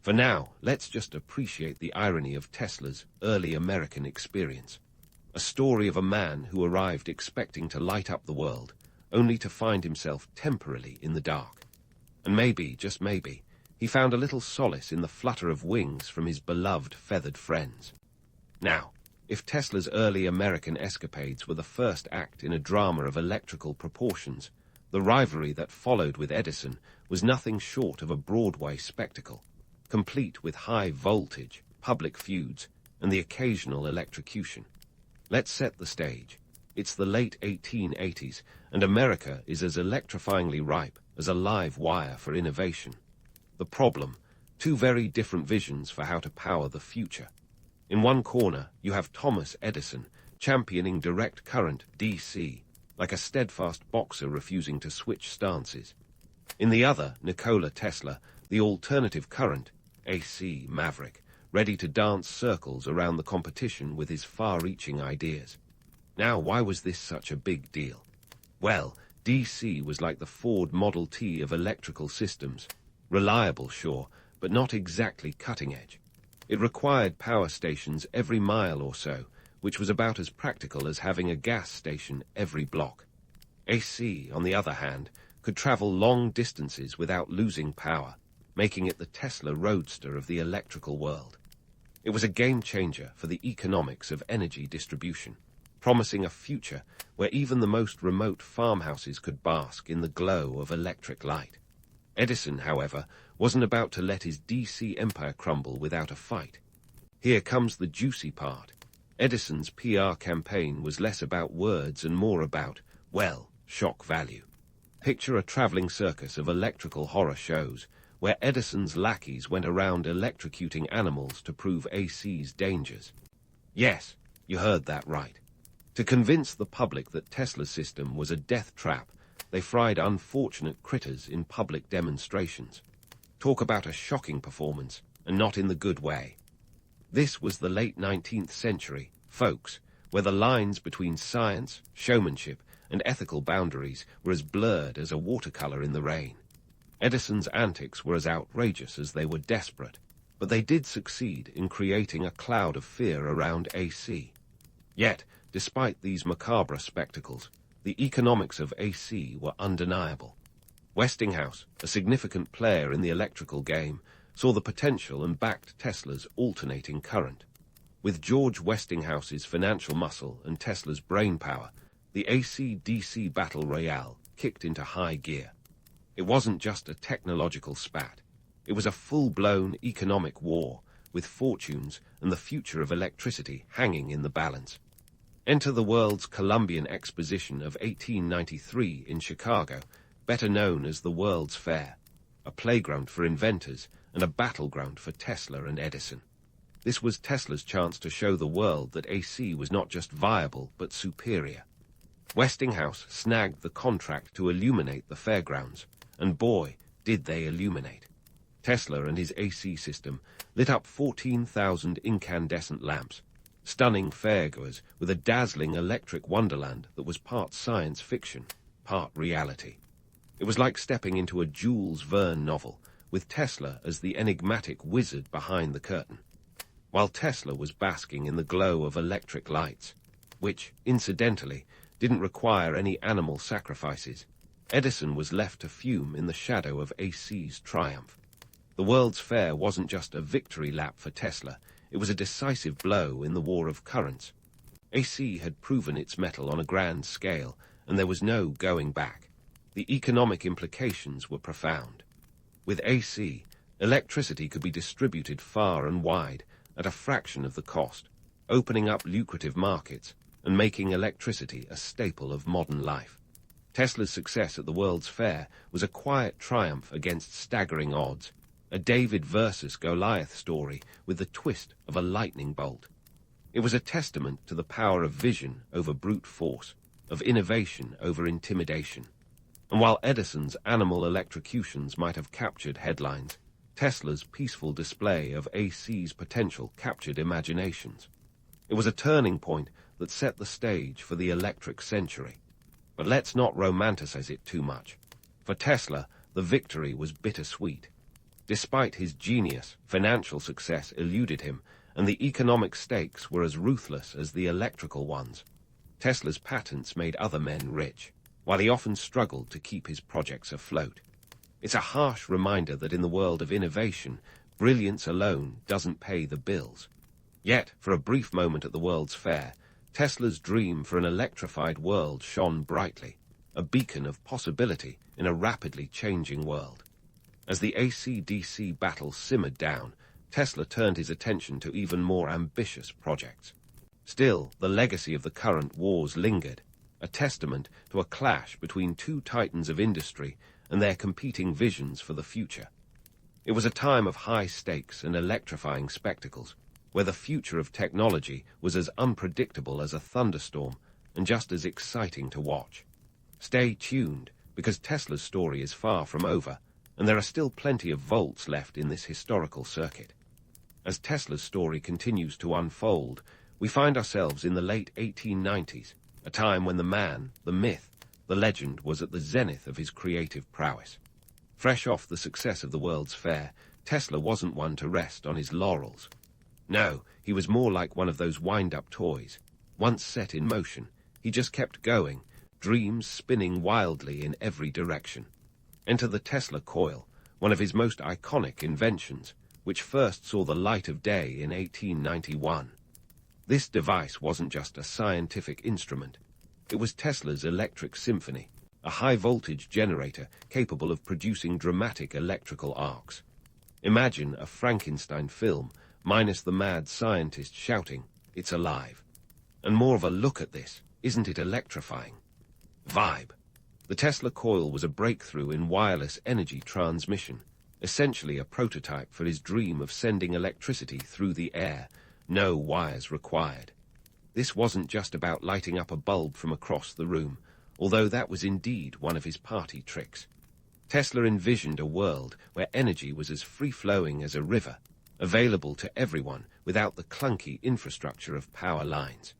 For now, let's just appreciate the irony of Tesla's early American experience. A story of a man who arrived expecting to light up the world, only to find himself temporarily in the dark. And maybe, just maybe, he found a little solace in the flutter of wings from his beloved feathered friends. Now, if Tesla's early American escapades were the first act in a drama of electrical proportions, the rivalry that followed with Edison was nothing short of a Broadway spectacle, complete with high voltage, public feuds, and the occasional electrocution. Let's set the stage. It's the late 1880s, and America is as electrifyingly ripe as a live wire for innovation. The problem, two very different visions for how to power the future. In one corner, you have Thomas Edison, championing direct current, DC, like a steadfast boxer refusing to switch stances. In the other, Nikola Tesla, the alternative current, AC maverick, ready to dance circles around the competition with his far-reaching ideas. Now, why was this such a big deal? Well, DC was like the Ford Model T of electrical systems. Reliable, sure, but not exactly cutting-edge. It required power stations every mile or so, which was about as practical as having a gas station every block. AC, on the other hand, could travel long distances without losing power, making it the Tesla Roadster of the electrical world. It was a game-changer for the economics of energy distribution, promising a future where even the most remote farmhouses could bask in the glow of electric light. Edison, however, wasn't about to let his DC empire crumble without a fight. Here comes the juicy part. Edison's PR campaign was less about words and more about, well, shock value. Picture a traveling circus of electrical horror shows, where Edison's lackeys went around electrocuting animals to prove AC's dangers. Yes, you heard that right. To convince the public that Tesla's system was a death trap, they fried unfortunate critters in public demonstrations. Talk about a shocking performance, and not in the good way. This was the late 19th century, folks, where the lines between science, showmanship, and ethical boundaries were as blurred as a watercolor in the rain. Edison's antics were as outrageous as they were desperate, but they did succeed in creating a cloud of fear around AC. Yet, despite these macabre spectacles, the economics of AC were undeniable. Westinghouse, a significant player in the electrical game, saw the potential and backed Tesla's alternating current. With George Westinghouse's financial muscle and Tesla's brainpower, the AC-DC battle royale kicked into high gear. It wasn't just a technological spat. It was a full-blown economic war, with fortunes and the future of electricity hanging in the balance. Enter the world's Columbian Exposition of 1893 in Chicago, better known as the World's Fair, a playground for inventors and a battleground for Tesla and Edison. This was Tesla's chance to show the world that AC was not just viable, but superior. Westinghouse snagged the contract to illuminate the fairgrounds, and boy, did they illuminate. Tesla and his AC system lit up 14,000 incandescent lamps, stunning fairgoers with a dazzling electric wonderland that was part science fiction, part reality. It was like stepping into a Jules Verne novel, with Tesla as the enigmatic wizard behind the curtain. While Tesla was basking in the glow of electric lights, which, incidentally, didn't require any animal sacrifices, Edison was left to fume in the shadow of AC's triumph. The World's Fair wasn't just a victory lap for Tesla, it was a decisive blow in the war of currents. AC had proven its mettle on a grand scale, and there was no going back. The economic implications were profound. With AC, electricity could be distributed far and wide at a fraction of the cost, opening up lucrative markets and making electricity a staple of modern life. Tesla's success at the World's Fair was a quiet triumph against staggering odds, a David versus Goliath story with the twist of a lightning bolt. It was a testament to the power of vision over brute force, of innovation over intimidation. And while Edison's animal electrocutions might have captured headlines, Tesla's peaceful display of AC's potential captured imaginations. It was a turning point that set the stage for the electric century. But let's not romanticize it too much. For Tesla, the victory was bittersweet. Despite his genius, financial success eluded him, and the economic stakes were as ruthless as the electrical ones. Tesla's patents made other men rich, while he often struggled to keep his projects afloat. It's a harsh reminder that in the world of innovation, brilliance alone doesn't pay the bills. Yet, for a brief moment at the World's Fair, Tesla's dream for an electrified world shone brightly, a beacon of possibility in a rapidly changing world. As the AC-DC battle simmered down, Tesla turned his attention to even more ambitious projects. Still, the legacy of the current wars lingered, a testament to a clash between two titans of industry and their competing visions for the future. It was a time of high stakes and electrifying spectacles, where the future of technology was as unpredictable as a thunderstorm and just as exciting to watch. Stay tuned, because Tesla's story is far from over, and there are still plenty of volts left in this historical circuit. As Tesla's story continues to unfold, we find ourselves in the late 1890s, a time when the man, the myth, the legend was at the zenith of his creative prowess. Fresh off the success of the World's Fair, Tesla wasn't one to rest on his laurels. No, he was more like one of those wind-up toys. Once set in motion, he just kept going, dreams spinning wildly in every direction. Enter the Tesla coil, one of his most iconic inventions, which first saw the light of day in 1891. This device wasn't just a scientific instrument. It was Tesla's electric symphony, a high-voltage generator capable of producing dramatic electrical arcs. Imagine a Frankenstein film, minus the mad scientist shouting, "It's alive." And more of a look at this, isn't it electrifying? Vibe. The Tesla coil was a breakthrough in wireless energy transmission, essentially a prototype for his dream of sending electricity through the air, no wires required. This wasn't just about lighting up a bulb from across the room, although that was indeed one of his party tricks. Tesla envisioned a world where energy was as free-flowing as a river, available to everyone without the clunky infrastructure of power lines.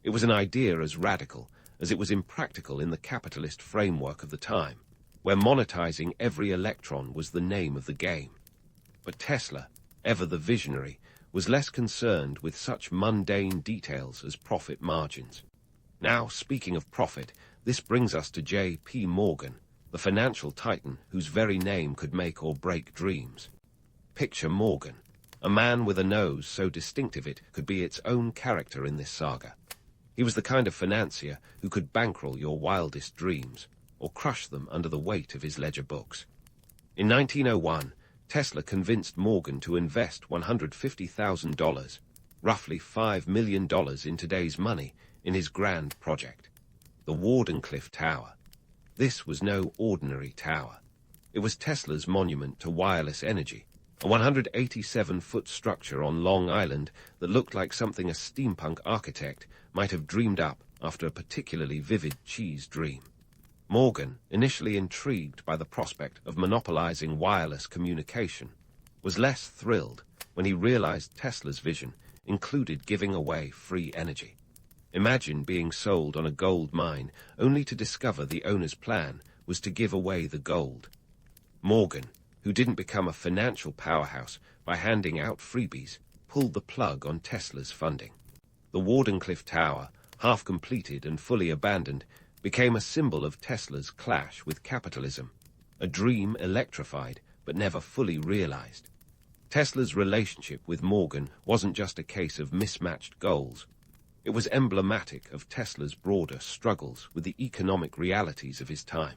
It was an idea as radical as it was impractical in the capitalist framework of the time, where monetizing every electron was the name of the game. But Tesla, ever the visionary, was less concerned with such mundane details as profit margins. Now, speaking of profit, this brings us to J.P. Morgan, the financial titan whose very name could make or break dreams. Picture Morgan, a man with a nose so distinctive it could be its own character in this saga. He was the kind of financier who could bankroll your wildest dreams, or crush them under the weight of his ledger books. In 1901, Tesla convinced Morgan to invest $150,000, roughly $5 million in today's money, in his grand project, the Wardenclyffe Tower. This was no ordinary tower. It was Tesla's monument to wireless energy, a 187-foot structure on Long Island that looked like something a steampunk architect might have dreamed up after a particularly vivid cheese dream. Morgan, initially intrigued by the prospect of monopolizing wireless communication, was less thrilled when he realized Tesla's vision included giving away free energy. Imagine being sold on a gold mine only to discover the owner's plan was to give away the gold. Morgan, who didn't become a financial powerhouse by handing out freebies, pulled the plug on Tesla's funding. The Wardenclyffe Tower, half completed and fully abandoned, became a symbol of Tesla's clash with capitalism, a dream electrified but never fully realized. Tesla's relationship with Morgan wasn't just a case of mismatched goals. It was emblematic of Tesla's broader struggles with the economic realities of his time.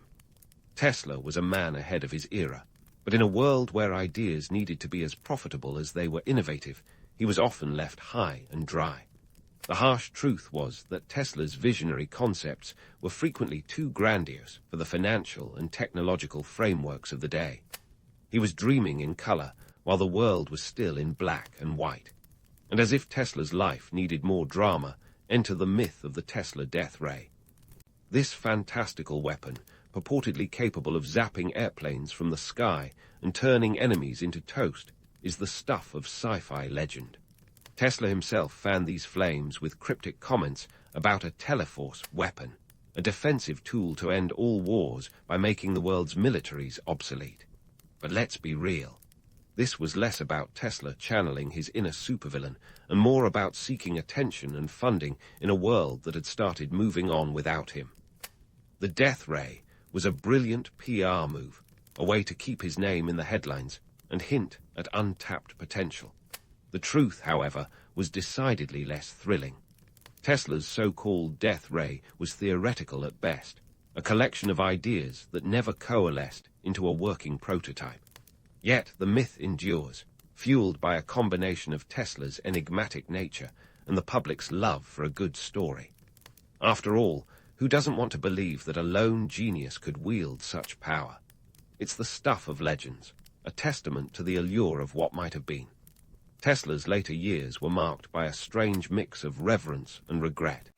Tesla was a man ahead of his era, but in a world where ideas needed to be as profitable as they were innovative, he was often left high and dry. The harsh truth was that Tesla's visionary concepts were frequently too grandiose for the financial and technological frameworks of the day. He was dreaming in color while the world was still in black and white. And as if Tesla's life needed more drama, enter the myth of the Tesla death ray. This fantastical weapon, purportedly capable of zapping airplanes from the sky and turning enemies into toast, is the stuff of sci-fi legend. Tesla himself fanned these flames with cryptic comments about a teleforce weapon, a defensive tool to end all wars by making the world's militaries obsolete. But let's be real. This was less about Tesla channeling his inner supervillain and more about seeking attention and funding in a world that had started moving on without him. The death ray was a brilliant PR move, a way to keep his name in the headlines and hint at untapped potential. The truth, however, was decidedly less thrilling. Tesla's so-called death ray was theoretical at best, a collection of ideas that never coalesced into a working prototype. Yet the myth endures, fueled by a combination of Tesla's enigmatic nature and the public's love for a good story. After all, who doesn't want to believe that a lone genius could wield such power? It's the stuff of legends, a testament to the allure of what might have been. Tesla's later years were marked by a strange mix of reverence and regret.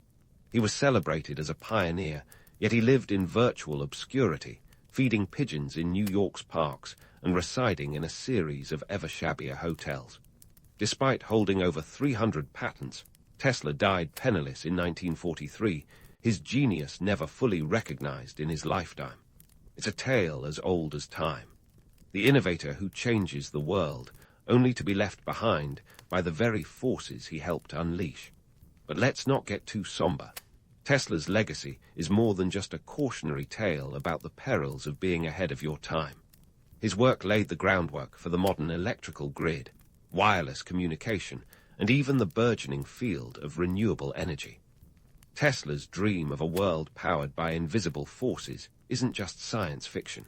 He was celebrated as a pioneer, yet he lived in virtual obscurity, feeding pigeons in New York's parks and residing in a series of ever shabbier hotels. Despite holding over 300 patents, Tesla died penniless in 1943, his genius never fully recognized in his lifetime. It's a tale as old as time. The innovator who changes the world, only to be left behind by the very forces he helped unleash. But let's not get too somber. Tesla's legacy is more than just a cautionary tale about the perils of being ahead of your time. His work laid the groundwork for the modern electrical grid, wireless communication, and even the burgeoning field of renewable energy. Tesla's dream of a world powered by invisible forces isn't just science fiction.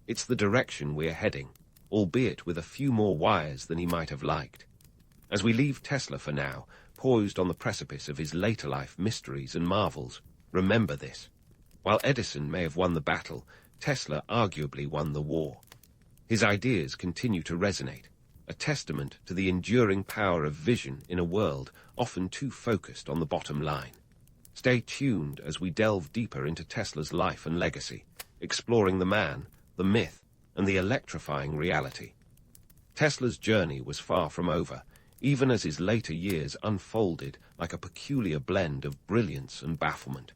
It's the direction we're heading, albeit with a few more wires than he might have liked. As we leave Tesla for now, poised on the precipice of his later life mysteries and marvels, remember this. While Edison may have won the battle, Tesla arguably won the war. His ideas continue to resonate, a testament to the enduring power of vision in a world often too focused on the bottom line. Stay tuned as we delve deeper into Tesla's life and legacy, exploring the man, the myth, and the electrifying reality. Tesla's journey was far from over, even as his later years unfolded like a peculiar blend of brilliance and bafflement.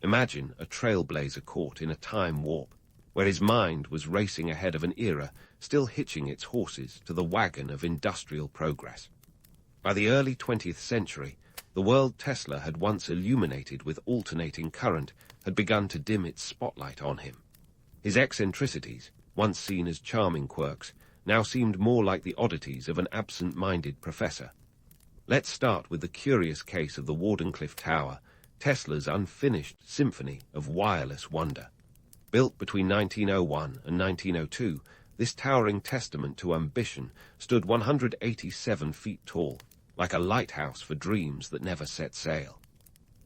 Imagine a trailblazer caught in a time warp, where his mind was racing ahead of an era still hitching its horses to the wagon of industrial progress. By the early 20th century, the world Tesla had once illuminated with alternating current had begun to dim its spotlight on him. His eccentricities, once seen as charming quirks, now seemed more like the oddities of an absent-minded professor. Let's start with the curious case of the Wardenclyffe Tower, Tesla's unfinished symphony of wireless wonder. Built between 1901 and 1902, this towering testament to ambition stood 187 feet tall, like a lighthouse for dreams that never set sail.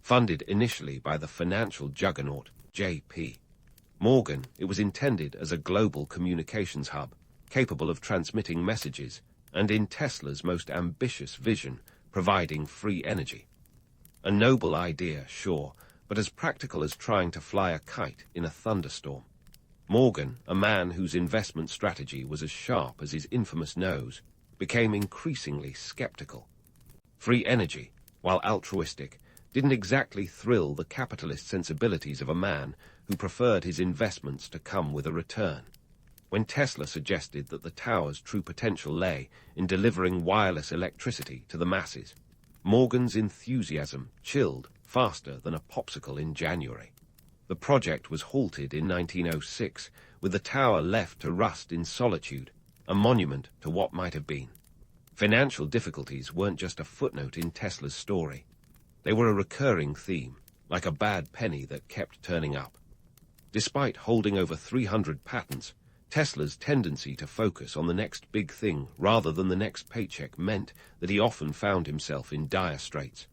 Funded initially by the financial juggernaut J.P. Morgan, it was intended as a global communications hub, capable of transmitting messages, and in Tesla's most ambitious vision, providing free energy. A noble idea, sure, but as practical as trying to fly a kite in a thunderstorm. Morgan, a man whose investment strategy was as sharp as his infamous nose, became increasingly skeptical. Free energy, while altruistic, didn't exactly thrill the capitalist sensibilities of a man who preferred his investments to come with a return. When Tesla suggested that the tower's true potential lay in delivering wireless electricity to the masses, Morgan's enthusiasm chilled faster than a popsicle in January. The project was halted in 1906, with the tower left to rust in solitude, a monument to what might have been. Financial difficulties weren't just a footnote in Tesla's story. They were a recurring theme, like a bad penny that kept turning up. Despite holding over 300 patents, Tesla's tendency to focus on the next big thing rather than the next paycheck meant that he often found himself in dire straits.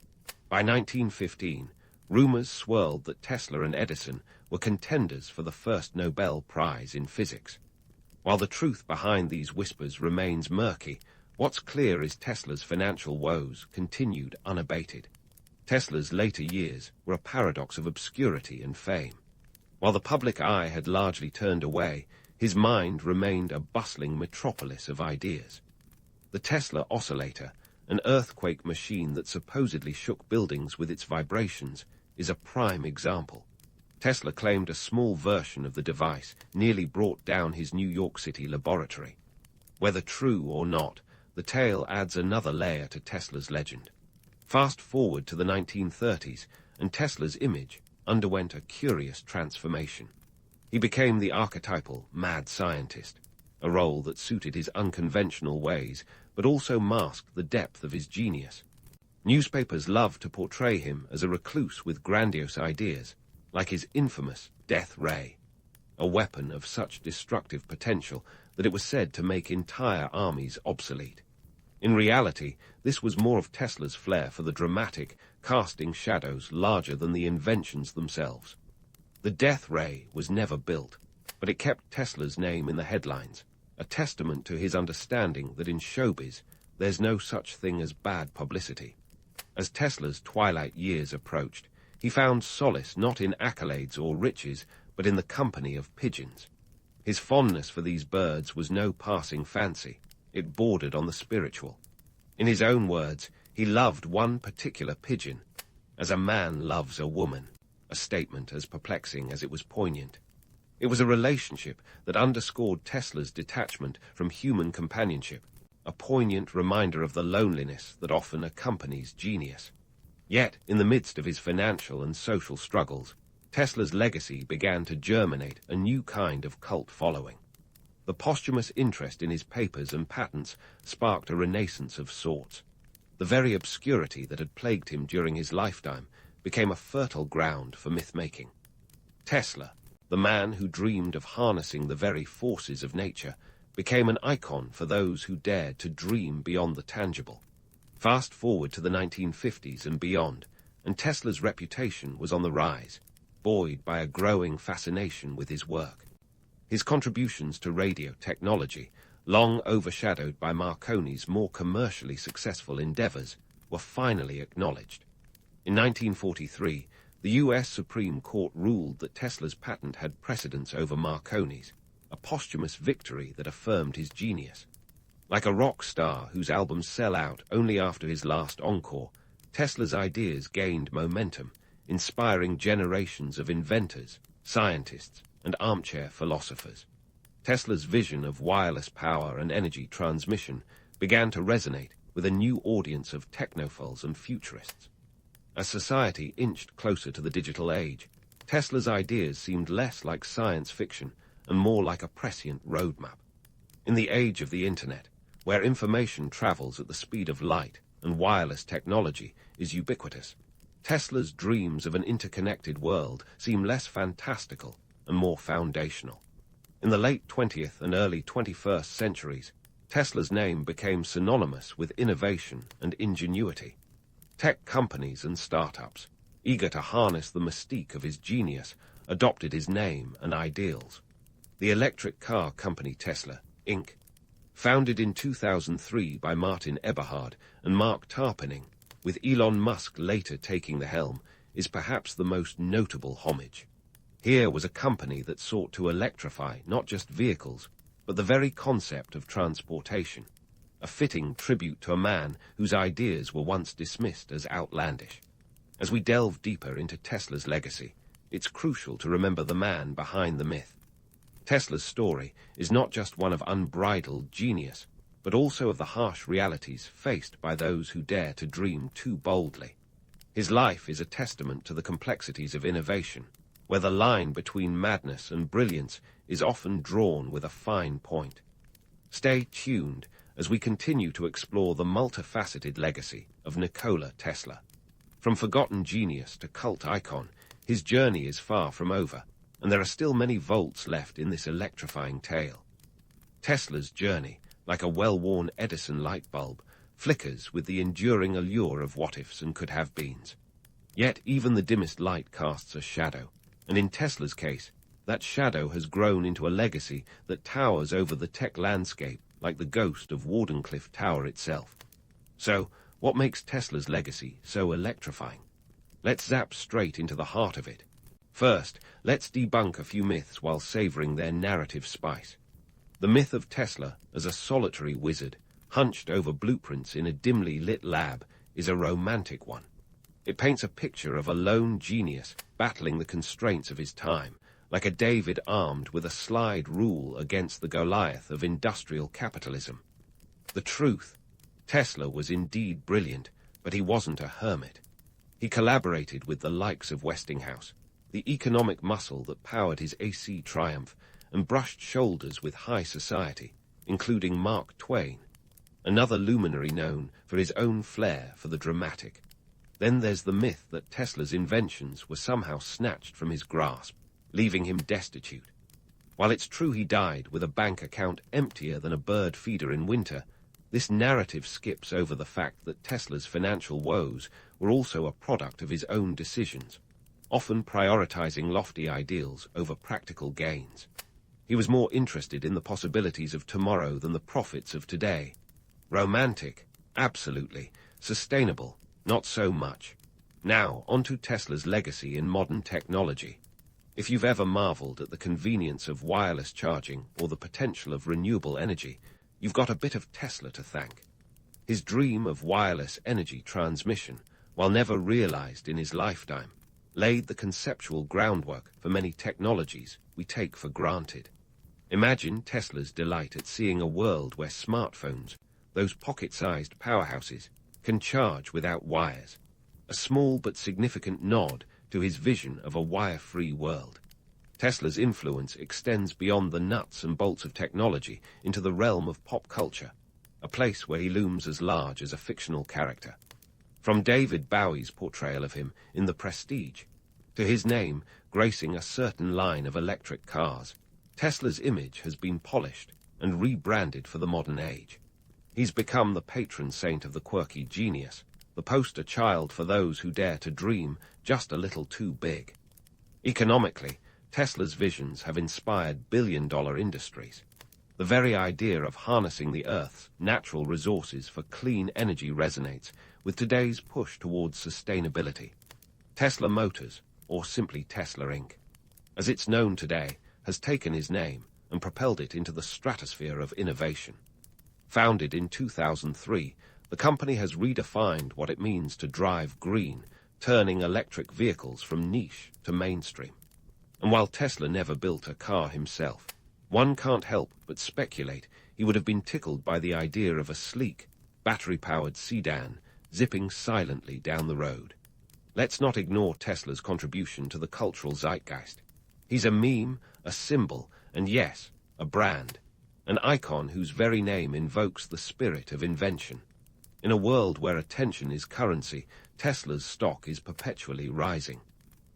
By 1915, rumors swirled that Tesla and Edison were contenders for the first Nobel Prize in physics. While the truth behind these whispers remains murky, what's clear is Tesla's financial woes continued unabated. Tesla's later years were a paradox of obscurity and fame. While the public eye had largely turned away, his mind remained a bustling metropolis of ideas. The Tesla oscillator, an earthquake machine that supposedly shook buildings with its vibrations, is a prime example. Tesla claimed a small version of the device nearly brought down his New York City laboratory. Whether true or not, the tale adds another layer to Tesla's legend. Fast forward to the 1930s, and Tesla's image underwent a curious transformation. He became the archetypal mad scientist, a role that suited his unconventional ways, but also masked the depth of his genius. Newspapers loved to portray him as a recluse with grandiose ideas, like his infamous death ray, a weapon of such destructive potential that it was said to make entire armies obsolete. In reality, this was more of Tesla's flair for the dramatic, casting shadows larger than the inventions themselves. The death ray was never built, but it kept Tesla's name in the headlines, a testament to his understanding that in showbiz, there's no such thing as bad publicity. As Tesla's twilight years approached, he found solace not in accolades or riches, but in the company of pigeons. His fondness for these birds was no passing fancy. It bordered on the spiritual. In his own words, he loved one particular pigeon, as a man loves a woman, a statement as perplexing as it was poignant. It was a relationship that underscored Tesla's detachment from human companionship, a poignant reminder of the loneliness that often accompanies genius. Yet, in the midst of his financial and social struggles, Tesla's legacy began to germinate a new kind of cult following. The posthumous interest in his papers and patents sparked a renaissance of sorts. The very obscurity that had plagued him during his lifetime became a fertile ground for myth-making. Tesla, the man who dreamed of harnessing the very forces of nature, became an icon for those who dared to dream beyond the tangible. Fast forward to the 1950s and beyond, and Tesla's reputation was on the rise, buoyed by a growing fascination with his work. His contributions to radio technology, long overshadowed by Marconi's more commercially successful endeavors, were finally acknowledged. In 1943, the U.S. Supreme Court ruled that Tesla's patent had precedence over Marconi's, a posthumous victory that affirmed his genius. Like a rock star whose albums sell out only after his last encore, Tesla's ideas gained momentum, inspiring generations of inventors, scientists, and armchair philosophers. Tesla's vision of wireless power and energy transmission began to resonate with a new audience of technophiles and futurists. As society inched closer to the digital age, Tesla's ideas seemed less like science fiction and more like a prescient roadmap. In the age of the Internet, where information travels at the speed of light and wireless technology is ubiquitous, Tesla's dreams of an interconnected world seem less fantastical and more foundational. In the late 20th and early 21st centuries, Tesla's name became synonymous with innovation and ingenuity. Tech companies and startups, eager to harness the mystique of his genius, adopted his name and ideals. The electric car company Tesla, Inc., founded in 2003 by Martin Eberhard and Mark Tarpenning, with Elon Musk later taking the helm, is perhaps the most notable homage. Here was a company that sought to electrify not just vehicles, but the very concept of transportation, a fitting tribute to a man whose ideas were once dismissed as outlandish. As we delve deeper into Tesla's legacy, it's crucial to remember the man behind the myth. Tesla's story is not just one of unbridled genius, but also of the harsh realities faced by those who dare to dream too boldly. His life is a testament to the complexities of innovation, where the line between madness and brilliance is often drawn with a fine point. Stay tuned as we continue to explore the multifaceted legacy of Nikola Tesla. From forgotten genius to cult icon, his journey is far from over, and there are still many volts left in this electrifying tale. Tesla's journey, like a well-worn Edison light bulb, flickers with the enduring allure of what-ifs and could-have-beens. Yet even the dimmest light casts a shadow, and in Tesla's case, that shadow has grown into a legacy that towers over the tech landscape like the ghost of Wardenclyffe Tower itself. So, what makes Tesla's legacy so electrifying? Let's zap straight into the heart of it. First, let's debunk a few myths while savoring their narrative spice. The myth of Tesla as a solitary wizard, hunched over blueprints in a dimly lit lab, is a romantic one. It paints a picture of a lone genius battling the constraints of his time, like a David armed with a slide rule against the Goliath of industrial capitalism. The truth: Tesla was indeed brilliant, but he wasn't a hermit. He collaborated with the likes of Westinghouse, the economic muscle that powered his AC triumph, and brushed shoulders with high society, including Mark Twain, another luminary known for his own flair for the dramatic. Then there's the myth that Tesla's inventions were somehow snatched from his grasp, leaving him destitute. While it's true he died with a bank account emptier than a bird feeder in winter, this narrative skips over the fact that Tesla's financial woes were also a product of his own decisions, often prioritizing lofty ideals over practical gains. He was more interested in the possibilities of tomorrow than the profits of today. Romantic? Absolutely. Sustainable? Not so much. Now, onto Tesla's legacy in modern technology. If you've ever marveled at the convenience of wireless charging or the potential of renewable energy, you've got a bit of Tesla to thank. His dream of wireless energy transmission, while never realized in his lifetime, laid the conceptual groundwork for many technologies we take for granted. Imagine Tesla's delight at seeing a world where smartphones, those pocket-sized powerhouses, can charge without wires. A small but significant nod to his vision of a wire-free world. Tesla's influence extends beyond the nuts and bolts of technology into the realm of pop culture, a place where he looms as large as a fictional character. From David Bowie's portrayal of him in The Prestige, to his name gracing a certain line of electric cars, Tesla's image has been polished and rebranded for the modern age. He's become the patron saint of the quirky genius, the poster child for those who dare to dream just a little too big. Economically, Tesla's visions have inspired billion-dollar industries. The very idea of harnessing the Earth's natural resources for clean energy resonates with today's push towards sustainability. Tesla Motors, or simply Tesla Inc., as it's known today, has taken his name and propelled it into the stratosphere of innovation. Founded in 2003, the company has redefined what it means to drive green, turning electric vehicles from niche to mainstream. And while Tesla never built a car himself, one can't help but speculate he would have been tickled by the idea of a sleek, battery-powered sedan zipping silently down the road. Let's not ignore Tesla's contribution to the cultural zeitgeist. He's a meme, a symbol, and yes, a brand, an icon whose very name invokes the spirit of invention. In a world where attention is currency, Tesla's stock is perpetually rising.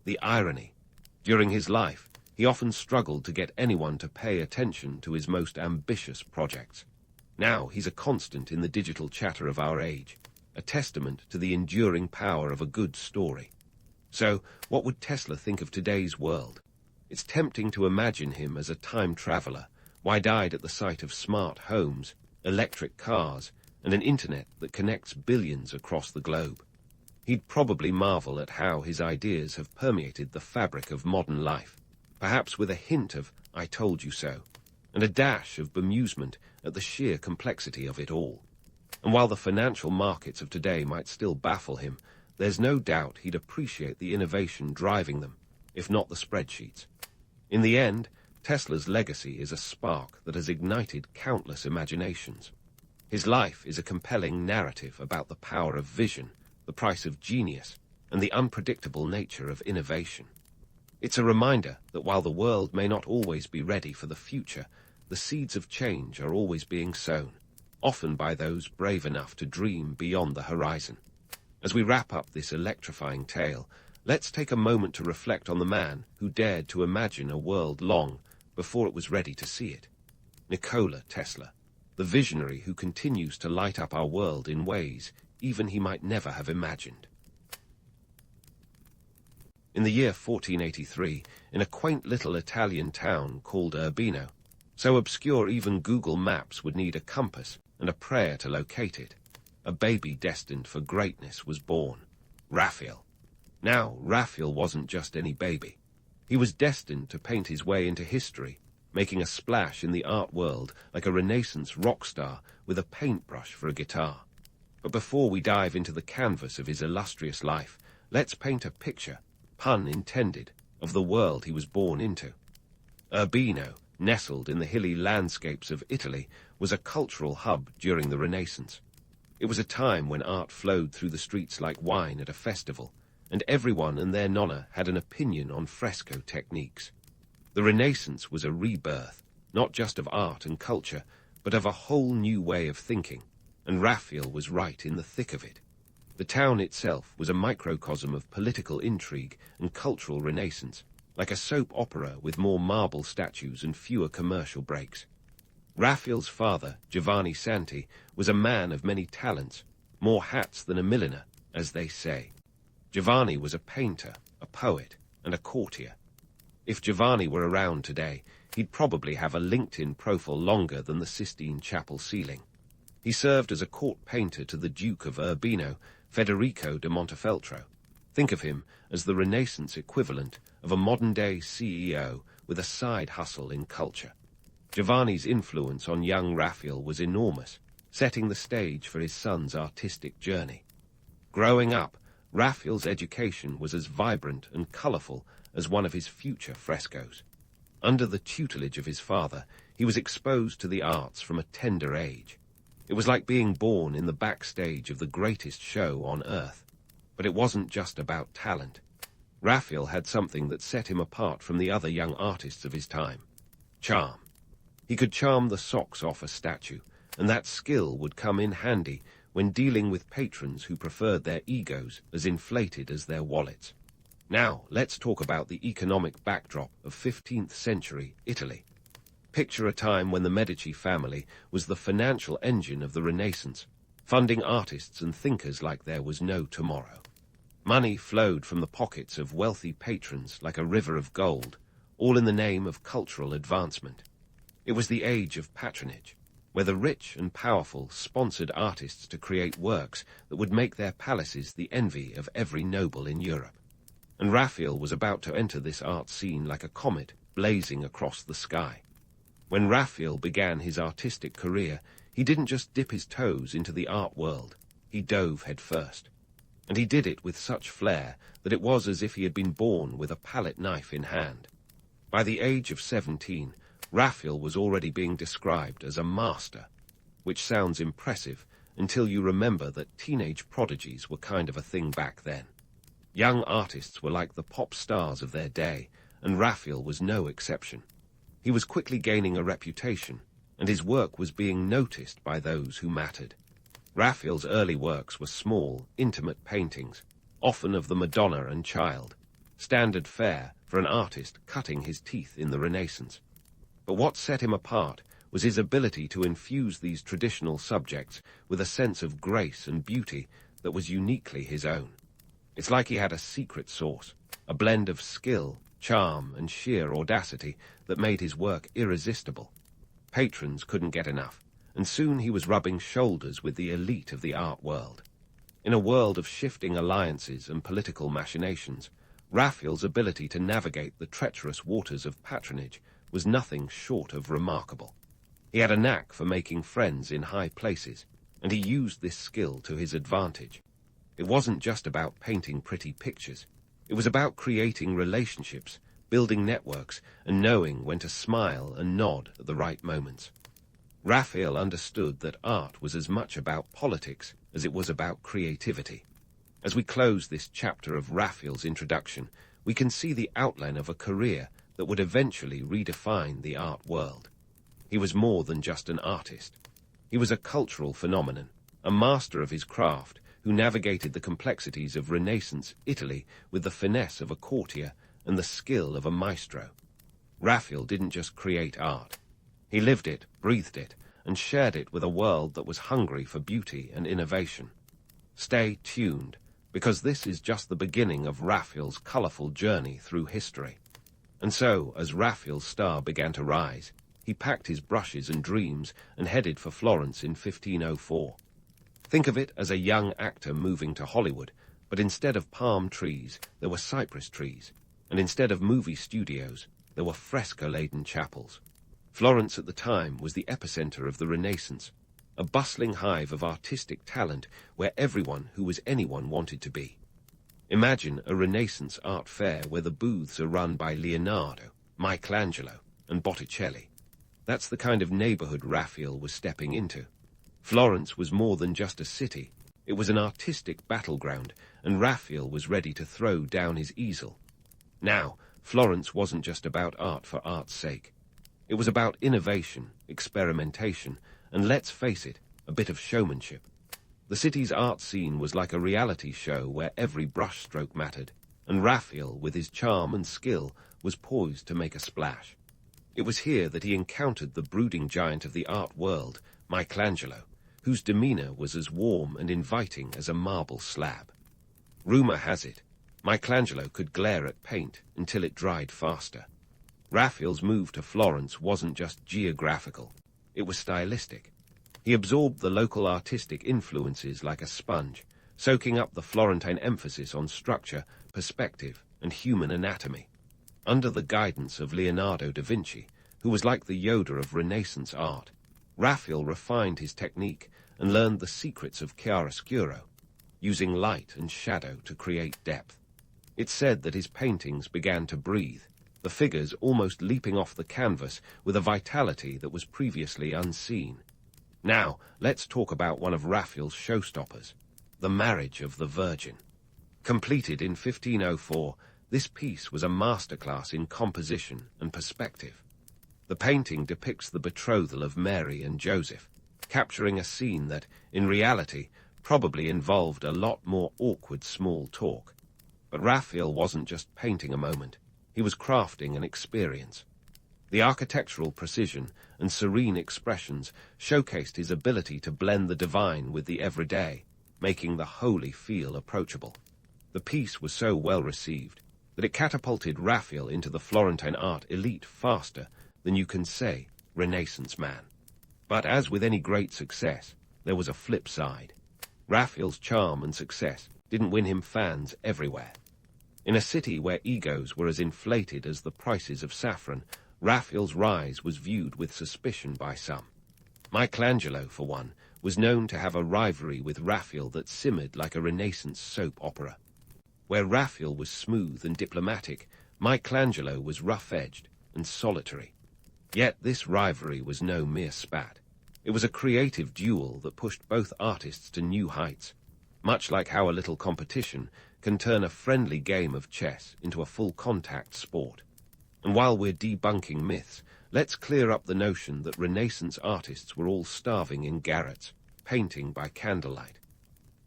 The irony. During his life, he often struggled to get anyone to pay attention to his most ambitious projects. Now he's a constant in the digital chatter of our age, a testament to the enduring power of a good story. So, what would Tesla think of today's world? It's tempting to imagine him as a time traveler, wide-eyed at the sight of smart homes, electric cars, and an internet that connects billions across the globe. He'd probably marvel at how his ideas have permeated the fabric of modern life, perhaps with a hint of "I told you so," and a dash of bemusement at the sheer complexity of it all. And while the financial markets of today might still baffle him, there's no doubt he'd appreciate the innovation driving them, if not the spreadsheets. In the end, Tesla's legacy is a spark that has ignited countless imaginations. His life is a compelling narrative about the power of vision, the price of genius, and the unpredictable nature of innovation. It's a reminder that while the world may not always be ready for the future, the seeds of change are always being sown, often by those brave enough to dream beyond the horizon. As we wrap up this electrifying tale, let's take a moment to reflect on the man who dared to imagine a world long before it was ready to see it. Nikola Tesla, the visionary who continues to light up our world in ways even he might never have imagined. In the year 1483, in a quaint little Italian town called Urbino, so obscure even Google Maps would need a compass and a prayer to locate it, a baby destined for greatness was born, Raphael. Now, Raphael wasn't just any baby. He was destined to paint his way into history, making a splash in the art world like a Renaissance rock star with a paintbrush for a guitar. But before we dive into the canvas of his illustrious life, let's paint a picture, pun intended, of the world he was born into. Urbino, nestled in the hilly landscapes of Italy, was a cultural hub during the Renaissance. It was a time when art flowed through the streets like wine at a festival, and everyone and their nonna had an opinion on fresco techniques. The Renaissance was a rebirth, not just of art and culture, but of a whole new way of thinking, and Raphael was right in the thick of it. The town itself was a microcosm of political intrigue and cultural renaissance, like a soap opera with more marble statues and fewer commercial breaks. Raphael's father, Giovanni Santi, was a man of many talents, more hats than a milliner, as they say. Giovanni was a painter, a poet, and a courtier. If Giovanni were around today, he'd probably have a LinkedIn profile longer than the Sistine Chapel ceiling. He served as a court painter to the Duke of Urbino, Federico de Montefeltro. Think of him as the Renaissance equivalent of a modern-day CEO with a side hustle in culture. Giovanni's influence on young Raphael was enormous, setting the stage for his son's artistic journey. Growing up, Raphael's education was as vibrant and colourful as one of his future frescoes. Under the tutelage of his father, he was exposed to the arts from a tender age. It was like being born in the backstage of the greatest show on earth. But it wasn't just about talent. Raphael had something that set him apart from the other young artists of his time: charm. He could charm the socks off a statue, and that skill would come in handy when dealing with patrons who preferred their egos as inflated as their wallets. Now, let's talk about the economic backdrop of 15th century Italy. Picture a time when the Medici family was the financial engine of the Renaissance, funding artists and thinkers like there was no tomorrow. Money flowed from the pockets of wealthy patrons like a river of gold, all in the name of cultural advancement. It was the age of patronage, where the rich and powerful sponsored artists to create works that would make their palaces the envy of every noble in Europe. And Raphael was about to enter this art scene like a comet blazing across the sky. When Raphael began his artistic career, he didn't just dip his toes into the art world, he dove headfirst. And he did it with such flair that it was as if he had been born with a palette knife in hand. By the age of 17, Raphael was already being described as a master, which sounds impressive until you remember that teenage prodigies were kind of a thing back then. Young artists were like the pop stars of their day, and Raphael was no exception. He was quickly gaining a reputation, and his work was being noticed by those who mattered. Raphael's early works were small, intimate paintings, often of the Madonna and Child, standard fare for an artist cutting his teeth in the Renaissance. But what set him apart was his ability to infuse these traditional subjects with a sense of grace and beauty that was uniquely his own. It's like he had a secret sauce, a blend of skill, charm, and sheer audacity that made his work irresistible. Patrons couldn't get enough, and soon he was rubbing shoulders with the elite of the art world. In a world of shifting alliances and political machinations, Raphael's ability to navigate the treacherous waters of patronage was nothing short of remarkable. He had a knack for making friends in high places, and he used this skill to his advantage. It wasn't just about painting pretty pictures. It was about creating relationships, building networks, and knowing when to smile and nod at the right moments. Raphael understood that art was as much about politics as it was about creativity. As we close this chapter of Raphael's introduction, we can see the outline of a career that would eventually redefine the art world. He was more than just an artist. He was a cultural phenomenon, a master of his craft who navigated the complexities of Renaissance Italy with the finesse of a courtier and the skill of a maestro. Raphael didn't just create art. He lived it, breathed it, and shared it with a world that was hungry for beauty and innovation. Stay tuned, because this is just the beginning of Raphael's colorful journey through history. And so, as Raphael's star began to rise, he packed his brushes and dreams and headed for Florence in 1504. Think of it as a young actor moving to Hollywood, but instead of palm trees, there were cypress trees, and instead of movie studios, there were fresco-laden chapels. Florence at the time was the epicenter of the Renaissance, a bustling hive of artistic talent where everyone who was anyone wanted to be. Imagine a Renaissance art fair where the booths are run by Leonardo, Michelangelo, and Botticelli. That's the kind of neighborhood Raphael was stepping into. Florence was more than just a city. It was an artistic battleground, and Raphael was ready to throw down his easel. Now, Florence wasn't just about art for art's sake. It was about innovation, experimentation, and let's face it, a bit of showmanship. The city's art scene was like a reality show where every brushstroke mattered, and Raphael, with his charm and skill, was poised to make a splash. It was here that he encountered the brooding giant of the art world, Michelangelo, whose demeanor was as warm and inviting as a marble slab. Rumor has it, Michelangelo could glare at paint until it dried faster. Raphael's move to Florence wasn't just geographical, it was stylistic. He absorbed the local artistic influences like a sponge, soaking up the Florentine emphasis on structure, perspective, and human anatomy. Under the guidance of Leonardo da Vinci, who was like the Yoda of Renaissance art, Raphael refined his technique and learned the secrets of chiaroscuro, using light and shadow to create depth. It's said that his paintings began to breathe, the figures almost leaping off the canvas with a vitality that was previously unseen. Now, let's talk about one of Raphael's showstoppers, The Marriage of the Virgin. Completed in 1504, this piece was a masterclass in composition and perspective. The painting depicts the betrothal of Mary and Joseph, capturing a scene that, in reality, probably involved a lot more awkward small talk. But Raphael wasn't just painting a moment, he was crafting an experience. The architectural precision and serene expressions showcased his ability to blend the divine with the everyday, making the holy feel approachable. The piece was so well received that it catapulted Raphael into the Florentine art elite faster than you can say Renaissance man. But as with any great success, there was a flip side. Raphael's charm and success didn't win him fans everywhere. In a city where egos were as inflated as the prices of saffron, Raphael's rise was viewed with suspicion by some. Michelangelo, for one, was known to have a rivalry with Raphael that simmered like a Renaissance soap opera. Where Raphael was smooth and diplomatic, Michelangelo was rough-edged and solitary. Yet this rivalry was no mere spat. It was a creative duel that pushed both artists to new heights, much like how a little competition can turn a friendly game of chess into a full-contact sport. And while we're debunking myths, let's clear up the notion that Renaissance artists were all starving in garrets, painting by candlelight.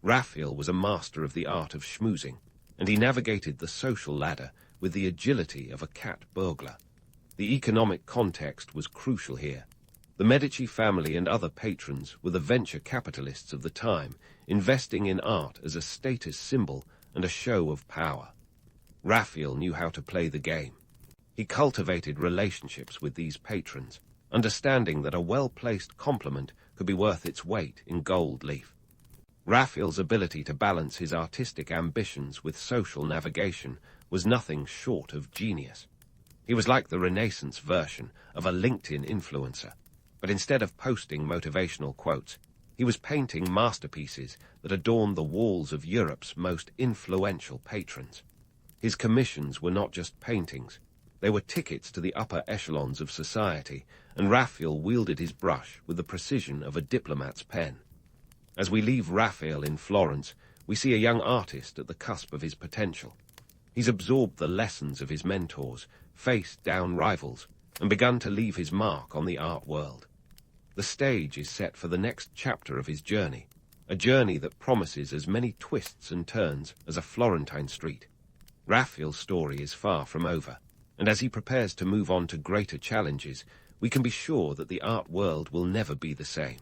Raphael was a master of the art of schmoozing, and he navigated the social ladder with the agility of a cat burglar. The economic context was crucial here. The Medici family and other patrons were the venture capitalists of the time, investing in art as a status symbol and a show of power. Raphael knew how to play the game. He cultivated relationships with these patrons, understanding that a well-placed compliment could be worth its weight in gold leaf. Raphael's ability to balance his artistic ambitions with social navigation was nothing short of genius. He was like the Renaissance version of a LinkedIn influencer, but instead of posting motivational quotes, he was painting masterpieces that adorned the walls of Europe's most influential patrons. His commissions were not just paintings, they were tickets to the upper echelons of society, and Raphael wielded his brush with the precision of a diplomat's pen. As we leave Raphael in Florence, we see a young artist at the cusp of his potential. He's absorbed the lessons of his mentors, faced down rivals, and begun to leave his mark on the art world. The stage is set for the next chapter of his journey, a journey that promises as many twists and turns as a Florentine street. Raphael's story is far from over, and as he prepares to move on to greater challenges, we can be sure that the art world will never be the same.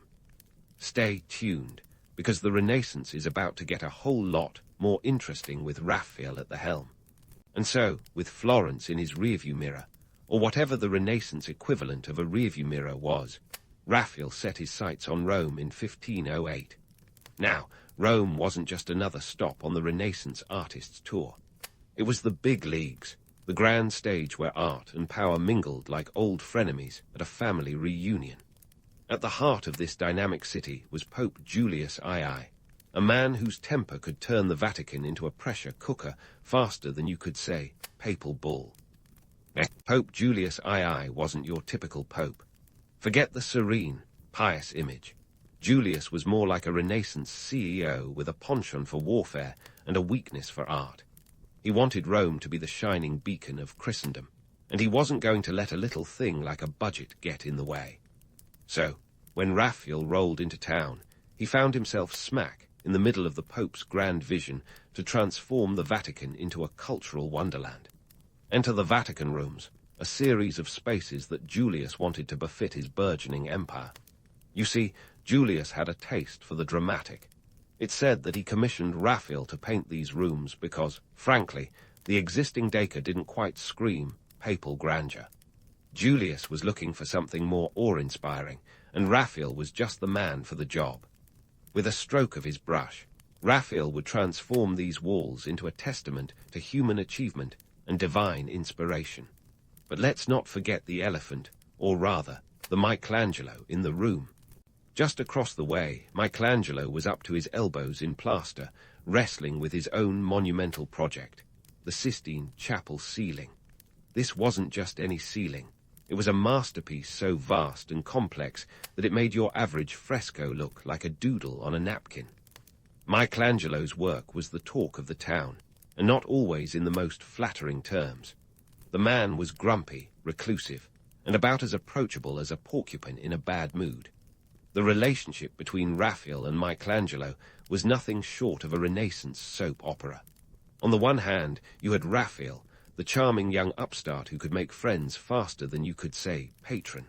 Stay tuned, because the Renaissance is about to get a whole lot more interesting with Raphael at the helm. And so, with Florence in his rearview mirror, or whatever the Renaissance equivalent of a rearview mirror was, Raphael set his sights on Rome in 1508. Now, Rome wasn't just another stop on the Renaissance artists' tour. It was the big leagues, the grand stage where art and power mingled like old frenemies at a family reunion. At the heart of this dynamic city was Pope Julius II, a man whose temper could turn the Vatican into a pressure cooker faster than you could say papal bull. Pope Julius II wasn't your typical pope. Forget the serene, pious image. Julius was more like a Renaissance CEO with a penchant for warfare and a weakness for art. He wanted Rome to be the shining beacon of Christendom, and he wasn't going to let a little thing like a budget get in the way. So, when Raphael rolled into town, he found himself smack in the middle of the Pope's grand vision to transform the Vatican into a cultural wonderland. Enter the Vatican Rooms, a series of spaces that Julius wanted to befit his burgeoning empire. You see, Julius had a taste for the dramatic. It's said that he commissioned Raphael to paint these rooms because, frankly, the existing decor didn't quite scream papal grandeur. Julius was looking for something more awe-inspiring, and Raphael was just the man for the job. With a stroke of his brush, Raphael would transform these walls into a testament to human achievement and divine inspiration. But let's not forget the elephant, or rather, the Michelangelo in the room. Just across the way, Michelangelo was up to his elbows in plaster, wrestling with his own monumental project, the Sistine Chapel ceiling. This wasn't just any ceiling. It was a masterpiece so vast and complex that it made your average fresco look like a doodle on a napkin. Michelangelo's work was the talk of the town, and not always in the most flattering terms. The man was grumpy, reclusive, and about as approachable as a porcupine in a bad mood. The relationship between Raphael and Michelangelo was nothing short of a Renaissance soap opera. On the one hand, you had Raphael, the charming young upstart who could make friends faster than you could say patron.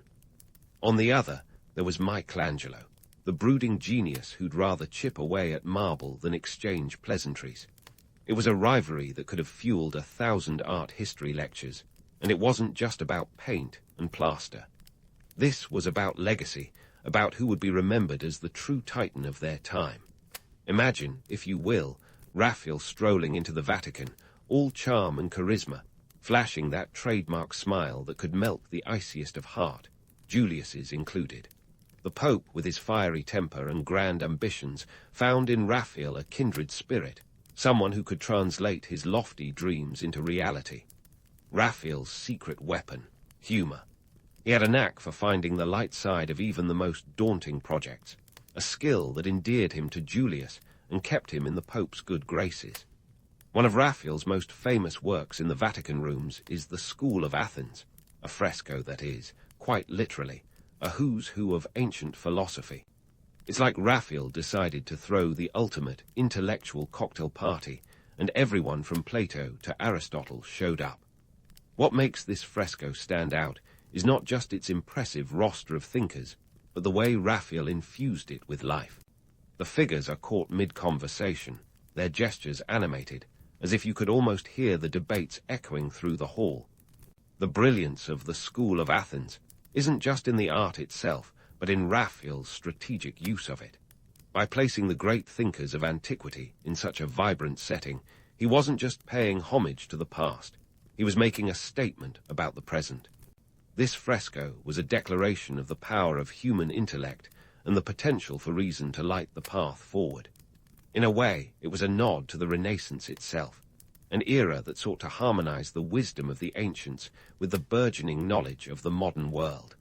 On the other, there was Michelangelo, the brooding genius who'd rather chip away at marble than exchange pleasantries. It was a rivalry that could have fueled 1,000 art history lectures, and it wasn't just about paint and plaster. This was about legacy, about who would be remembered as the true titan of their time. Imagine, if you will, Raphael strolling into the Vatican, all charm and charisma, flashing that trademark smile that could melt the iciest of heart, Julius's included. The Pope, with his fiery temper and grand ambitions, found in Raphael a kindred spirit, someone who could translate his lofty dreams into reality. Raphael's secret weapon, humor. He had a knack for finding the light side of even the most daunting projects, a skill that endeared him to Julius and kept him in the Pope's good graces. One of Raphael's most famous works in the Vatican rooms is the School of Athens, a fresco that is, quite literally, a who's who of ancient philosophy. It's like Raphael decided to throw the ultimate intellectual cocktail party, and everyone from Plato to Aristotle showed up. What makes this fresco stand out is not just its impressive roster of thinkers, but the way Raphael infused it with life. The figures are caught mid-conversation, their gestures animated, as if you could almost hear the debates echoing through the hall. The brilliance of the School of Athens isn't just in the art itself, but in Raphael's strategic use of it. By placing the great thinkers of antiquity in such a vibrant setting, he wasn't just paying homage to the past, he was making a statement about the present. This fresco was a declaration of the power of human intellect and the potential for reason to light the path forward. In a way, it was a nod to the Renaissance itself, an era that sought to harmonize the wisdom of the ancients with the burgeoning knowledge of the modern world.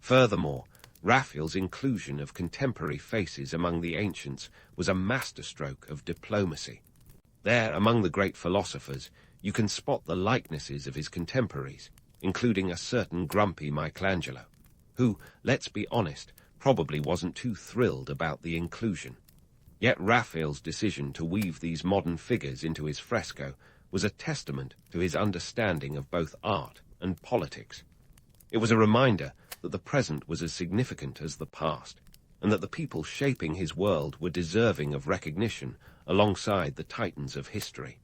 Furthermore, Raphael's inclusion of contemporary faces among the ancients was a masterstroke of diplomacy. There, among the great philosophers, you can spot the likenesses of his contemporaries, including a certain grumpy Michelangelo, who, let's be honest, probably wasn't too thrilled about the inclusion. Yet Raphael's decision to weave these modern figures into his fresco was a testament to his understanding of both art and politics. It was a reminder that the present was as significant as the past, and that the people shaping his world were deserving of recognition alongside the titans of history.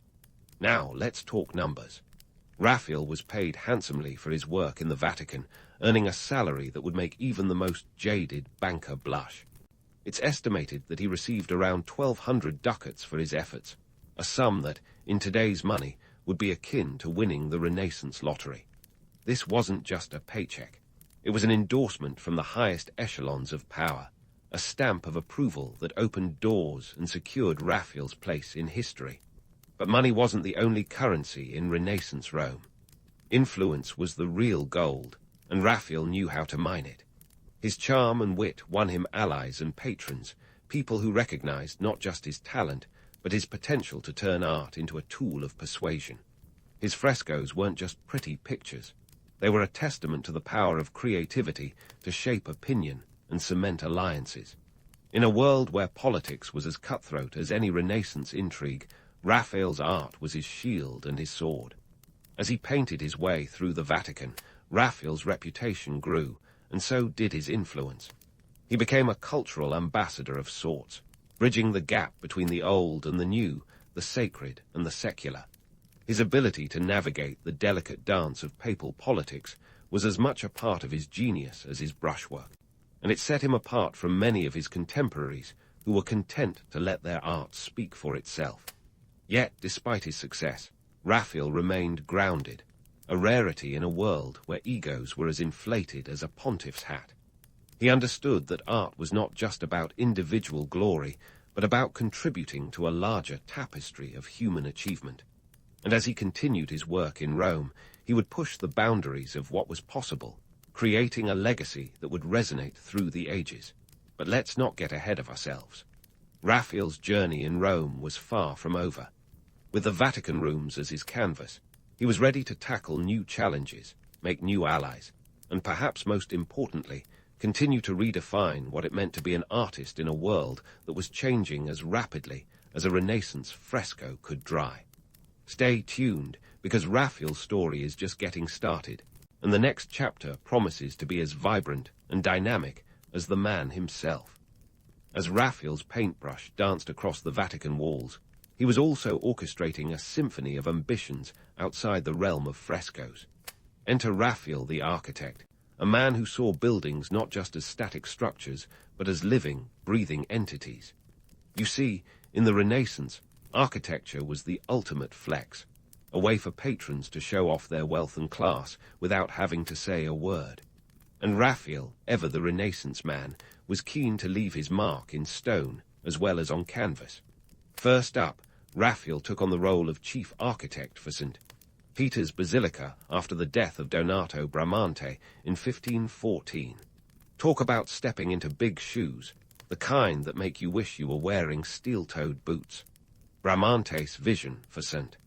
Now, let's talk numbers. Raphael was paid handsomely for his work in the Vatican, earning a salary that would make even the most jaded banker blush. It's estimated that he received around 1,200 ducats for his efforts, a sum that, in today's money, would be akin to winning the Renaissance lottery. This wasn't just a paycheck. It was an endorsement from the highest echelons of power, a stamp of approval that opened doors and secured Raphael's place in history. But money wasn't the only currency in Renaissance Rome. Influence was the real gold, and Raphael knew how to mine it. His charm and wit won him allies and patrons, people who recognized not just his talent, but his potential to turn art into a tool of persuasion. His frescoes weren't just pretty pictures. They were a testament to the power of creativity to shape opinion and cement alliances. In a world where politics was as cutthroat as any Renaissance intrigue, Raphael's art was his shield and his sword. As he painted his way through the Vatican, Raphael's reputation grew, and so did his influence. He became a cultural ambassador of sorts, bridging the gap between the old and the new, the sacred and the secular. His ability to navigate the delicate dance of papal politics was as much a part of his genius as his brushwork, and it set him apart from many of his contemporaries who were content to let their art speak for itself. Yet, despite his success, Raphael remained grounded, a rarity in a world where egos were as inflated as a pontiff's hat. He understood that art was not just about individual glory, but about contributing to a larger tapestry of human achievement. And as he continued his work in Rome, he would push the boundaries of what was possible, creating a legacy that would resonate through the ages. But let's not get ahead of ourselves. Raphael's journey in Rome was far from over. With the Vatican rooms as his canvas, he was ready to tackle new challenges, make new allies, and perhaps most importantly, continue to redefine what it meant to be an artist in a world that was changing as rapidly as a Renaissance fresco could dry. Stay tuned, because Raphael's story is just getting started, and the next chapter promises to be as vibrant and dynamic as the man himself. As Raphael's paintbrush danced across the Vatican walls, he was also orchestrating a symphony of ambitions outside the realm of frescoes. Enter Raphael the architect, a man who saw buildings not just as static structures, but as living, breathing entities. You see, in the Renaissance, architecture was the ultimate flex, a way for patrons to show off their wealth and class without having to say a word. And Raphael, ever the Renaissance man, was keen to leave his mark in stone as well as on canvas. First up, Raphael took on the role of chief architect for St. Peter's Basilica after the death of Donato Bramante in 1514. Talk about stepping into big shoes, the kind that make you wish you were wearing steel-toed boots. Bramante's vision for St.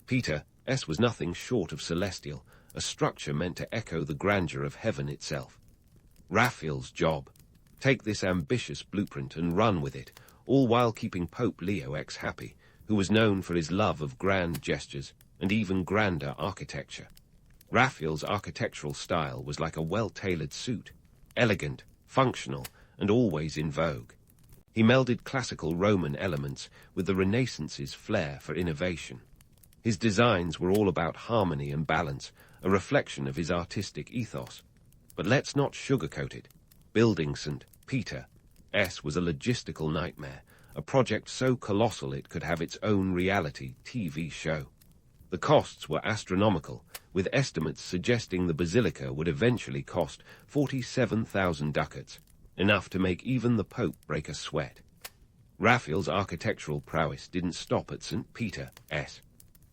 Peter's was nothing short of celestial, a structure meant to echo the grandeur of heaven itself. Raphael's job: take this ambitious blueprint and run with it, all while keeping Pope Leo X happy, who was known for his love of grand gestures and even grander architecture. Raphael's architectural style was like a well-tailored suit, elegant, functional, and always in vogue. He melded classical Roman elements with the Renaissance's flair for innovation. His designs were all about harmony and balance, a reflection of his artistic ethos. But let's not sugarcoat it. Building St. Peter's was a logistical nightmare, a project so colossal it could have its own reality TV show. The costs were astronomical, with estimates suggesting the basilica would eventually cost 47,000 ducats, enough to make even the Pope break a sweat. Raphael's architectural prowess didn't stop at St. Peter's.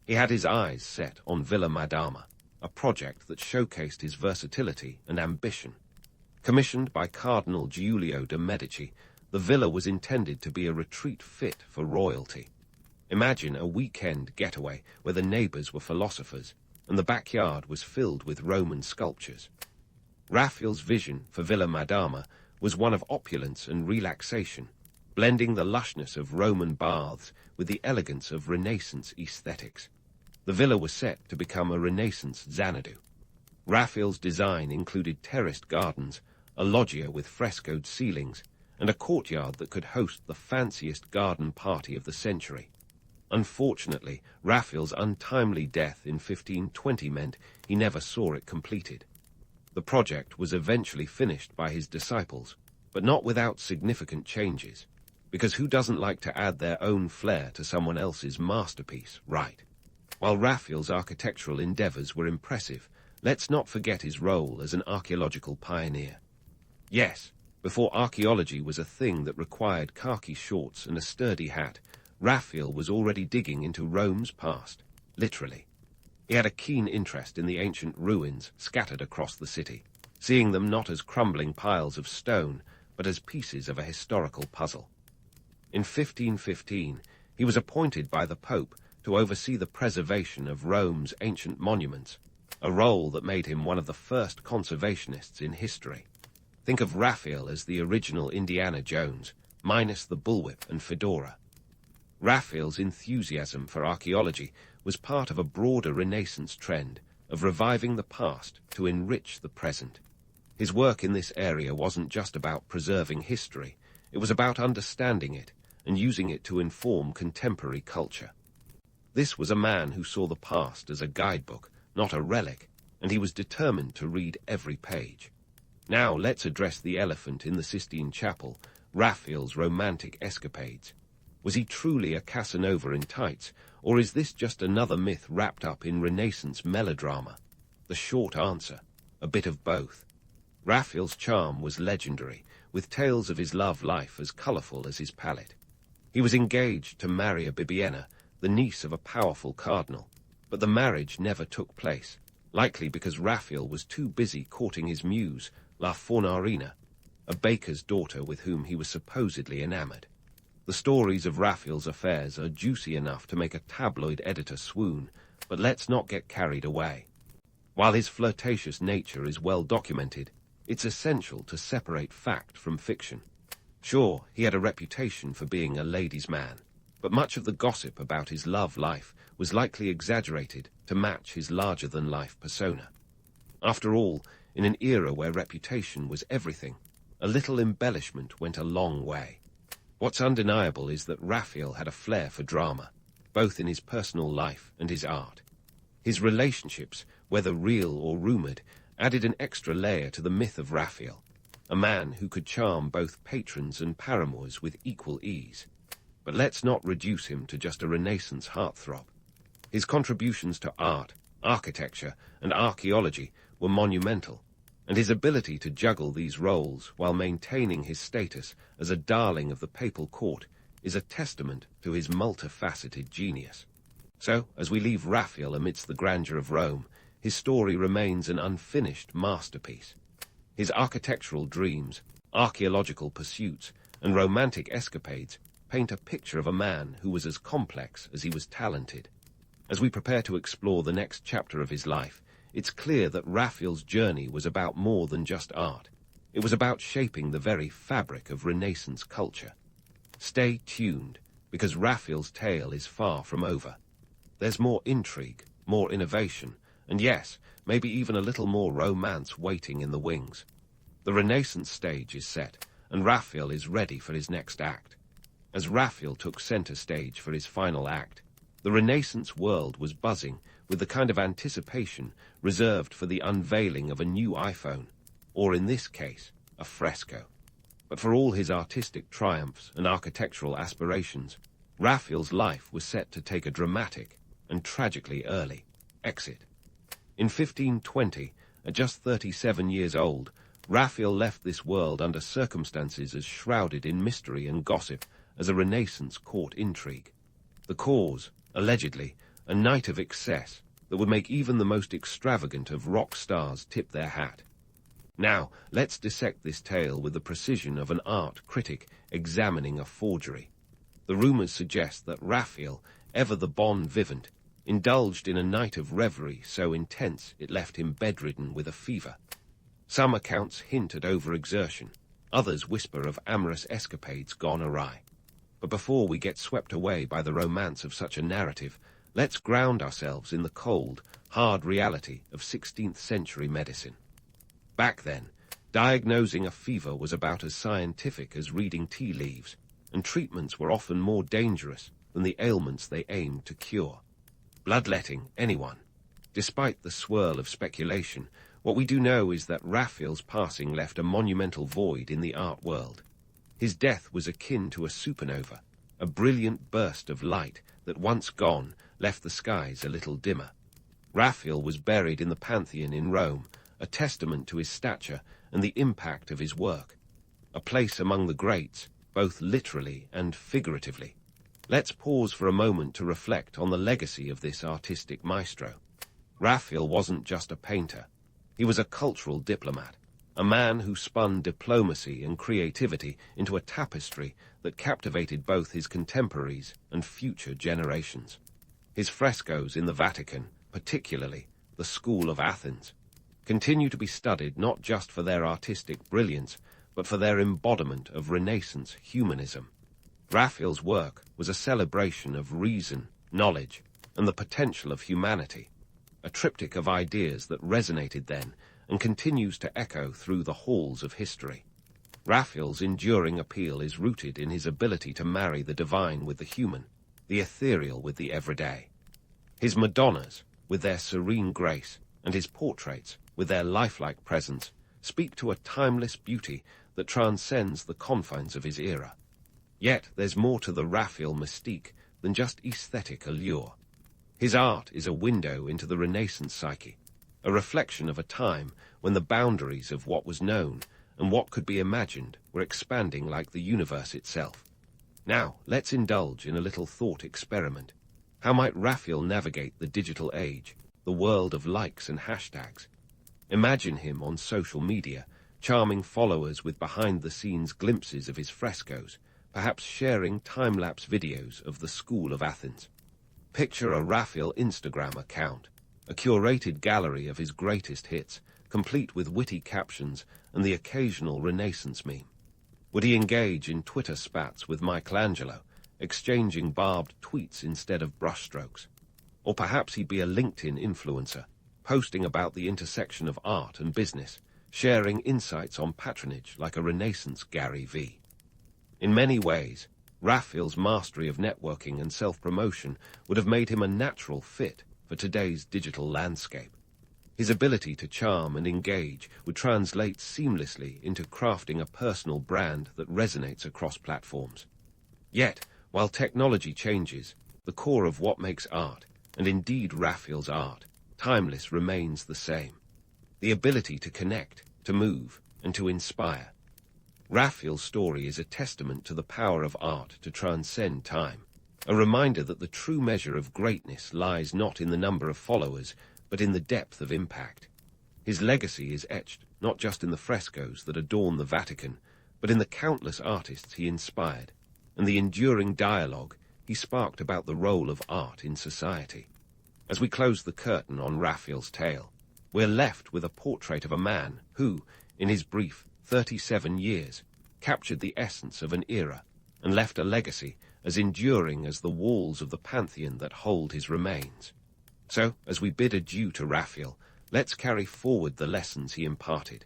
He had his eyes set on Villa Madama, a project that showcased his versatility and ambition. Commissioned by Cardinal Giulio de' Medici, the villa was intended to be a retreat fit for royalty. Imagine a weekend getaway where the neighbors were philosophers and the backyard was filled with Roman sculptures. Raphael's vision for Villa Madama was one of opulence and relaxation, blending the lushness of Roman baths with the elegance of Renaissance aesthetics. The villa was set to become a Renaissance Xanadu. Raphael's design included terraced gardens, a loggia with frescoed ceilings, and a courtyard that could host the fanciest garden party of the century. Unfortunately, Raphael's untimely death in 1520 meant he never saw it completed. The project was eventually finished by his disciples, but not without significant changes, because who doesn't like to add their own flair to someone else's masterpiece, right? While Raphael's architectural endeavors were impressive, let's not forget his role as an archaeological pioneer. Yes, before archaeology was a thing that required khaki shorts and a sturdy hat, Raphael was already digging into Rome's past, literally. He had a keen interest in the ancient ruins scattered across the city, seeing them not as crumbling piles of stone, but as pieces of a historical puzzle. In 1515, he was appointed by the Pope to oversee the preservation of Rome's ancient monuments, a role that made him one of the first conservationists in history. Think of Raphael as the original Indiana Jones, minus the bullwhip and fedora. Raphael's enthusiasm for archaeology was part of a broader Renaissance trend of reviving the past to enrich the present. His work in this area wasn't just about preserving history, it was about understanding it and using it to inform contemporary culture. This was a man who saw the past as a guidebook, not a relic, and he was determined to read every page. Now let's address the elephant in the Sistine Chapel, Raphael's romantic escapades. Was he truly a Casanova in tights, or is this just another myth wrapped up in Renaissance melodrama? The short answer, a bit of both. Raphael's charm was legendary, with tales of his love life as colourful as his palette. He was engaged to Maria Bibbiena, the niece of a powerful cardinal, but the marriage never took place, likely because Raphael was too busy courting his muse, La Fornarina, a baker's daughter with whom he was supposedly enamored. The stories of Raphael's affairs are juicy enough to make a tabloid editor swoon, but let's not get carried away. While his flirtatious nature is well documented, it's essential to separate fact from fiction. Sure, he had a reputation for being a ladies' man, but much of the gossip about his love life was likely exaggerated to match his larger-than-life persona. After all, in an era where reputation was everything, a little embellishment went a long way. What's undeniable is that Raphael had a flair for drama, both in his personal life and his art. His relationships, whether real or rumoured, added an extra layer to the myth of Raphael, a man who could charm both patrons and paramours with equal ease. But let's not reduce him to just a Renaissance heartthrob. His contributions to art, architecture, and archaeology were monumental, and his ability to juggle these roles while maintaining his status as a darling of the papal court is a testament to his multifaceted genius. So, as we leave Raphael amidst the grandeur of Rome, his story remains an unfinished masterpiece. His architectural dreams, archaeological pursuits, and romantic escapades paint a picture of a man who was as complex as he was talented. As we prepare to explore the next chapter of his life, it's clear that Raphael's journey was about more than just art. It was about shaping the very fabric of Renaissance culture. Stay tuned, because Raphael's tale is far from over. There's more intrigue, more innovation, and yes, maybe even a little more romance waiting in the wings. The Renaissance stage is set, and Raphael is ready for his next act. As Raphael took center stage for his final act, the Renaissance world was buzzing with the kind of anticipation reserved for the unveiling of a new iPhone, or in this case, a fresco. But for all his artistic triumphs and architectural aspirations, Raphael's life was set to take a dramatic and tragically early exit. In 1520, at just 37 years old, Raphael left this world under circumstances as shrouded in mystery and gossip as a Renaissance court intrigue. The cause, allegedly, a night of excess that would make even the most extravagant of rock stars tip their hat. Now, let's dissect this tale with the precision of an art critic examining a forgery. The rumors suggest that Raphael, ever the bon vivant, indulged in a night of reverie so intense it left him bedridden with a fever. Some accounts hint at overexertion, others whisper of amorous escapades gone awry. But before we get swept away by the romance of such a narrative, let's ground ourselves in the cold, hard reality of 16th century medicine. Back then, diagnosing a fever was about as scientific as reading tea leaves, and treatments were often more dangerous than the ailments they aimed to cure. Bloodletting anyone. Despite the swirl of speculation, what we do know is that Raphael's passing left a monumental void in the art world. His death was akin to a supernova, a brilliant burst of light that once gone left the skies a little dimmer. Raphael was buried in the Pantheon in Rome, a testament to his stature and the impact of his work. A place among the greats, both literally and figuratively. Let's pause for a moment to reflect on the legacy of this artistic maestro. Raphael wasn't just a painter. He was a cultural diplomat, a man who spun diplomacy and creativity into a tapestry that captivated both his contemporaries and future generations. His frescoes in the Vatican, particularly the School of Athens, continue to be studied not just for their artistic brilliance, but for their embodiment of Renaissance humanism. Raphael's work was a celebration of reason, knowledge, and the potential of humanity, a triptych of ideas that resonated then and continues to echo through the halls of history. Raphael's enduring appeal is rooted in his ability to marry the divine with the human, the ethereal with the everyday. His Madonnas, with their serene grace, and his portraits, with their lifelike presence, speak to a timeless beauty that transcends the confines of his era. Yet there's more to the Raphael mystique than just aesthetic allure. His art is a window into the Renaissance psyche, a reflection of a time when the boundaries of what was known and what could be imagined were expanding like the universe itself. Now, let's indulge in a little thought experiment. How might Raphael navigate the digital age, the world of likes and hashtags? Imagine him on social media, charming followers with behind-the-scenes glimpses of his frescoes, perhaps sharing time-lapse videos of the School of Athens. Picture a Raphael Instagram account, a curated gallery of his greatest hits, complete with witty captions and the occasional Renaissance meme. Would he engage in Twitter spats with Michelangelo, exchanging barbed tweets instead of brushstrokes? Or perhaps he'd be a LinkedIn influencer, posting about the intersection of art and business, sharing insights on patronage like a Renaissance Gary V. In many ways, Raphael's mastery of networking and self-promotion would have made him a natural fit for today's digital landscape. His ability to charm and engage would translate seamlessly into crafting a personal brand that resonates across platforms. Yet, while technology changes, the core of what makes art, and indeed Raphael's art, timeless remains the same. The ability to connect, to move, and to inspire. Raphael's story is a testament to the power of art to transcend time, a reminder that the true measure of greatness lies not in the number of followers, but in the depth of impact. His legacy is etched not just in the frescoes that adorn the Vatican, but in the countless artists he inspired, and the enduring dialogue he sparked about the role of art in society. As we close the curtain on Raphael's tale, we're left with a portrait of a man who, in his brief 37 years, captured the essence of an era and left a legacy as enduring as the walls of the pantheon that hold his remains. So, as we bid adieu to Raphael, let's carry forward the lessons he imparted.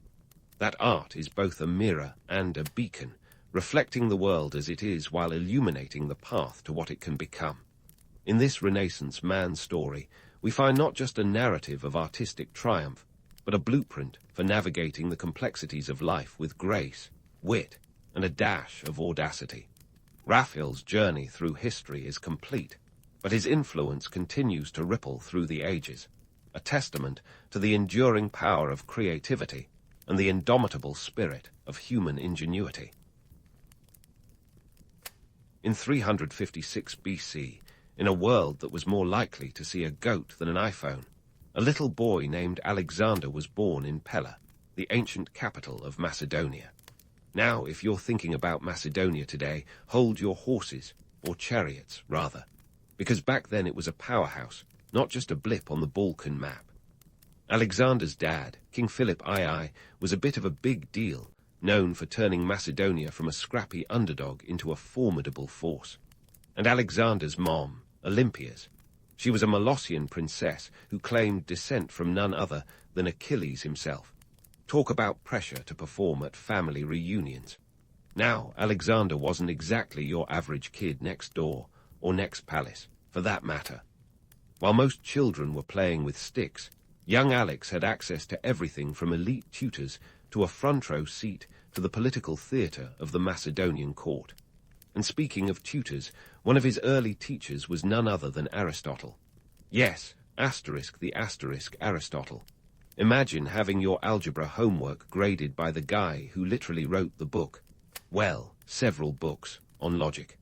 That art is both a mirror and a beacon, reflecting the world as it is while illuminating the path to what it can become. In this Renaissance man story, we find not just a narrative of artistic triumph, but a blueprint for navigating the complexities of life with grace, wit, and a dash of audacity. Raphael's journey through history is complete, but his influence continues to ripple through the ages, a testament to the enduring power of creativity and the indomitable spirit of human ingenuity. In 356 BC, in a world that was more likely to see a goat than an iPhone, a little boy named Alexander was born in Pella, the ancient capital of Macedonia. Now, if you're thinking about Macedonia today, hold your horses, or chariots, rather, because back then it was a powerhouse, not just a blip on the Balkan map. Alexander's dad, King Philip II, was a bit of a big deal, known for turning Macedonia from a scrappy underdog into a formidable force. And Alexander's mom, Olympias, she was a Molossian princess who claimed descent from none other than Achilles himself. Talk about pressure to perform at family reunions. Now, Alexander wasn't exactly your average kid next door, or next palace, for that matter. While most children were playing with sticks, young Alex had access to everything from elite tutors to a front-row seat to the political theatre of the Macedonian court. And speaking of tutors, one of his early teachers was none other than Aristotle. Yes, the asterisk Aristotle. Imagine having your algebra homework graded by the guy who literally wrote the book. Well, several books on logic.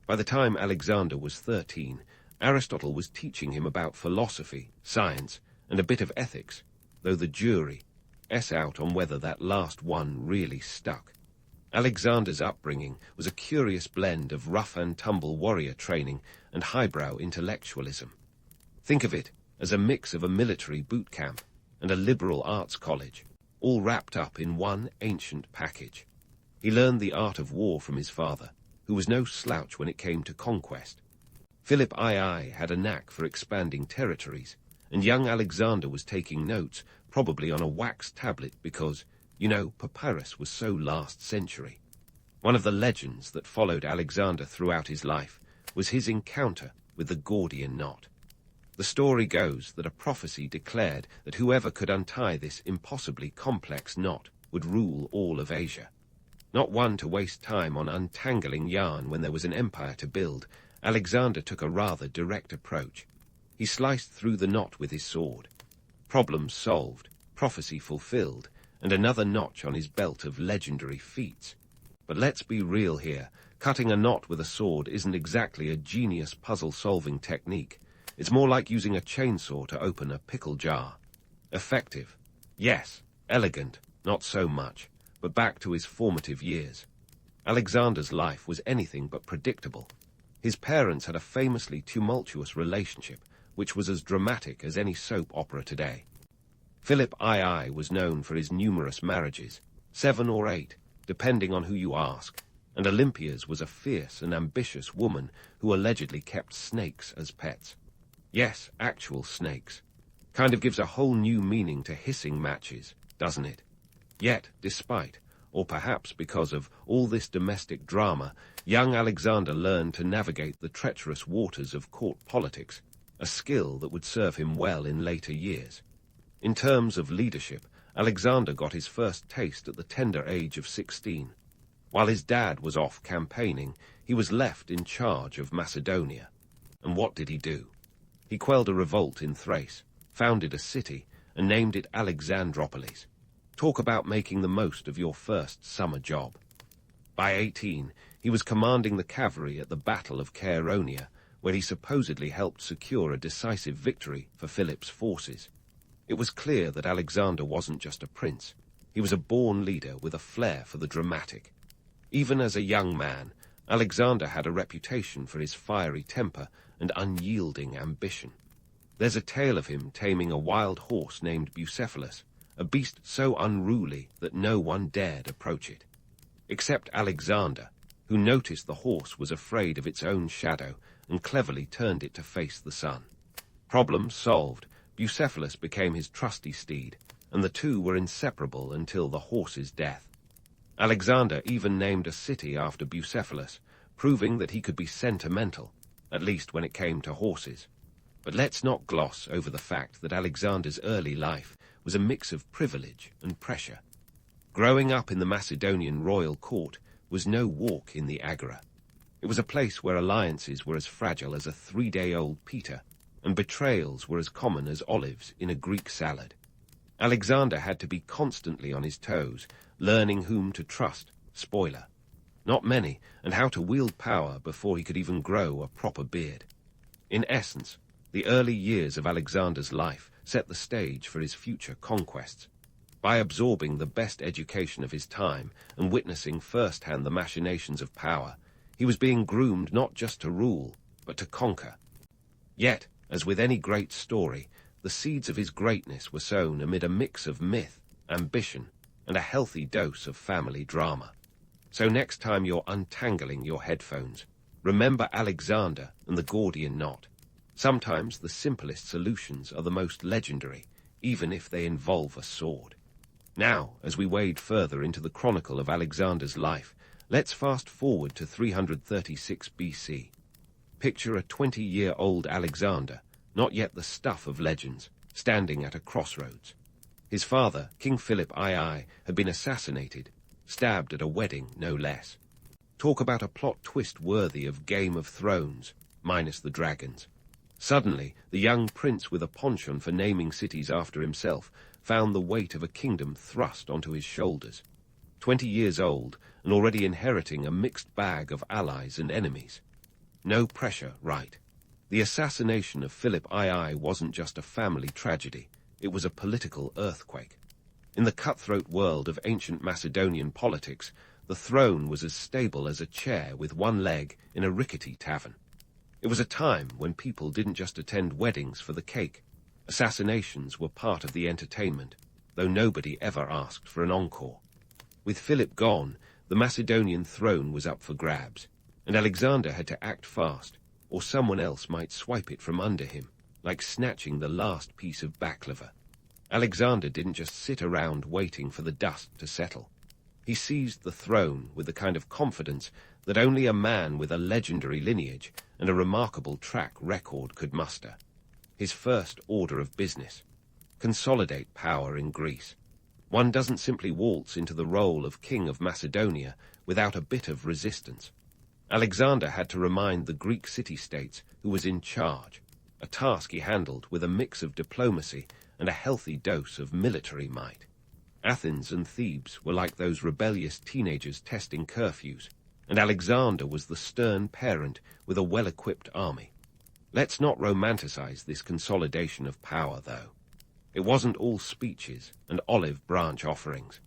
By the time Alexander was 13, Aristotle was teaching him about philosophy, science, and a bit of ethics, though the jury s out on whether that last one really stuck. Alexander's upbringing was a curious blend of rough-and-tumble warrior training and highbrow intellectualism. Think of it as a mix of a military boot camp and a liberal arts college, all wrapped up in one ancient package. He learned the art of war from his father, who was no slouch when it came to conquest. Philip II had a knack for expanding territories, and young Alexander was taking notes, probably on a wax tablet because, papyrus was so last century. One of the legends that followed Alexander throughout his life was his encounter with the Gordian knot. The story goes that a prophecy declared that whoever could untie this impossibly complex knot would rule all of Asia. Not one to waste time on untangling yarn when there was an empire to build, Alexander took a rather direct approach. He sliced through the knot with his sword. Problems solved, prophecy fulfilled, and another notch on his belt of legendary feats. But let's be real here. Cutting a knot with a sword isn't exactly a genius puzzle-solving technique. It's more like using a chainsaw to open a pickle jar. Effective, yes. Elegant, not so much. But back to his formative years. Alexander's life was anything but predictable. His parents had a famously tumultuous relationship, which was as dramatic as any soap opera today. Philip II was known for his numerous marriages, 7 or 8, depending on who you ask, and Olympia's was a fierce and ambitious woman who allegedly kept snakes as pets. Yes, actual snakes. Kind of gives a whole new meaning to hissing matches, doesn't it? Yet, despite, or perhaps because of, all this domestic drama, young Alexander learned to navigate the treacherous waters of court politics, a skill that would serve him well in later years. In terms of leadership, Alexander got his first taste at the tender age of 16. While his dad was off campaigning, he was left in charge of Macedonia. And what did he do? He quelled a revolt in Thrace, founded a city, and named it Alexandropolis. Talk about making the most of your first summer job. By 18, he was commanding the cavalry at the Battle of Chaeronea, where he supposedly helped secure a decisive victory for Philip's forces. It was clear that Alexander wasn't just a prince. He was a born leader with a flair for the dramatic. Even as a young man, Alexander had a reputation for his fiery temper and unyielding ambition. There's a tale of him taming a wild horse named Bucephalus, a beast so unruly that no one dared approach it. Except Alexander, who noticed the horse was afraid of its own shadow and cleverly turned it to face the sun. Problem solved. Bucephalus became his trusty steed, and the two were inseparable until the horse's death. Alexander even named a city after Bucephalus, proving that he could be sentimental, at least when it came to horses. But let's not gloss over the fact that Alexander's early life was a mix of privilege and pressure. Growing up in the Macedonian royal court was no walk in the agora. It was a place where alliances were as fragile as a 3-day-old Peter, and betrayals were as common as olives in a Greek salad. Alexander had to be constantly on his toes, learning whom to trust, spoiler, not many, and how to wield power before he could even grow a proper beard. In essence, the early years of Alexander's life set the stage for his future conquests. By absorbing the best education of his time and witnessing firsthand the machinations of power, he was being groomed not just to rule, but to conquer. Yet, as with any great story, the seeds of his greatness were sown amid a mix of myth, ambition, and a healthy dose of family drama. So next time you're untangling your headphones, remember Alexander and the Gordian knot. Sometimes the simplest solutions are the most legendary, even if they involve a sword. Now, as we wade further into the chronicle of Alexander's life, let's fast forward to 336 BC. Picture a 20-year-old Alexander, not yet the stuff of legends, standing at a crossroads. His father, King Philip II, had been assassinated, stabbed at a wedding, no less. Talk about a plot twist worthy of Game of Thrones, minus the dragons. Suddenly, the young prince with a penchant for naming cities after himself found the weight of a kingdom thrust onto his shoulders. 20 years old, and already inheriting a mixed bag of allies and enemies. No pressure, right? The assassination of Philip II wasn't just a family tragedy, it was a political earthquake. In the cutthroat world of ancient Macedonian politics, the throne was as stable as a chair with one leg in a rickety tavern. It was a time when people didn't just attend weddings for the cake. Assassinations were part of the entertainment, though nobody ever asked for an encore. With Philip gone, the Macedonian throne was up for grabs, and Alexander had to act fast, or someone else might swipe it from under him, like snatching the last piece of baklava. Alexander didn't just sit around waiting for the dust to settle. He seized the throne with the kind of confidence that only a man with a legendary lineage and a remarkable track record could muster. His first order of business: consolidate power in Greece. One doesn't simply waltz into the role of King of Macedonia without a bit of resistance. Alexander had to remind the Greek city-states who was in charge, a task he handled with a mix of diplomacy and a healthy dose of military might. Athens and Thebes were like those rebellious teenagers testing curfews, and Alexander was the stern parent with a well-equipped army. Let's not romanticize this consolidation of power, though. It wasn't all speeches and olive branch offerings.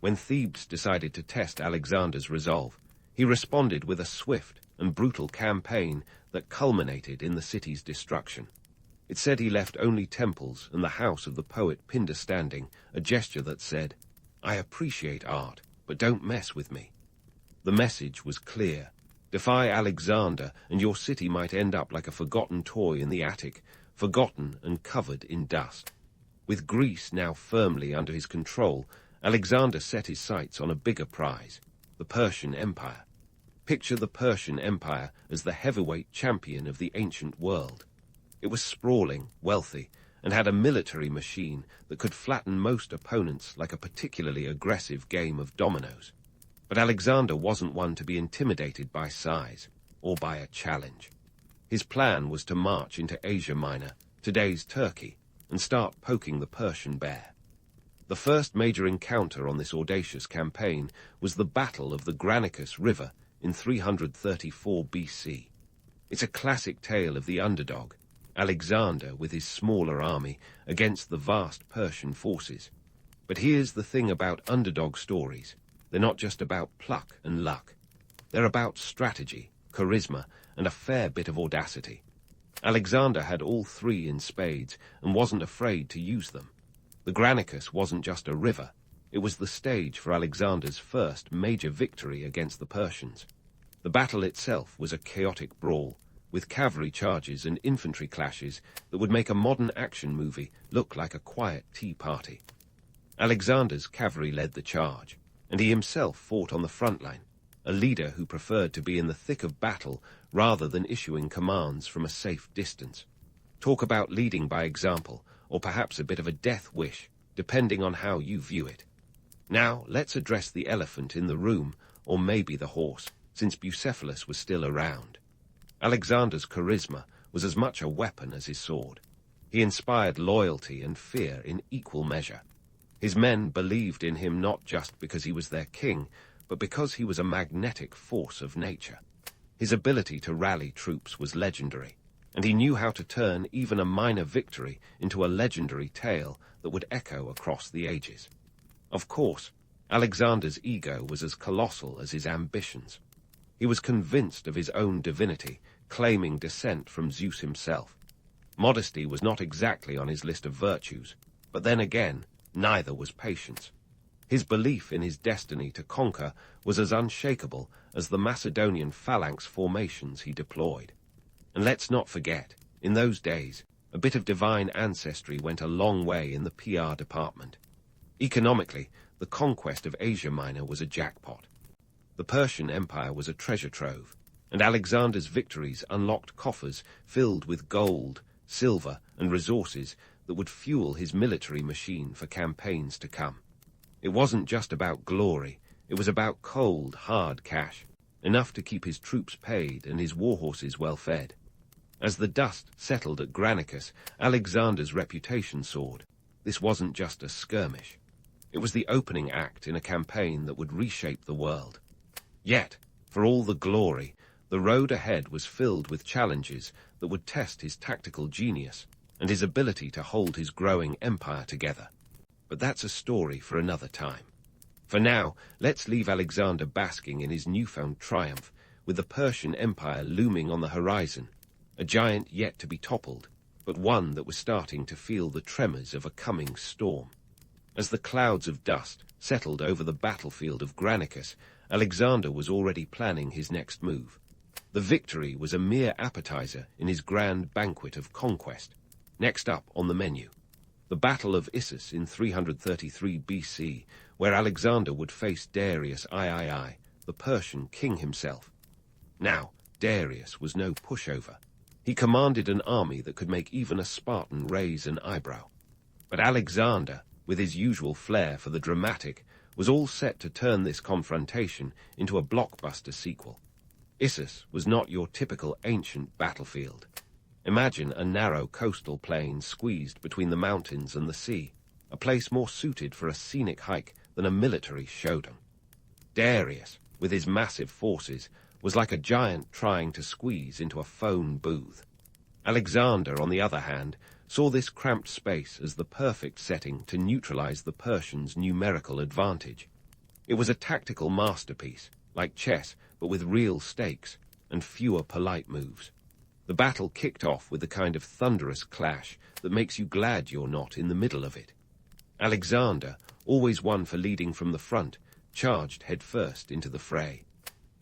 When Thebes decided to test Alexander's resolve, he responded with a swift and brutal campaign that culminated in the city's destruction. It said he left only temples and the house of the poet Pindar standing, a gesture that said, "I appreciate art, but don't mess with me." The message was clear. Defy Alexander, and your city might end up like a forgotten toy in the attic, forgotten and covered in dust. With Greece now firmly under his control, Alexander set his sights on a bigger prize, the Persian Empire. Picture the Persian Empire as the heavyweight champion of the ancient world. It was sprawling, wealthy, and had a military machine that could flatten most opponents like a particularly aggressive game of dominoes. But Alexander wasn't one to be intimidated by size or by a challenge. His plan was to march into Asia Minor, today's Turkey, and start poking the Persian bear. The first major encounter on this audacious campaign was the Battle of the Granicus River in 334 BC. It's a classic tale of the underdog, Alexander with his smaller army against the vast Persian forces. But here's the thing about underdog stories. They're not just about pluck and luck. They're about strategy, charisma, and a fair bit of audacity. Alexander had all three in spades and wasn't afraid to use them. The Granicus wasn't just a river. It was the stage for Alexander's first major victory against the Persians. The battle itself was a chaotic brawl, with cavalry charges and infantry clashes that would make a modern action movie look like a quiet tea party. Alexander's cavalry led the charge, and he himself fought on the front line, a leader who preferred to be in the thick of battle rather than issuing commands from a safe distance. Talk about leading by example, or perhaps a bit of a death wish, depending on how you view it. Now, let's address the elephant in the room, or maybe the horse, since Bucephalus was still around. Alexander's charisma was as much a weapon as his sword. He inspired loyalty and fear in equal measure. His men believed in him not just because he was their king, but because he was a magnetic force of nature. His ability to rally troops was legendary, and he knew how to turn even a minor victory into a legendary tale that would echo across the ages. Of course, Alexander's ego was as colossal as his ambitions. He was convinced of his own divinity, claiming descent from Zeus himself. Modesty was not exactly on his list of virtues, but then again, neither was patience. His belief in his destiny to conquer was as unshakable as the Macedonian phalanx formations he deployed. And let's not forget, in those days, a bit of divine ancestry went a long way in the PR department. Economically, the conquest of Asia Minor was a jackpot. The Persian Empire was a treasure trove, and Alexander's victories unlocked coffers filled with gold, silver, and resources that would fuel his military machine for campaigns to come. It wasn't just about glory, it was about cold, hard cash, enough to keep his troops paid and his war horses well fed. As the dust settled at Granicus, Alexander's reputation soared. This wasn't just a skirmish. It was the opening act in a campaign that would reshape the world. Yet, for all the glory, the road ahead was filled with challenges that would test his tactical genius and his ability to hold his growing empire together. But that's a story for another time. For now, let's leave Alexander basking in his newfound triumph, with the Persian Empire looming on the horizon, a giant yet to be toppled, but one that was starting to feel the tremors of a coming storm. As the clouds of dust settled over the battlefield of Granicus, Alexander was already planning his next move. The victory was a mere appetizer in his grand banquet of conquest. Next up on the menu, the Battle of Issus in 333 BC, where Alexander would face Darius III, the Persian king himself. Now, Darius was no pushover. He commanded an army that could make even a Spartan raise an eyebrow. But Alexander, with his usual flair for the dramatic, was all set to turn this confrontation into a blockbuster sequel. Issus was not your typical ancient battlefield. Imagine a narrow coastal plain squeezed between the mountains and the sea, a place more suited for a scenic hike than a military showdown. Darius, with his massive forces, was like a giant trying to squeeze into a phone booth. Alexander, on the other hand, saw this cramped space as the perfect setting to neutralize the Persians' numerical advantage. It was a tactical masterpiece, like chess, but with real stakes and fewer polite moves. The battle kicked off with the kind of thunderous clash that makes you glad you're not in the middle of it. Alexander, always one for leading from the front, charged headfirst into the fray.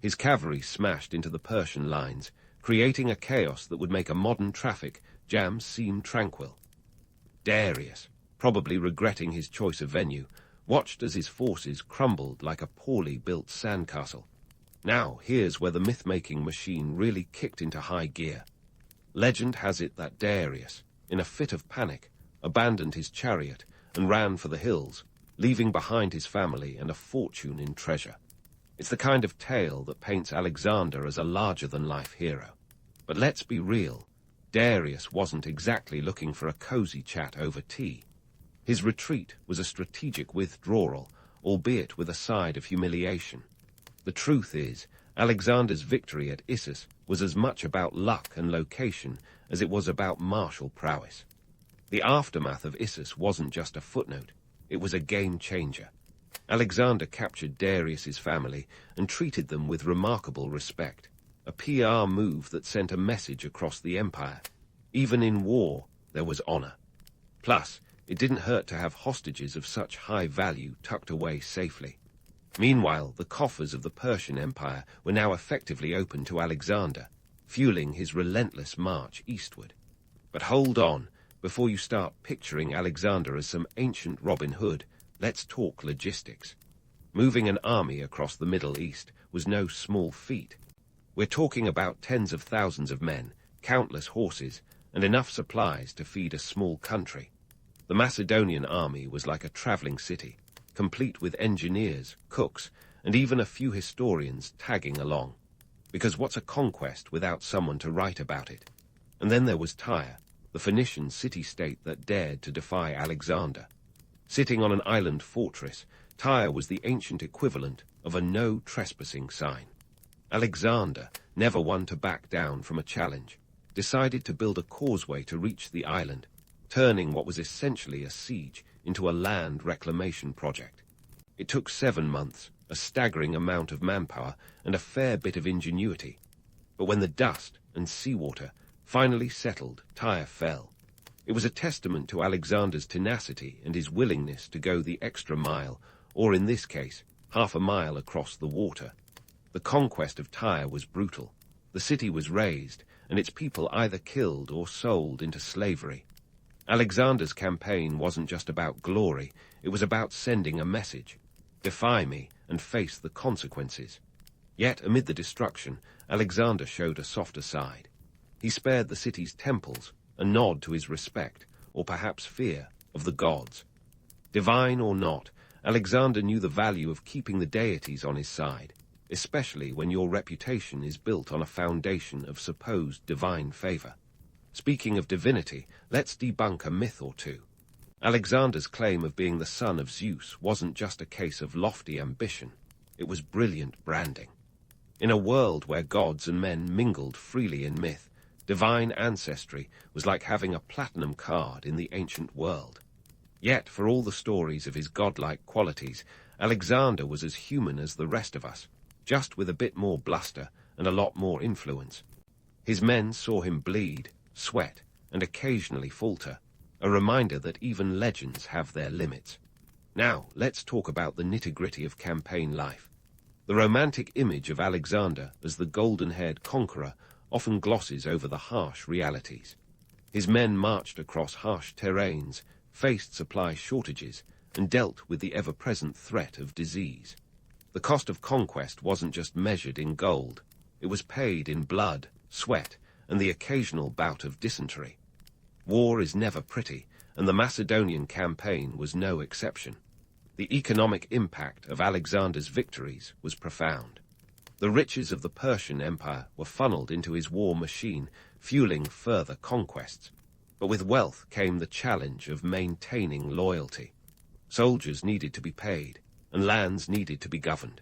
His cavalry smashed into the Persian lines, creating a chaos that would make a modern traffic jam seem tranquil. Darius, probably regretting his choice of venue, watched as his forces crumbled like a poorly built sandcastle. Now, here's where the myth-making machine really kicked into high gear. Legend has it that Darius, in a fit of panic, abandoned his chariot and ran for the hills, leaving behind his family and a fortune in treasure. It's the kind of tale that paints Alexander as a larger-than-life hero. But let's be real, Darius wasn't exactly looking for a cozy chat over tea. His retreat was a strategic withdrawal, albeit with a side of humiliation. The truth is, Alexander's victory at Issus was as much about luck and location as it was about martial prowess. The aftermath of Issus wasn't just a footnote, it was a game-changer. Alexander captured Darius's family and treated them with remarkable respect, a PR move that sent a message across the empire. Even in war, there was honor. Plus, it didn't hurt to have hostages of such high value tucked away safely. Meanwhile, the coffers of the Persian Empire were now effectively open to Alexander, fueling his relentless march eastward. But hold on, before you start picturing Alexander as some ancient Robin Hood, let's talk logistics. Moving an army across the Middle East was no small feat. We're talking about tens of thousands of men, countless horses, and enough supplies to feed a small country. The Macedonian army was like a traveling city, complete with engineers, cooks, and even a few historians tagging along. Because what's a conquest without someone to write about it? And then there was Tyre, the Phoenician city-state that dared to defy Alexander. Sitting on an island fortress, Tyre was the ancient equivalent of a no-trespassing sign. Alexander, never one to back down from a challenge, decided to build a causeway to reach the island, turning what was essentially a siege into a land reclamation project. It took 7 months, a staggering amount of manpower, and a fair bit of ingenuity. But when the dust and seawater finally settled, Tyre fell. It was a testament to Alexander's tenacity and his willingness to go the extra mile, or in this case, half a mile across the water. The conquest of Tyre was brutal. The city was razed, and its people either killed or sold into slavery. Alexander's campaign wasn't just about glory, it was about sending a message. Defy me and face the consequences. Yet, amid the destruction, Alexander showed a softer side. He spared the city's temples, a nod to his respect, or perhaps fear, of the gods. Divine or not, Alexander knew the value of keeping the deities on his side, especially when your reputation is built on a foundation of supposed divine favor. Speaking of divinity, let's debunk a myth or two. Alexander's claim of being the son of Zeus wasn't just a case of lofty ambition, it was brilliant branding. In a world where gods and men mingled freely in myth, divine ancestry was like having a platinum card in the ancient world. Yet, for all the stories of his godlike qualities, Alexander was as human as the rest of us, just with a bit more bluster and a lot more influence. His men saw him bleed, sweat, and occasionally falter, a reminder that even legends have their limits. Now, let's talk about the nitty-gritty of campaign life. The romantic image of Alexander as the golden-haired conqueror often glosses over the harsh realities. His men marched across harsh terrains, faced supply shortages, and dealt with the ever-present threat of disease. The cost of conquest wasn't just measured in gold. It was paid in blood, sweat, and the occasional bout of dysentery. War is never pretty, and the Macedonian campaign was no exception. The economic impact of Alexander's victories was profound. The riches of the Persian Empire were funneled into his war machine, fueling further conquests. But with wealth came the challenge of maintaining loyalty. Soldiers needed to be paid, and lands needed to be governed.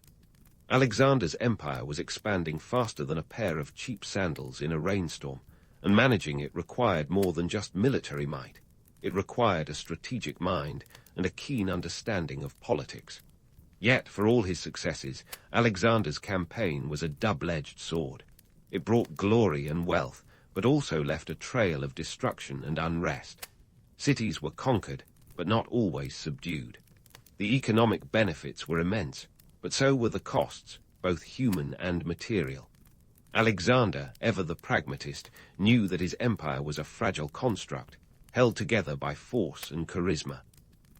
Alexander's empire was expanding faster than a pair of cheap sandals in a rainstorm, and managing it required more than just military might. It required a strategic mind and a keen understanding of politics. Yet, for all his successes, Alexander's campaign was a double-edged sword. It brought glory and wealth, but also left a trail of destruction and unrest. Cities were conquered, but not always subdued. The economic benefits were immense, but so were the costs, both human and material. Alexander, ever the pragmatist, knew that his empire was a fragile construct, held together by force and charisma.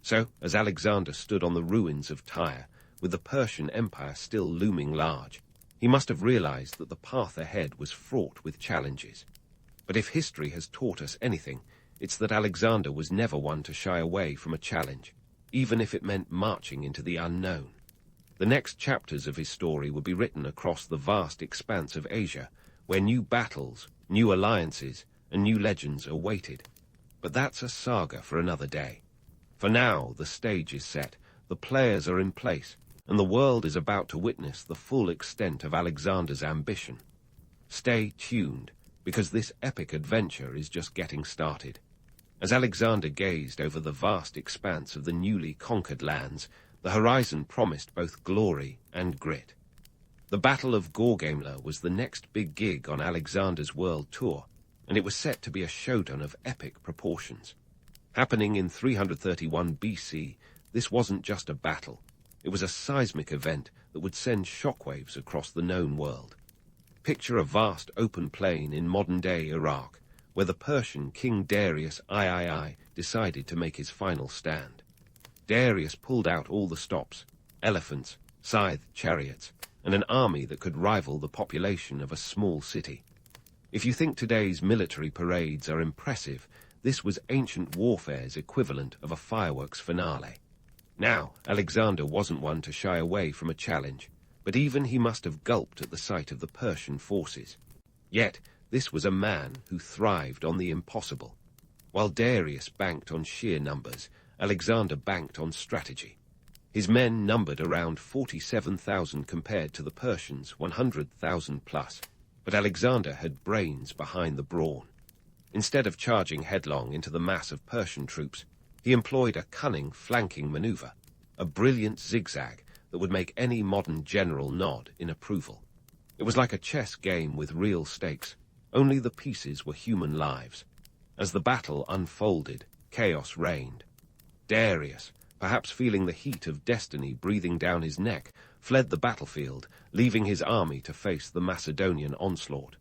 So, as Alexander stood on the ruins of Tyre, with the Persian Empire still looming large, he must have realized that the path ahead was fraught with challenges. But if history has taught us anything, it's that Alexander was never one to shy away from a challenge, even if it meant marching into the unknown. The next chapters of his story would be written across the vast expanse of Asia, where new battles, new alliances, and new legends awaited. But that's a saga for another day. For now, the stage is set, the players are in place, and the world is about to witness the full extent of Alexander's ambition. Stay tuned, because this epic adventure is just getting started. As Alexander gazed over the vast expanse of the newly conquered lands, the horizon promised both glory and grit. The Battle of Gorgamla was the next big gig on Alexander's world tour, and it was set to be a showdown of epic proportions. Happening in 331 BC, this wasn't just a battle. It was a seismic event that would send shockwaves across the known world. Picture a vast open plain in modern-day Iraq, where the Persian King Darius III decided to make his final stand. Darius pulled out all the stops, elephants, scythed chariots, and an army that could rival the population of a small city. If you think today's military parades are impressive, this was ancient warfare's equivalent of a fireworks finale. Now, Alexander wasn't one to shy away from a challenge, but even he must have gulped at the sight of the Persian forces. Yet, this was a man who thrived on the impossible. While Darius banked on sheer numbers, Alexander banked on strategy. His men numbered around 47,000 compared to the Persians' 100,000 plus, but Alexander had brains behind the brawn. Instead of charging headlong into the mass of Persian troops, he employed a cunning flanking maneuver, a brilliant zigzag that would make any modern general nod in approval. It was like a chess game with real stakes, only the pieces were human lives. As the battle unfolded, chaos reigned. Darius, perhaps feeling the heat of destiny breathing down his neck, fled the battlefield, leaving his army to face the Macedonian onslaught.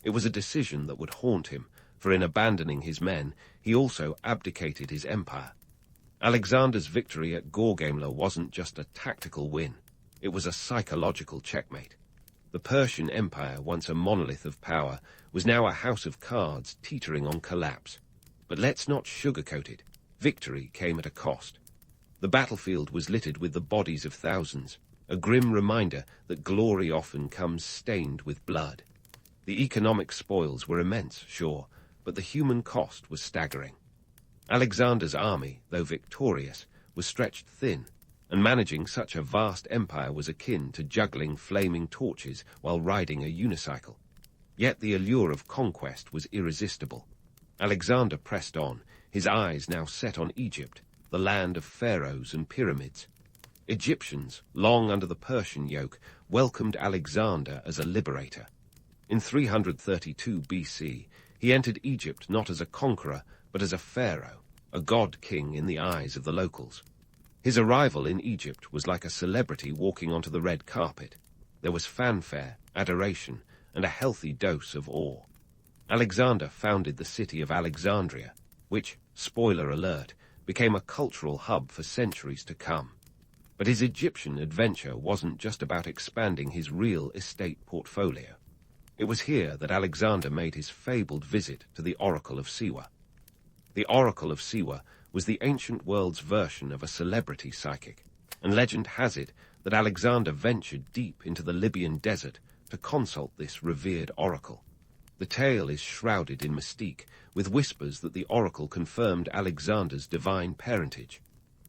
It was a decision that would haunt him, for in abandoning his men, he also abdicated his empire. Alexander's victory at Gorgamla wasn't just a tactical win, it was a psychological checkmate. The Persian Empire, once a monolith of power, was now a house of cards teetering on collapse. But let's not sugarcoat it. Victory came at a cost. The battlefield was littered with the bodies of thousands, a grim reminder that glory often comes stained with blood. The economic spoils were immense, sure, but the human cost was staggering. Alexander's army, though victorious, was stretched thin, and managing such a vast empire was akin to juggling flaming torches while riding a unicycle. Yet the allure of conquest was irresistible. Alexander pressed on, his eyes now set on Egypt, the land of pharaohs and pyramids. Egyptians, long under the Persian yoke, welcomed Alexander as a liberator. In 332 BC, he entered Egypt not as a conqueror, but as a pharaoh, a god-king in the eyes of the locals. His arrival in Egypt was like a celebrity walking onto the red carpet. There was fanfare, adoration, and a healthy dose of awe. Alexander founded the city of Alexandria, which, spoiler alert, became a cultural hub for centuries to come. But his Egyptian adventure wasn't just about expanding his real estate portfolio. It was here that Alexander made his fabled visit to the Oracle of Siwa. The Oracle of Siwa was the ancient world's version of a celebrity psychic, and legend has it that Alexander ventured deep into the Libyan desert to consult this revered oracle. The tale is shrouded in mystique, with whispers that the oracle confirmed Alexander's divine parentage.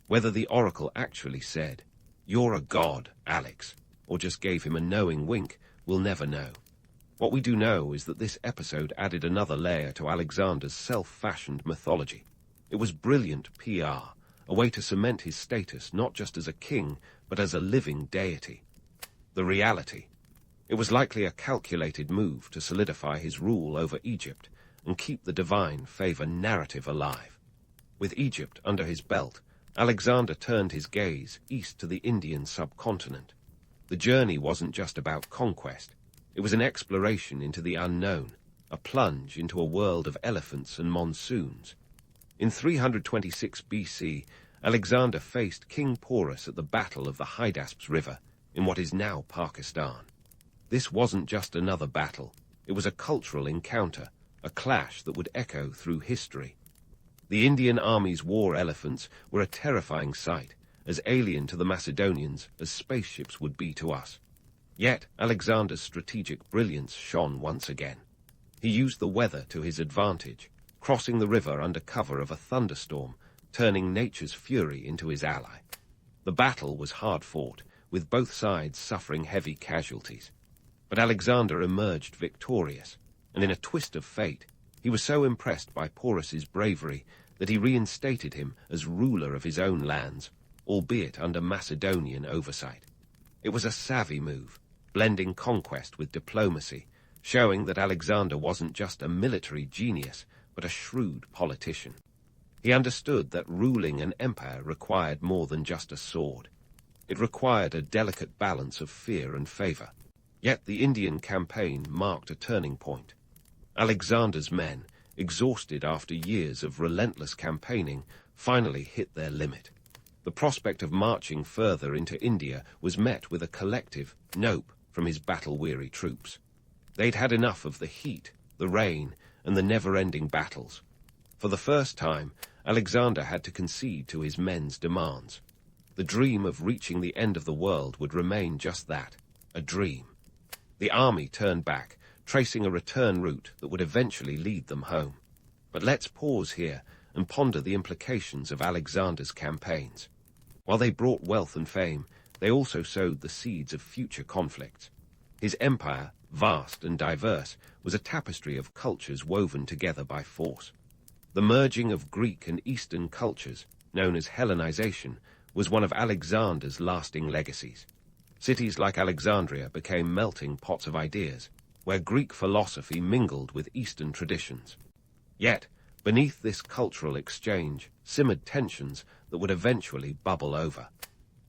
Whether the oracle actually said, "You're a god, Alex," or just gave him a knowing wink, we'll never know. What we do know is that this episode added another layer to Alexander's self-fashioned mythology. It was brilliant PR, a way to cement his status not just as a king, but as a living deity. The reality. It was likely a calculated move to solidify his rule over Egypt and keep the divine favor narrative alive. With Egypt under his belt, Alexander turned his gaze east to the Indian subcontinent. The journey wasn't just about conquest. It was an exploration into the unknown, a plunge into a world of elephants and monsoons. In 326 BC, Alexander faced King Porus at the Battle of the Hydaspes River in what is now Pakistan. This wasn't just another battle. It was a cultural encounter, a clash that would echo through history. The Indian army's war elephants were a terrifying sight, as alien to the Macedonians as spaceships would be to us. Yet Alexander's strategic brilliance shone once again. He used the weather to his advantage, crossing the river under cover of a thunderstorm, turning nature's fury into his ally. The battle was hard fought, with both sides suffering heavy casualties. But Alexander emerged victorious, and in a twist of fate, he was so impressed by Porus's bravery that he reinstated him as ruler of his own lands, albeit under Macedonian oversight. It was a savvy move, blending conquest with diplomacy, showing that Alexander wasn't just a military genius, but a shrewd politician. He understood that ruling an empire required more than just a sword. It required a delicate balance of fear and favor. Yet the Indian campaign marked a turning point. Alexander's men, exhausted after years of relentless campaigning, finally hit their limit. The prospect of marching further into India was met with a collective nope from his battle-weary troops. They'd had enough of the heat, the rain, and the never-ending battles. For the first time, Alexander had to concede to his men's demands. The dream of reaching the end of the world would remain just that, a dream. The army turned back, tracing a return route that would eventually lead them home. But let's pause here and ponder the implications of Alexander's campaigns. While they brought wealth and fame, they also sowed the seeds of future conflicts. His empire, vast and diverse, was a tapestry of cultures woven together by force. The merging of Greek and Eastern cultures, known as Hellenization, was one of Alexander's lasting legacies. Cities like Alexandria became melting pots of ideas, where Greek philosophy mingled with Eastern traditions. Yet, beneath this cultural exchange simmered tensions that would eventually bubble over.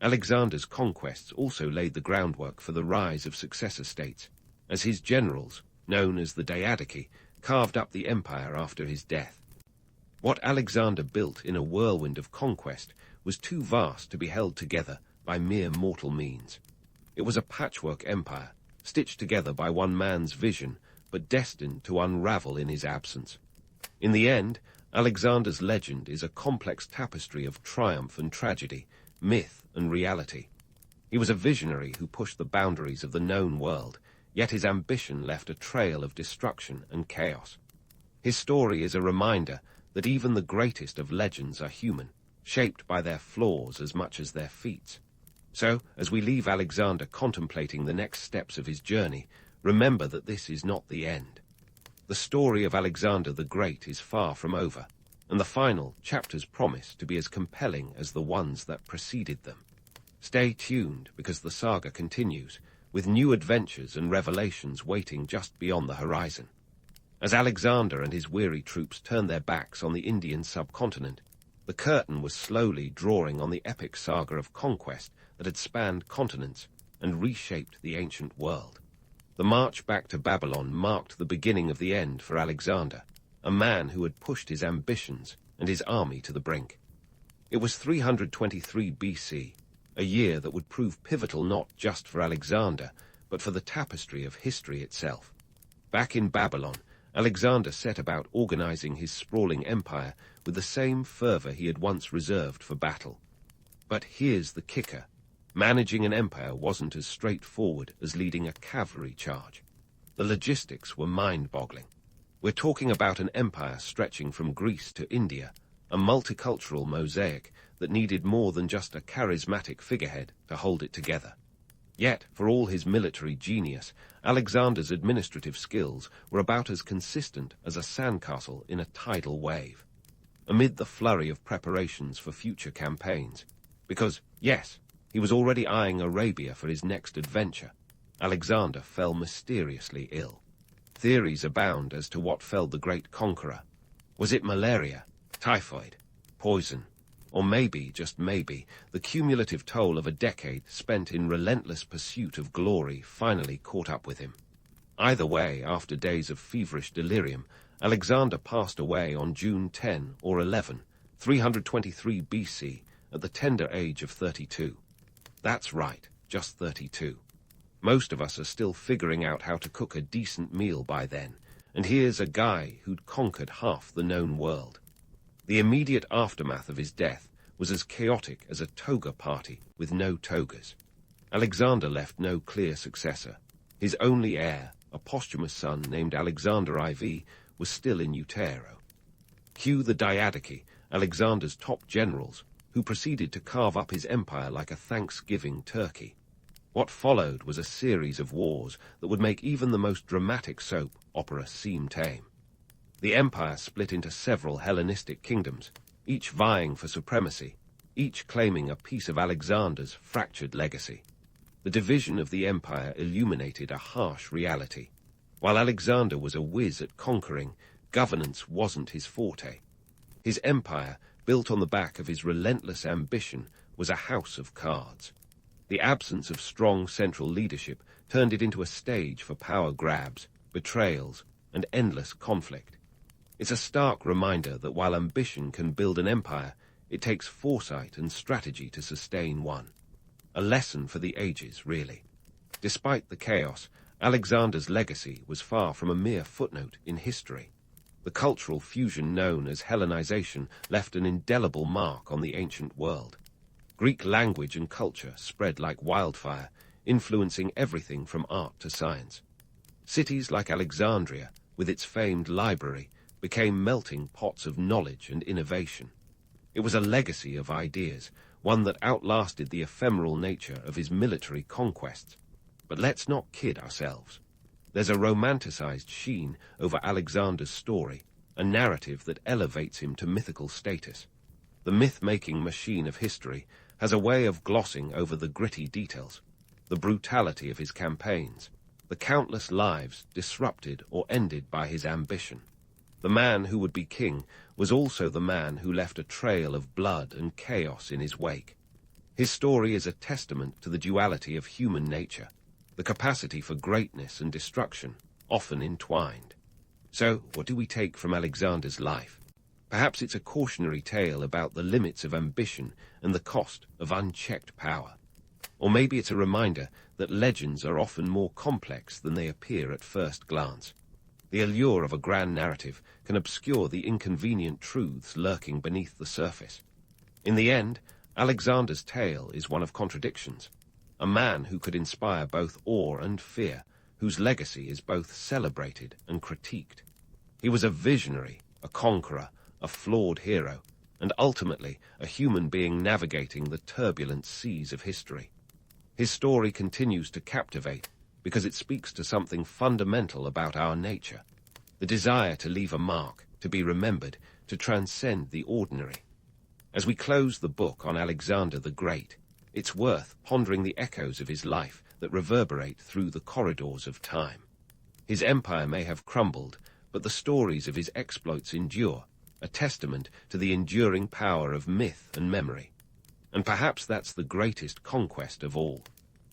Alexander's conquests also laid the groundwork for the rise of successor states, as his generals, known as the Diadochi, carved up the empire after his death. What Alexander built in a whirlwind of conquest was too vast to be held together by mere mortal means. It was a patchwork empire, stitched together by one man's vision, but destined to unravel in his absence. In the end, Alexander's legend is a complex tapestry of triumph and tragedy, myth and reality. He was a visionary who pushed the boundaries of the known world, yet his ambition left a trail of destruction and chaos. His story is a reminder that even the greatest of legends are human, shaped by their flaws as much as their feats. So, as we leave Alexander contemplating the next steps of his journey, remember that this is not the end. The story of Alexander the Great is far from over, and the final chapters promise to be as compelling as the ones that preceded them. Stay tuned, because the saga continues, with new adventures and revelations waiting just beyond the horizon. As Alexander and his weary troops turned their backs on the Indian subcontinent, the curtain was slowly drawing on the epic saga of conquest that had spanned continents and reshaped the ancient world. The march back to Babylon marked the beginning of the end for Alexander, a man who had pushed his ambitions and his army to the brink. It was 323 BC, a year that would prove pivotal not just for Alexander, but for the tapestry of history itself. Back in Babylon, Alexander set about organizing his sprawling empire with the same fervor he had once reserved for battle. But here's the kicker. Managing an empire wasn't as straightforward as leading a cavalry charge. The logistics were mind-boggling. We're talking about an empire stretching from Greece to India, a multicultural mosaic that needed more than just a charismatic figurehead to hold it together. Yet, for all his military genius, Alexander's administrative skills were about as consistent as a sandcastle in a tidal wave. Amid the flurry of preparations for future campaigns, because, yes, he was already eyeing Arabia for his next adventure, Alexander fell mysteriously ill. Theories abound as to what felled the great conqueror. Was it malaria, typhoid, poison, or maybe, just maybe, the cumulative toll of a decade spent in relentless pursuit of glory finally caught up with him? Either way, after days of feverish delirium, Alexander passed away on June 10 or 11, 323 BC, at the tender age of 32. That's right, just 32. Most of us are still figuring out how to cook a decent meal by then, and here's a guy who'd conquered half the known world. The immediate aftermath of his death was as chaotic as a toga party with no togas. Alexander left no clear successor. His only heir, a posthumous son named Alexander IV, was still in utero. Cue the Diadochi, Alexander's top generals, who proceeded to carve up his empire like a Thanksgiving turkey. What followed was a series of wars that would make even the most dramatic soap opera seem tame. The empire split into several Hellenistic kingdoms, each vying for supremacy, each claiming a piece of Alexander's fractured legacy. The division of the empire illuminated a harsh reality. While Alexander was a whiz at conquering, governance wasn't his forte. His empire, built on the back of his relentless ambition, was a house of cards. The absence of strong central leadership turned it into a stage for power grabs, betrayals, and endless conflict. It's a stark reminder that while ambition can build an empire, it takes foresight and strategy to sustain one. A lesson for the ages, really. Despite the chaos, Alexander's legacy was far from a mere footnote in history. The cultural fusion known as Hellenization left an indelible mark on the ancient world. Greek language and culture spread like wildfire, influencing everything from art to science. Cities like Alexandria, with its famed library, became melting pots of knowledge and innovation. It was a legacy of ideas, one that outlasted the ephemeral nature of his military conquests. But let's not kid ourselves. There's a romanticized sheen over Alexander's story, a narrative that elevates him to mythical status. The myth-making machine of history has a way of glossing over the gritty details, the brutality of his campaigns, the countless lives disrupted or ended by his ambition. The man who would be king was also the man who left a trail of blood and chaos in his wake. His story is a testament to the duality of human nature, the capacity for greatness and destruction, often entwined. So, what do we take from Alexander's life? Perhaps it's a cautionary tale about the limits of ambition and the cost of unchecked power. Or maybe it's a reminder that legends are often more complex than they appear at first glance. The allure of a grand narrative can obscure the inconvenient truths lurking beneath the surface. In the end, Alexander's tale is one of contradictions. A man who could inspire both awe and fear, whose legacy is both celebrated and critiqued. He was a visionary, a conqueror, a flawed hero, and ultimately a human being navigating the turbulent seas of history. His story continues to captivate because it speaks to something fundamental about our nature, the desire to leave a mark, to be remembered, to transcend the ordinary. As we close the book on Alexander the Great, it's worth pondering the echoes of his life that reverberate through the corridors of time. His empire may have crumbled, but the stories of his exploits endure, a testament to the enduring power of myth and memory. And perhaps that's the greatest conquest of all,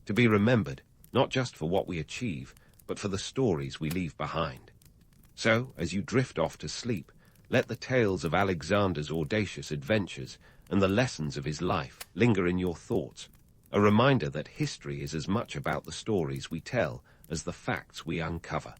to be remembered not just for what we achieve, but for the stories we leave behind. So, as you drift off to sleep, let the tales of Alexander's audacious adventures and the lessons of his life linger in your thoughts, a reminder that history is as much about the stories we tell as the facts we uncover.